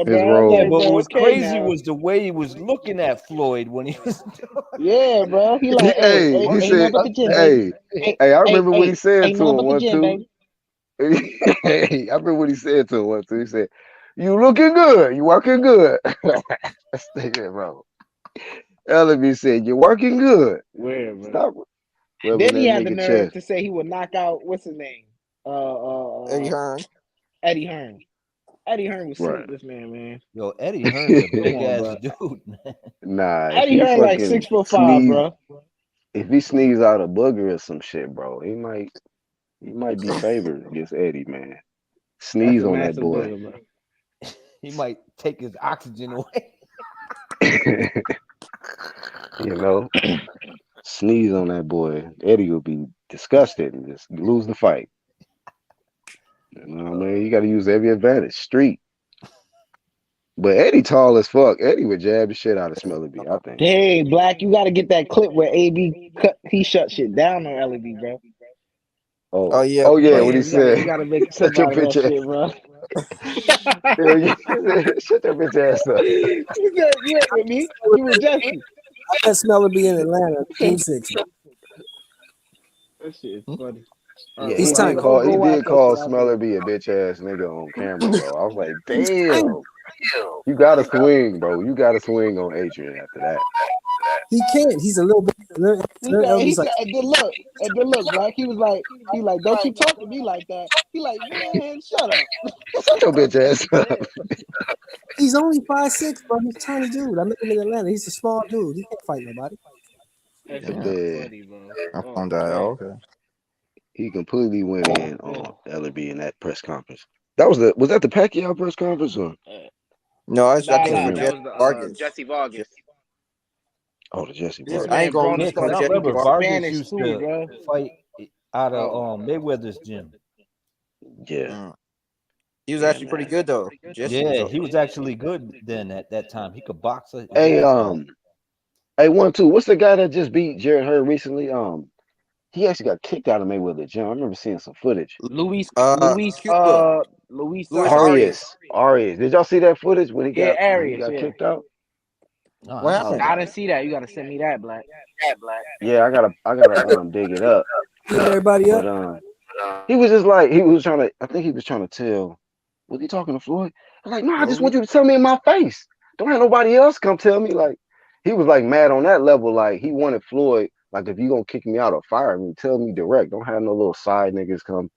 I'm Yeah, role. like, but what bro, was okay crazy now. was the way he was looking at Floyd when he was doing Yeah, bro. He like, He ain't nothing said, but the gym, baby. hey, hey, I remember what he said Ain't to nothing him but the one gym, too. baby. Hey, I remember what he said to him one too. He said, "You looking good. You working good." That's thinking, bro. Ellaby said, "You're working good. Weird, bro. Stop rubbing Then he that had the nigga nerve chest." to say he would knock out what's his name, Eddie Hearn. Eddie Hearn. Eddie Hearn would Right. sleep this man. Yo, Eddie Hearn's a Come big on, ass bro. dude, man. Nah, if Eddie he Hearn like fucking 6'5", sneeze, bro. if he sneeze out a booger or some shit, bro, he might be favored against Eddie, man. That's Sneeze a on that massive boy. booger, bro. He might take his oxygen away. You know, sneeze on that boy. Eddie will be disgusted and just lose the fight. You know what I mean? You got to use every advantage. Street. But Eddie tall as fuck. Eddie would jab the shit out of Smelleby, I think. Dang, Black, you got to get that clip where he shut shit down on LED, bro. Oh Oh, yeah, oh yeah, what playing. he You said. gotta make a Shut clip your out of that bitch ass. shit, bro. Hell yeah. Shut your bitch ass up. You said you ain't with me. You with Jesse. I met Smellery in Atlanta, June 6th. That shit is Hmm? funny. Yeah, He's He tiny. did Go call he watch did that call shit. I'll tell you. Smellery a bitch ass nigga on camera, bro. I was like, He's tiny. damn. You gotta swing, bro. You gotta swing on Adrian after that. He can't. He's a little bit. Little He LB's like, said, and then look, Black. He like, don't you talk to me like that. He like, man, shut up. Shut your bitch ass up. he's only 5'6", bro. He's a tiny dude. I met him in Atlanta. He's a small dude. He can't fight nobody. That But shit yeah. is then funny, bro. I Oh found that. man. Okay. he completely went in on Oh. Ellaby in that press conference. Was that the Pacquiao press conference or No, I I think can't it's the That remember. Jesse was the Vargas. Jesse Vargas. Oh, the Jesse This Vargas. I ain't man, bro, gonna Yeah, this because count I motherfucker Jesse remember speaking Vargas. Vargas Spanish used too, to bro. fight out of Oh, Mayweather's gym. Yeah, Mm. He was yeah, actually pretty man. good though. Jesse was Yeah, a he was actually good then at that time. He could box his Hey, ass off. hey, 1-2. What's the guy that just beat Jared Hurd recently? He actually got kicked out of Mayweather gym. I remember seeing some footage. Cuba. Luis Luis something. Arias. Arias. Did y'all see that footage when Yeah, he Arias, got yeah. kicked out? No, I What ain't see happened? Okay. I that. didn't see that. You gotta send me that, Black. Yeah, I gotta dig it up. Beat everybody But up. he was just like he was trying to. I think he was trying to tell. Was he talking to Floyd? I'm like, no, I just want you to tell me in my face. Don't have nobody else come tell me. Like, he was like mad on that level. Like, he wanted Floyd, like, if you gonna kick me out or fire me, tell me direct. Don't have no little side niggas come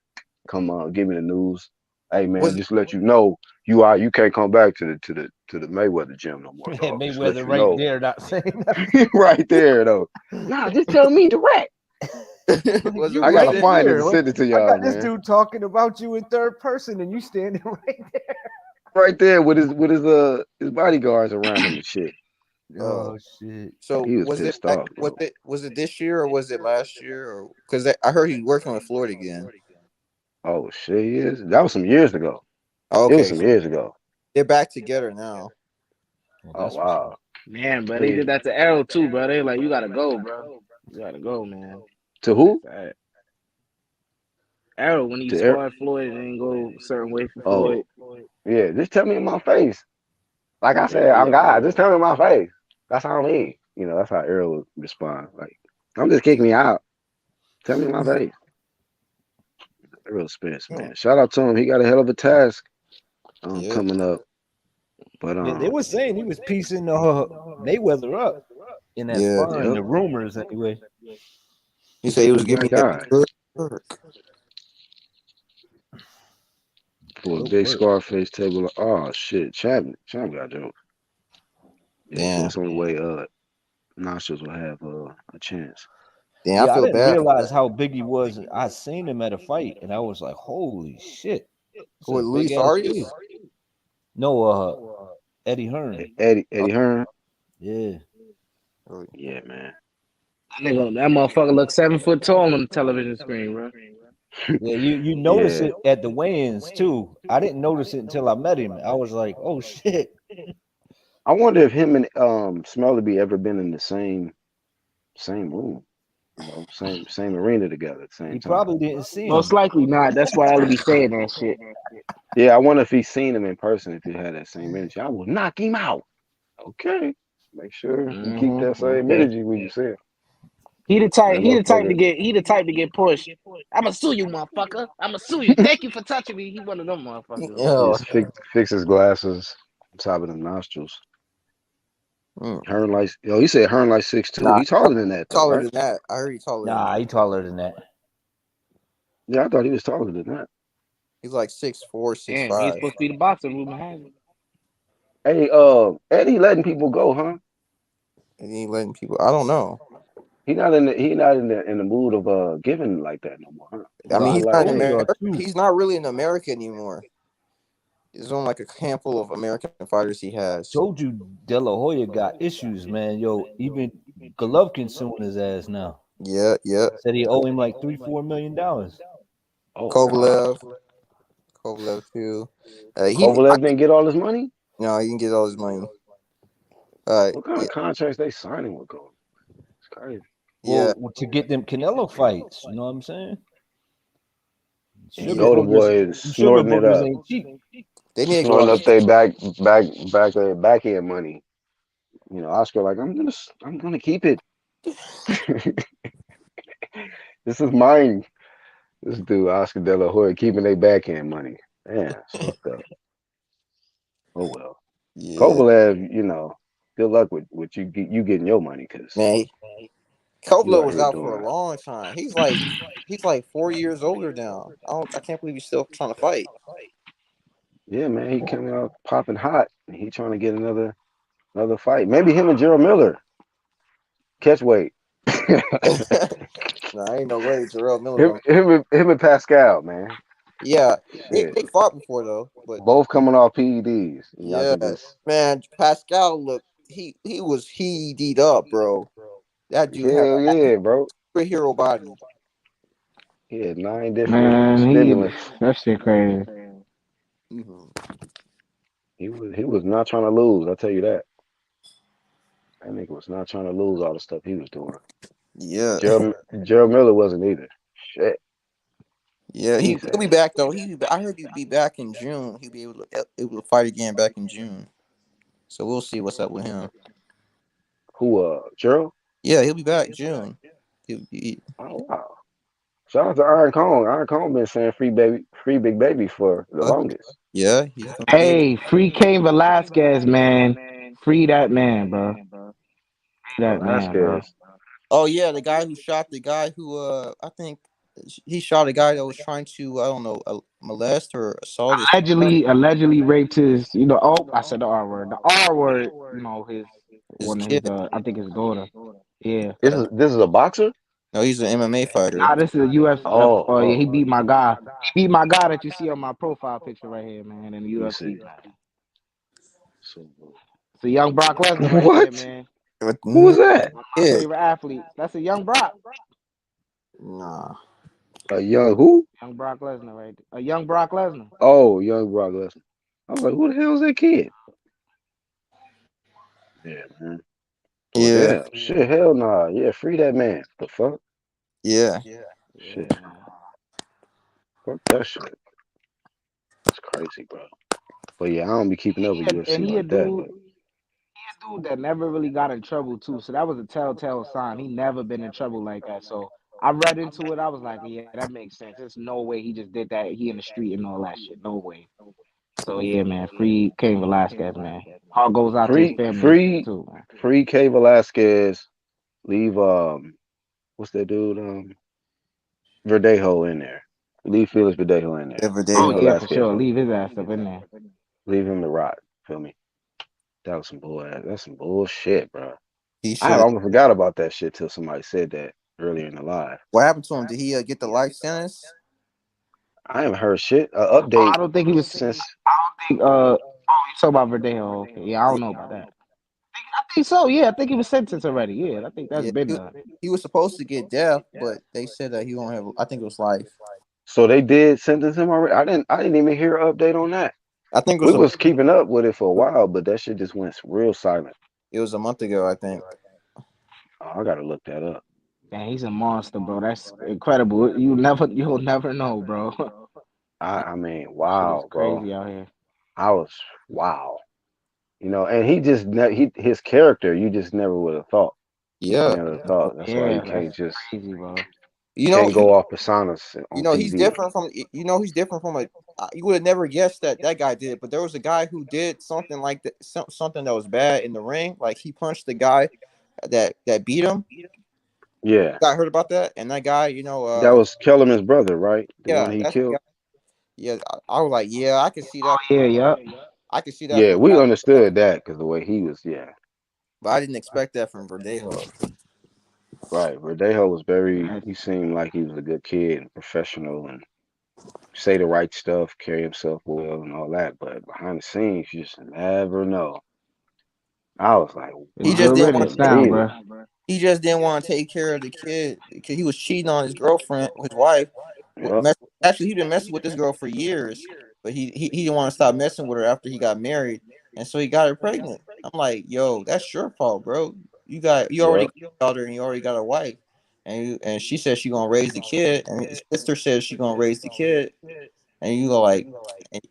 give me the news. Hey man, Was just let you know you can't come back to the Mayweather gym no more, dog. Just let Mayweather you right know. there, not saying nothing. Right there though. Nah, just tell me direct. Like, was it you I what he right gotta said? find it here. and Look, send it to I y'all, got this man. dude talking about you in third person, and you standing right there. Right there with his bodyguards around him and shit. Oh, Oh shit! so He was was it pissed off, bro. was it this year or was it last year? Or because I heard he's working with Floyd again. Oh shit, he is. That was some years ago. Oh, It was okay, some so years ago. they're back together now. Well, Oh that's what's up. wow. Man, but they See, did that to Arrow too, bro. They like, you gotta go, bro. You gotta go, man. to who? Sad. Arrow when he To Eric. sparred Floyd and then go a certain way for Oh Floyd. yeah, just tell me in my face. Like I Yeah, said, I'm yeah. God. Just tell me in my face. That's how I mean. That's how Errol would respond. Like, don't just kick me out. Tell me in my face. Errol Spence, Hmm. man. Shout out to him. He got a hell of a task Yeah. coming up. But Yeah, they were saying he was piecing Mayweather up in that Yeah. sparring. The rumors, anyway. He said he was my giving me guy that good work. for a Good big work. Scarface table. Oh shit, champ got jumped. Yeah, so Damn. it's only way Nostrils will have a chance. Damn, I Yeah, I feel didn't bad for realize that. how big he was. I seen him at a fight, and I was like, "Holy shit!" It's Who a with big Luis ass Arias? dude. No, Eddie Hearn. Eddie Hearn. Yeah. Oh, Yeah, man. That motherfucker looks 7 foot tall on the television screen, bro. Yeah, you notice Yeah. it at the weigh-ins too. I didn't notice it until I met him. I was like, "Oh shit!" I wonder if him and Smelly ever been in the same room. Same arena together at the same He time. probably didn't see Most him. likely not. That's why I'll be saying that shit. Yeah, I wonder if he's seen him in person, if he had that same energy. I will knock him out. Okay. Make sure you keep that same Okay. energy when you see him. He the type. That He the type to motherfucker. get. He the type to get pushed. I'ma sue you, motherfucker. I'ma sue you. Thank you for touching me. He one of them motherfuckers, man. oh Just fix his glasses on top of the nostrils. mm. Hearn like he said Hearn like 6'2". Nah, He taller than that though, taller right? than that. I heard he's taller than Nah, that. he taller than that. Yeah, I thought he was taller than that. He's like 6'4", Damn, he's 6'5". supposed to be the boxer. Rumor has it. Hey, Eddie letting people go, huh? And he ain't letting people. I don't know. He not in the mood of giving like that no more, huh? I He mean, Nah, feel he's he not like in only America. two. He's not really in America anymore. There's only like a handful of American fighters he has. Told you De La Hoya got issues, man. Yo, even Golovkin suing his ass now. Yeah, yeah. Said he owe him like $3-4 million. oh God. Kovalev, Kovalev too. Kovalev didn't get all his money? No, he can get all his money. What kind Yeah, of contracts they signing with Kovalev? It's crazy. yeah, Well, to get them Canelo fights, you know what I'm saying? And you Sugar know the boogers, boy is them sugar snorting it boogers up. ain't cheap. they need to go Snorting out up of. their back end money. Oscar like I'm gonna keep it. This is mine. This dude, Oscar De La Hoya, keeping their backhand money. Man, it's fucked up. Oh well. Yeah, Kovalev, good luck with you getting your money because man. you Kovalev out was here out for a doing. long time. He's like 4 years older now. I can't believe he's still trying to fight. Yeah, man, he coming out popping hot. And he trying to get another fight. Maybe him and Gerald Miller catch weight. him, Nah, ain't no way Jarrell Miller him, gonna. him and Pascal, man. Yeah, Shit. they fought before though, but Both coming off PEDs. And y'all yeah, could just man, Pascal looked he was he'd up, bro. That dude had hell a yeah, bro. superhero body. He had 9 different Man, stimulants. that shit crazy. Hmm. He was not trying to lose. I'll tell you that. That nigga was not trying to lose all the stuff he was doing. Yeah, Gerald Miller wasn't either. Shit. yeah, He's he'll be back though. I heard he'd be back in June. He'll be able to fight again back in June. So we'll see what's up with him. who Gerald? Yeah, he'll be back June. He Oh wow. Shout out to Iron Kong. Iron Kong been saying free big baby for the uh, longest. Yeah, he's gonna be able. Hey, free Cain Velasquez, man. Free that man, bro. Free that man, bro. Velasquez. Oh yeah, the guy who shot the guy who I think he shot a guy that was trying to, I don't know, molest or assault his child. Allegedly raped his, oh, I said the R word. The R word, his His one of his kid. I think his daughter. Yeah. This is a boxer. No, he's an MMA fighter. Nah, this is a UFC. Oh, Oh yeah, oh. he beat my guy. He beat my guy that you see on my profile picture right here, man, in the Let me UFC see. match. So, It's a young Brock Lesnar right there, what? man. But Who was that? One of my kid, favorite athletes. That's a young Brock. nah, A young who? Young Brock Lesnar right there. A young Brock Lesnar. Oh, young Brock Lesnar. I was like, who the hell is that kid? Yeah, man. Well, yeah, damn. Shit, hell nah. Yeah, free that man. The fuck? yeah, Shit. Yeah, man. Fuck that shit. That's crazy, bro. But yeah, I don't be keeping up with And UFC he a like that. dude. But Dude that never really got in trouble too. So that was a telltale sign. He never been in trouble like that. So I read into it. I was like, yeah, that makes sense. There's no way he just did that. He in the street and all that shit. No way. So yeah, man. Free Cain Velasquez, man. Heart goes out to his free, family and shit free, too, man. free K Velasquez. Leave what's that dude? Verdejo in there. Leave Felix Verdejo in there. every Leave Oh day. yeah, for Velasquez sure. out. Leave his ass up in there. Leave him to rot. Feel me? That was some bull ass. That's some bullshit, bro. He I should. almost forgot about that shit till somebody said that earlier in the live. What happened to him? Did he get the life sentence? I haven't heard shit. Oh, Update I don't think he was. since. I think. You talking about Verdejo? Okay. Yeah, I Yeah, don't know about that. I think so. Yeah, I think he was sentenced already. Yeah, I think that's yeah. been He, done. he was supposed to get death, but they said that he won't have. I think it was life. So they did sentence him already. I didn't even hear an update on that. I think it We was a. was keeping up with it for a while, but that shit just went real silent. It was a month ago, I think. Oh, I gotta look that up. Man, he's a monster, bro. That's incredible. You'll never know, bro. I mean, Shit is wow, bro. crazy out here. I was wow. And he just his character, you just never would have thought. You Yeah. never thought. That's why you Yeah, that's can't just crazy, bro. You know, can't you go off personas you on know he's TV. different from. He's different from a. You would have never guessed that that guy did, but there was a guy who did something like that, something that was bad in the ring. Like he punched the guy that beat him. Yeah, Got heard about that, and that guy, that was Kellerman's brother, right? The one yeah, he that's the guy. killed. Yeah, I was like, yeah, I can see that. Yeah, yep. I can see that Yeah, from we that, understood that because the way he was. Yeah, but I didn't expect that from Verdejo. right. Verdejo was very. That's He seemed like he was a good kid and professional and say the right stuff, carry himself well, and all that. But behind the scenes, you just never know. I was like, He it's I just good didn't couldn't want riddance to take. now, believe it. bro. He just didn't want to take care of the kid because he was cheating on his girlfriend, his wife. Yep, Actually, he'd been messing with this girl for years, but he didn't want to stop messing with her after he got married, and so he got her pregnant. I'm like, yo, that's your fault, bro. You already yep, got a daughter and you already got a wife, and she said she gonna raise the kid, and his sister says she gonna raise the kid, and you go like,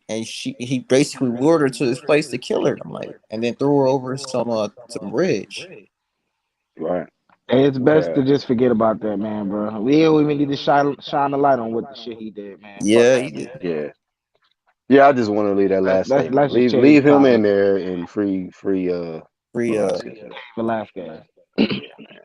and he basically lured her to this place to kill her. I'm like, and then threw her over some bridge. right. Hey, it's best Yeah, to just forget about that, man, bro. We don't even need to shine a light on what the shit he did, man. Fuck Yeah, he that, did. man. yeah, yeah. I just want to leave that last statement. Let's just change the Leave him in topic. there and free Free Velasquez. Velasquez. Yeah, man.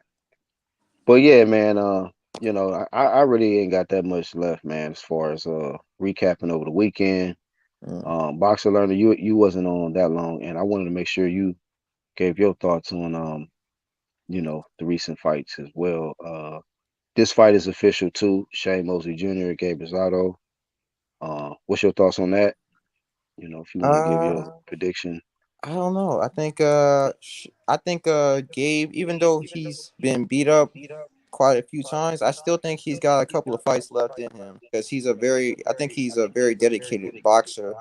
But yeah, man. I really ain't got that much left, man. As far as recapping over the weekend. Boxer Learner, you wasn't on that long, and I wanted to make sure you gave your thoughts on the recent fights as well. This fight is official too. Shane Mosley Jr., Gabe Rosado. What's your thoughts on that? If you want to give uh your prediction. I don't know. I think Gabe, even though he's been beat up quite a few times, I still think he's got a couple of fights left in him because I think he's a very dedicated boxer.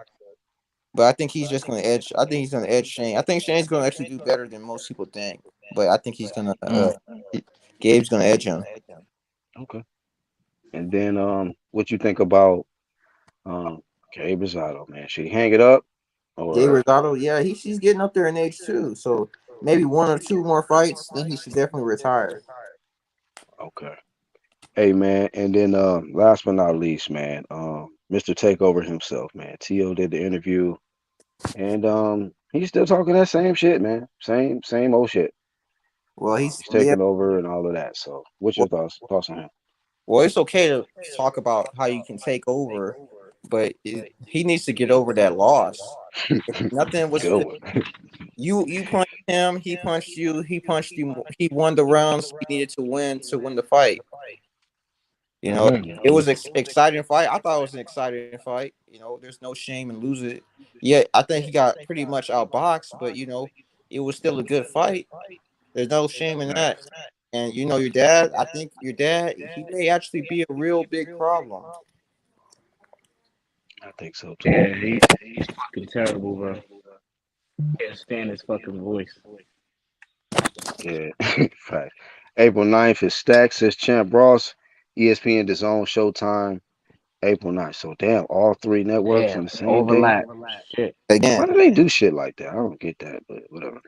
But I think he's just going to edge. I think he's going to edge Shane. I think Shane's going to actually do better than most people think. But I think he's going to. Mm. Gabe's going to edge him. Okay. And then what you think about um Gabe Rosado, man? Should he hang it up Gabe or Rosado, yeah, he's getting up there in age too. So maybe one or two more fights, then he should definitely retire. okay? Hey man, and then last but not least, man, Mr. Takeover himself, man. T.O. did the interview, and he's still talking that same shit, man. Same old shit. Well, he's He's yeah. taking over and all of that. So, what's your Well, thoughts on him? well, it's okay to talk about how you can take over, but he needs to get over that loss. If nothing was Good fit, one. you punched him, he punched you, he punched you, he won the rounds he needed to win the fight. You know, Mhm. it was exciting fight. I thought it was an exciting fight. You know, there's no shame in losing it. Yeah, I think he got pretty much outboxed, but you know, it was still a good fight. There's no shame in Right. that. And you know, your dad, I think your dad, he may actually be a real big problem. I think so too. Yeah, he's fucking terrible, bro. Can't stand his fucking voice. Yeah. Fact. April 9th is Stack, says Champ Ross. ESPN, DAZN, Showtime. April 9th. So damn, all three networks Yeah, on the same day. overlap. Shit. Why Again, do they do shit like that? I don't get that, but whatever.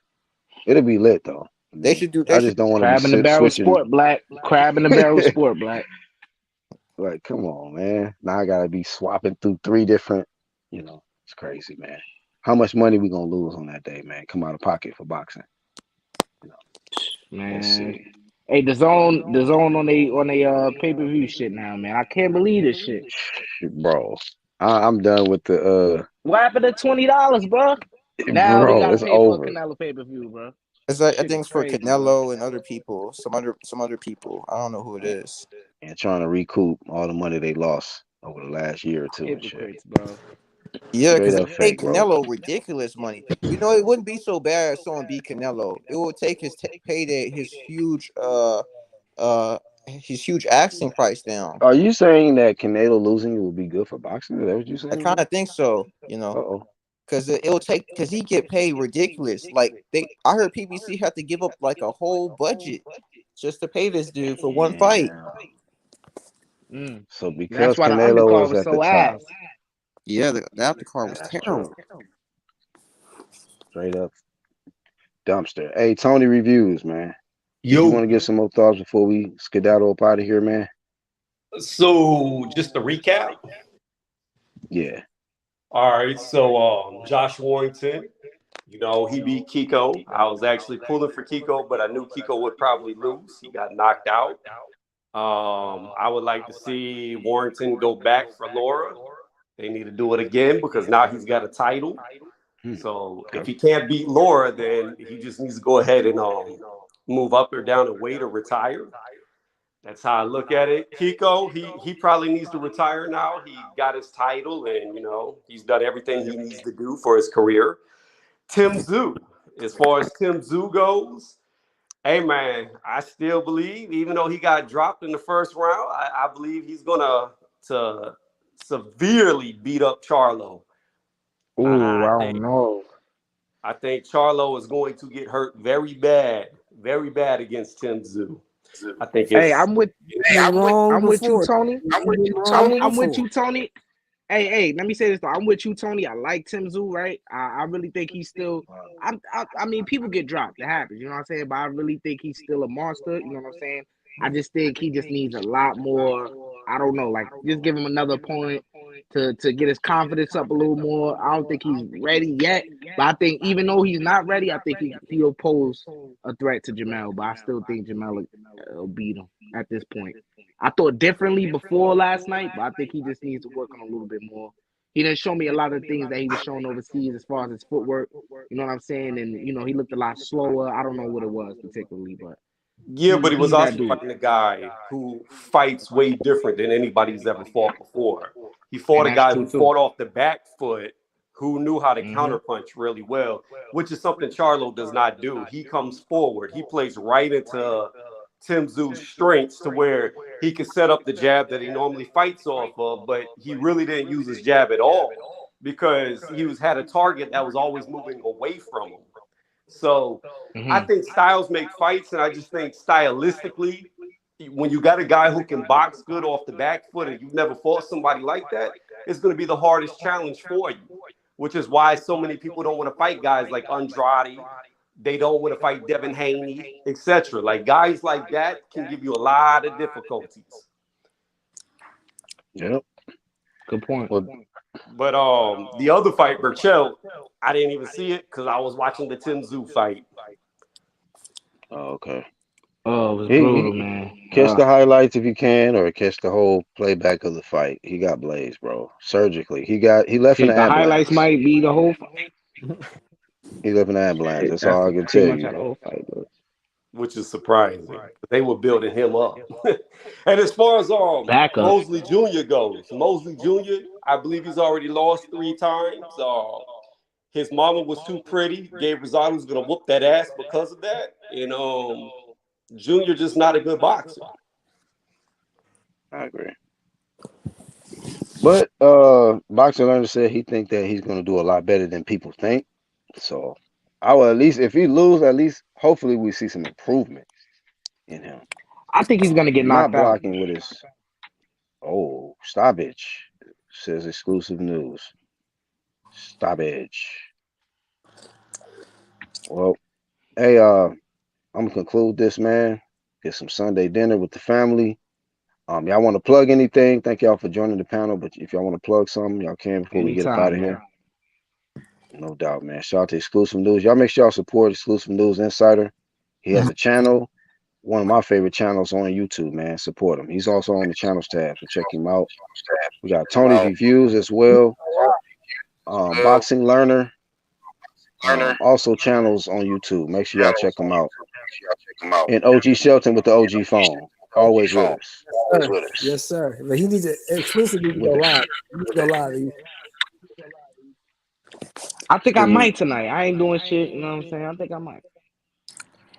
It'll be lit though. I they mean, should do. They I should. just don't want to be Crab in the barrel switching. sport, black. Crab in the barrel sport, black. Like, come on, man. Now I gotta be swapping through three different. It's crazy, man. How much money we gonna lose on that day, man? Come out of pocket for boxing. You know, let's Man. see, Hey, the zone on a pay-per-view shit now, man. I can't believe this shit. bro. I'm done with the What happened to $20, bro? Now we bro. gotta It's pay for a over. Canelo pay-per-view, bro. It's like I Shit think is it's for crazy, bro. Canelo and other people, some other people. I don't know who it is. And trying to recoup all the money they lost over the last year or two and shit. Hypocrites, bro. Yeah, Straight because they up paid fake, bro. Canelo ridiculous money. You know, it wouldn't be so bad if someone beat Canelo. It would take his payday, uh his huge asking price down. Are you saying that Canelo losing will be good for boxing? Is that what you I saying, kind bro? of think so. You Uh know, oh. because it'll take because he get paid ridiculous. Like I heard PBC had to give up like a whole budget just to pay this dude for one fight. Damn. Mm. So That's because why the Canelo undercard is was at the so top, ass. Yeah, the after card was that's true. terrible. Straight up dumpster. Hey, Tony reviews, man. Did you want Yo, to give some more thoughts before we skedaddle up out of here, man? so just to recap. Yeah. All right, so Josh Warrington, he beat Kiko. I was actually pulling for Kiko, but I knew Kiko would probably lose. He got knocked out. I would like to see Warrington go back for Laura. They need to do it again because now he's got a title. Hmm. So if Okay. he can't beat Laura, then he just needs to go ahead and move up or down in weight or retire. That's how I look at it. Kiko, he probably needs to retire now. He got his title, and he's done everything he needs to do for his career. Tim Zoo, as far as Tim Zoo goes, hey man, I still believe, even though he got dropped in the first round, I believe he's gonna to severely beat up Charlo. Ooh, I I think don't know. I think Charlo is going to get hurt very bad against Tim Zoo. I think Hey, it's He been wrong I'm with you, before. Tony. He been wrong I'm with before. you, Tony. Hey, let me say this though. I'm with you, Tony. I like Tim Zoo, right? I really think he's still. I mean, people get dropped. It happens. You know what I'm saying? But I really think he's still a monster. You know what I'm saying? I just think he just needs a lot more. I don't know, like just give him another opponent to get his confidence up a little more. I don't think he's ready yet, but I think even though he's not ready, I think he'll pose a threat to Jamel. But I still think Jamel will beat him at this point. I thought differently before last night, but I think he just needs to work on a little bit more. He didn't show me a lot of things that he was showing overseas as far as his footwork. You know what I'm saying? And he looked a lot slower. I don't know what it was particularly, but yeah, but he was he's that also dude. fighting a guy who fights way different than anybody's ever fought before. He fought And a that's guy true who too. fought off the back foot, who knew how to Hmm. counterpunch really well, which is something Charlo does not do. He comes forward. He plays right into Tim Zoo's strengths to where he could set up the jab that he normally fights off of, but he really didn't use his jab at all because he had a target that was always moving away from him. So I Hmm. think styles make fights, and I just think stylistically, when you got a guy who can box good off the back foot and you've never fought somebody like that, it's going to be the hardest challenge for you, which is why so many people don't want to fight guys like Andrade. They don't want to fight Devin Haney, etc. Like guys like that can give you a lot of difficulties. Yep. Good point. Well, But the other fight, Berchelt, I didn't even see it because I was watching the Tim Zoo fight. okay. Oh, it was brutal, He man. catch the highlights if you can, or catch the whole playback of the fight. He got blazed, bro. Surgically. He left in Shit, the the highlights ambulance. might be the whole fight. He left in the ambulance. That's That's all I can pretty tell much you. how the whole fight goes. Which is surprising. They were building him up. And as far as Backup. Mosley Jr. goes, Mosley Jr., I believe he's already lost 3 times. His mama was too pretty. Gabe Rosado was gonna whoop that ass because of that. And Junior just not a good boxer. I agree. But Boxer Learner said he think that he's gonna do a lot better than people think. So I will, at least if he lose, at least hopefully we see some improvement in him. I think he's gonna get He's not knocked out. blocking with his stoppage, says exclusive news. Stoppage. Well, hey, I'm gonna conclude this, man. Get some Sunday dinner with the family. Y'all want to plug anything? Thank y'all for joining the panel. But if y'all want to plug something, y'all can before we get up out Anytime, of man. here. No doubt, man. Shout out to Exclusive News. Y'all make sure y'all support Exclusive News Insider. He has a channel, one of my favorite channels on YouTube, man. Support him. He's also on the channels tab, so check him out. We got Tony's Reviews as well. Boxing Learner. Also channels on YouTube. Make sure y'all check them out. And OG Shelton with the OG phone. Always with us. Yes, sir. But he needs to exclusively go live. He needs to go live. I think I Mhm. might tonight. I ain't doing shit. You know what I'm saying? I think I might.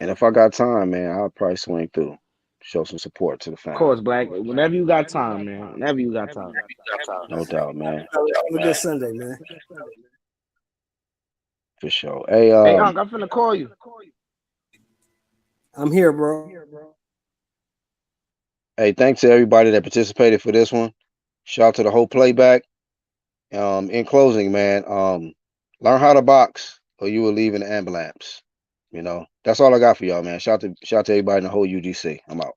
And if I got time, man, I'll probably swing through. Show some support to the Of family. course, Black. Whenever you got time, man. Whenever you got time. No doubt, man. Have a good Sunday, man. For sure. Hey, Hey, Unc, I'm finna call you. I'm here, bro. hey, thanks to everybody that participated for this one. Shout out to the whole playback. In closing, man, learn how to box or you will leave in the ambulance. You know, that's all I got for y'all, man. Shout out to everybody in the whole UGC. I'm out.